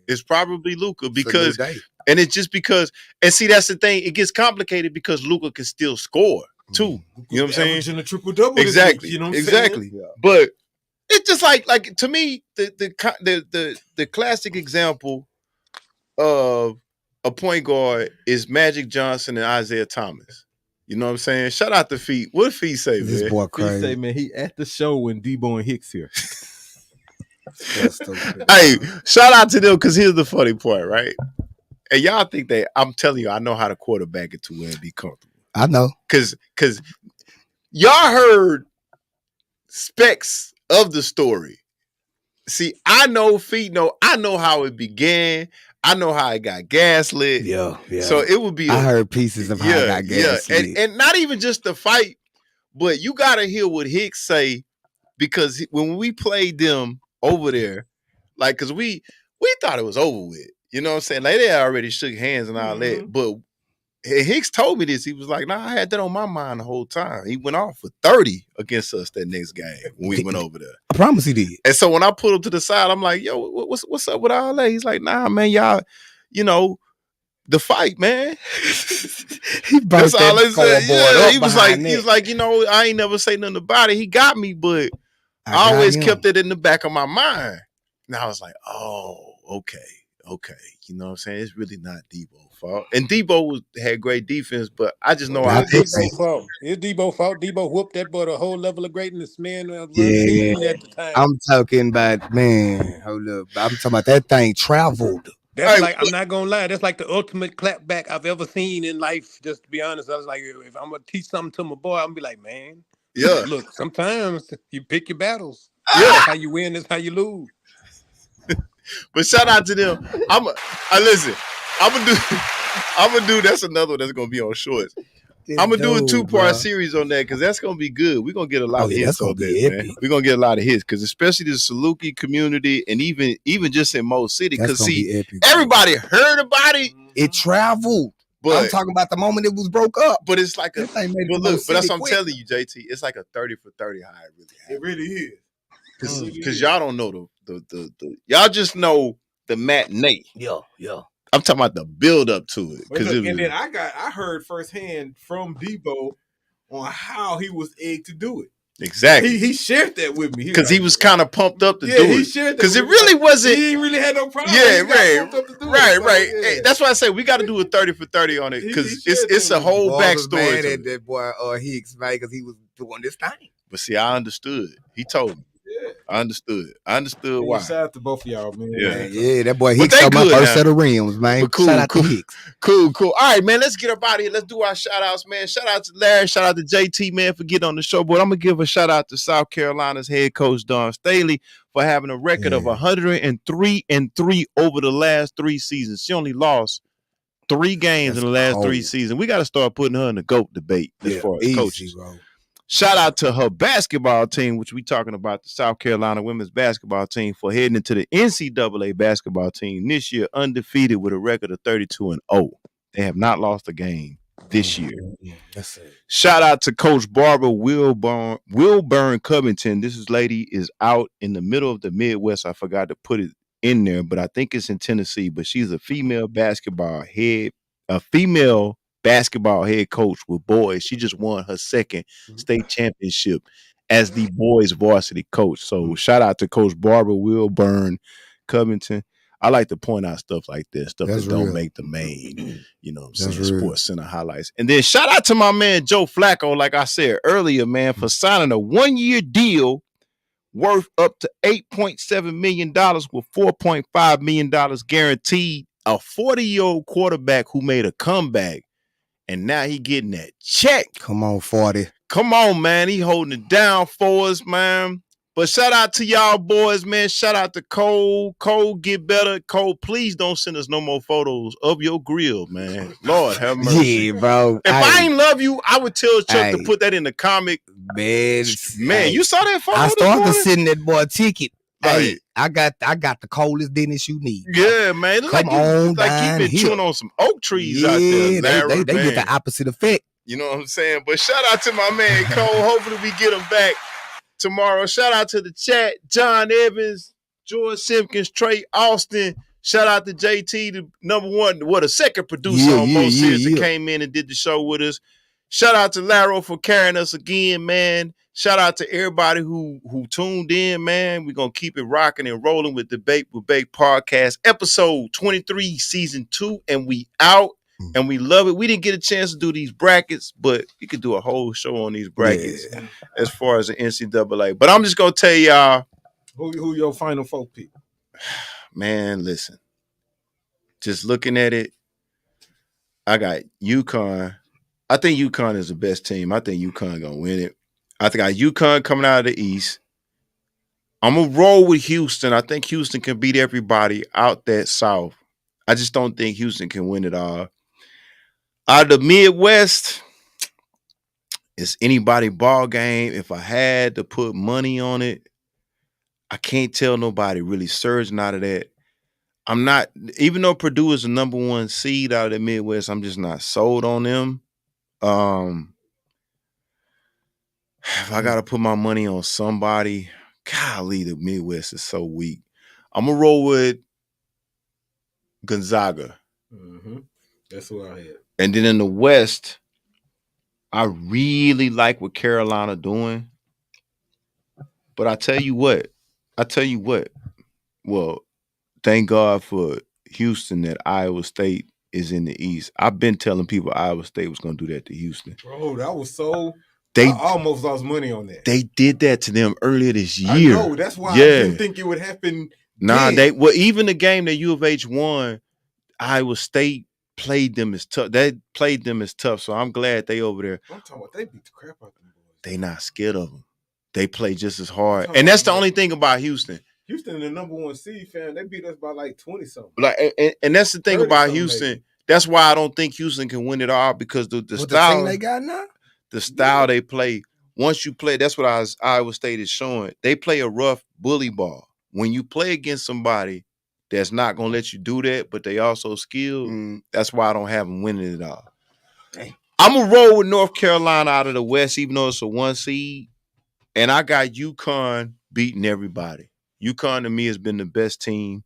It's probably Luka because, and it's just because, and see, that's the thing. It gets complicated because Luka can still score too. You know what I'm saying? A triple-double. Exactly. You know what I'm exactly. saying? But it's just like to me, the classic example of a point guard is Magic Johnson and Isaiah Thomas. You know what I'm saying? Shout out to Feet. What did Feet say, this man? boy Feet crazy. say, man, he at the show when Debo and Hicks here. Hey, shout out to them because here's the funny part, right? And y'all think that I'm telling you, I know how to quarterback it to where it be comfortable. I know. Cause y'all heard specs of the story. See, I know I know how it began. I know how it got gaslit. Yeah. So it would be. I heard pieces of how I got gaslit. And not even just the fight, but you gotta hear what Hicks say, because when we played them over there, like, cause we thought it was over with. You know what I'm saying? Like, they already shook hands and all that, but Hicks told me this. He was like, "Nah, I had that on my mind the whole time." He went off for 30 against us that next game when we went over there. I promise he did. And so when I put him to the side, I'm like, "Yo, what's up with all that?" He's like, "Nah, man, y'all, you know, the fight, man." That's all they said. Yeah, he was like, you know, I ain't never say nothing about it. He got me, but I always kept it in the back of my mind. And I was like, oh, okay. You know what I'm saying? It's really not Debo's fault. And Debo had great defense, but I just know it's Debo's fault. It's Debo's fault. Debo whooped that boy a whole level of greatness, man. Seen at the time. I'm talking about, man, hold up. I'm talking about that thing traveled. That's like, I'm not gonna lie, that's like the ultimate clapback I've ever seen in life. Just to be honest, I was like, if I'm gonna teach something to my boy, I'm gonna be like, man, look, sometimes you pick your battles. That's how you win. That's how you lose. But shout out to them. I'm gonna do. That's another one that's gonna be on shorts. I'm gonna do a 2-part series on that, because that's gonna be good. We're gonna get a lot of hits on that, man. We're gonna get a lot of hits, because especially the Saluki community, and even just in Mo City, because see, everybody heard about it. It traveled. But I'm talking about the moment it was broke up. But it's like but that's what I'm telling you, JT. It's like a 30 for 30 high. It really is. Because y'all don't know the y'all just know the matinee. Yeah. I'm talking about the build up to it. And then I heard firsthand from Debo on how he was egged to do it. Exactly. He shared that with me. Because he was kind of pumped up to do it. He shared that. Because it really wasn't. He didn't really had no problem. Yeah, right. Hey, that's why I say we got to do a 30 for 30 on it, because it's a whole backstory. Mad at that boy Hicks, man, because he was doing this thing. But see, I understood. He told me. I understood why. Shout out to both of y'all, man. Yeah, that boy Hicks got my first set of rims, man. Cool, shout out to Hicks. Cool. All right, man, let's get up out of here. Let's do our shout outs, man. Shout out to Larry. Shout out to JT, man, for getting on the show. But I'm going to give a shout out to South Carolina's head coach, Dawn Staley, for having a record of 103-3 over the last 3 seasons. She only lost 3 games in the last 3 seasons. We got to start putting her in the GOAT debate as far as coaches. Bro. Shout out to her basketball team, which we talking about, the South Carolina women's basketball team, for heading into the NCAA basketball team this year undefeated with a record of 32-0. They have not lost a game this year. That's it. Shout out to Coach Barbara Wilburn Covington. This lady is out in the middle of the Midwest. I forgot to put it in there, but I think it's in Tennessee. But she's a female basketball head coach with boys. She just won her second state championship as the boys varsity coach. So shout out to Coach Barbara Wilburn Covington. I like to point out stuff like this, stuff that don't make the main, you know what I'm saying, Sports Center highlights. And then shout out to my man Joe Flacco, like I said earlier, man, for signing a 1-year deal worth up to $8.7 million with $4.5 million guaranteed. A 40-year-old quarterback who made a comeback. And now he getting that check. Come on, 40. Come on, man. He holding it down for us, man. But shout out to y'all boys, man. Shout out to Cole. Cole, get better. Cole, please don't send us no more photos of your grill, man. Lord have mercy. Yeah, bro. If I ain't love you, I would tell Chuck to put that in the comic. Man, you saw that photo? I started sending that boy a ticket. Right. Hey, I got the coldest dentist you need. Yeah, man. Come on, like you've been chewing on some oak trees out there. They get the opposite effect. You know what I'm saying? But shout out to my man Cole. Hopefully we get him back tomorrow. Shout out to the chat, John Evans, George Simpkins, Trey Austin. Shout out to JT, the number one, the second producer on most series that came in and did the show with us. Shout out to Laro for carrying us again, man. Shout out to everybody who tuned in, man. We're going to keep it rocking and rolling with Debate with Bake Podcast, episode 23, season 2, and we out, and we love it. We didn't get a chance to do these brackets, but we could do a whole show on these brackets as far as the NCAA. But I'm just going to tell y'all. Who your final 4 pick? Man, listen. Just looking at it, I got UConn. I think UConn is the best team. I think UConn going to win it. I think I got UConn coming out of the East. I'm going to roll with Houston. I think Houston can beat everybody out that South. I just don't think Houston can win it all. Out of the Midwest, it's anybody ball game. If I had to put money on it, I can't tell nobody really surging out of that. I'm not, even though Purdue is the number one seed out of the Midwest, I'm just not sold on them. If I got to put my money on somebody, golly, the Midwest is so weak. I'm going to roll with Gonzaga. Mm-hmm. That's what I had. And then in the West, I really like what Carolina doing. But I tell you what. Well, thank God for Houston that Iowa State is in the East. I've been telling people Iowa State was going to do that to Houston. Bro, that was so... I almost lost money on that. They did that to them earlier this year. I know. That's why I didn't think it would happen. Nah, even the game that U of H won, Iowa State played them as tough. They played them as tough. So I'm glad they over there. I'm talking about they beat the crap out of them boys. They not scared of them. They play just as hard. And that's the only thing about Houston. Houston, the number one seed, fam, they beat us by like 20 something. Like, and that's the thing about Houston. Maybe. That's why I don't think Houston can win it all, because the style team they got now. The style they play, once you play, that's what Iowa State is showing. They play a rough bully ball. When you play against somebody that's not going to let you do that, but they also skilled, that's why I don't have them winning it all. Dang. I'm going to roll with North Carolina out of the West, even though it's a 1 seed. And I got UConn beating everybody. UConn to me has been the best team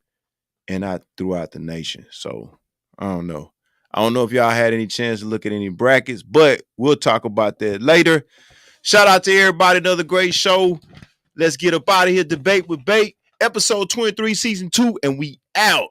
throughout the nation. So I don't know. I don't know if y'all had any chance to look at any brackets, but we'll talk about that later. Shout out to everybody. Another great show. Let's get up out of here. Debate with Bait. Episode 23, season 2, and we out.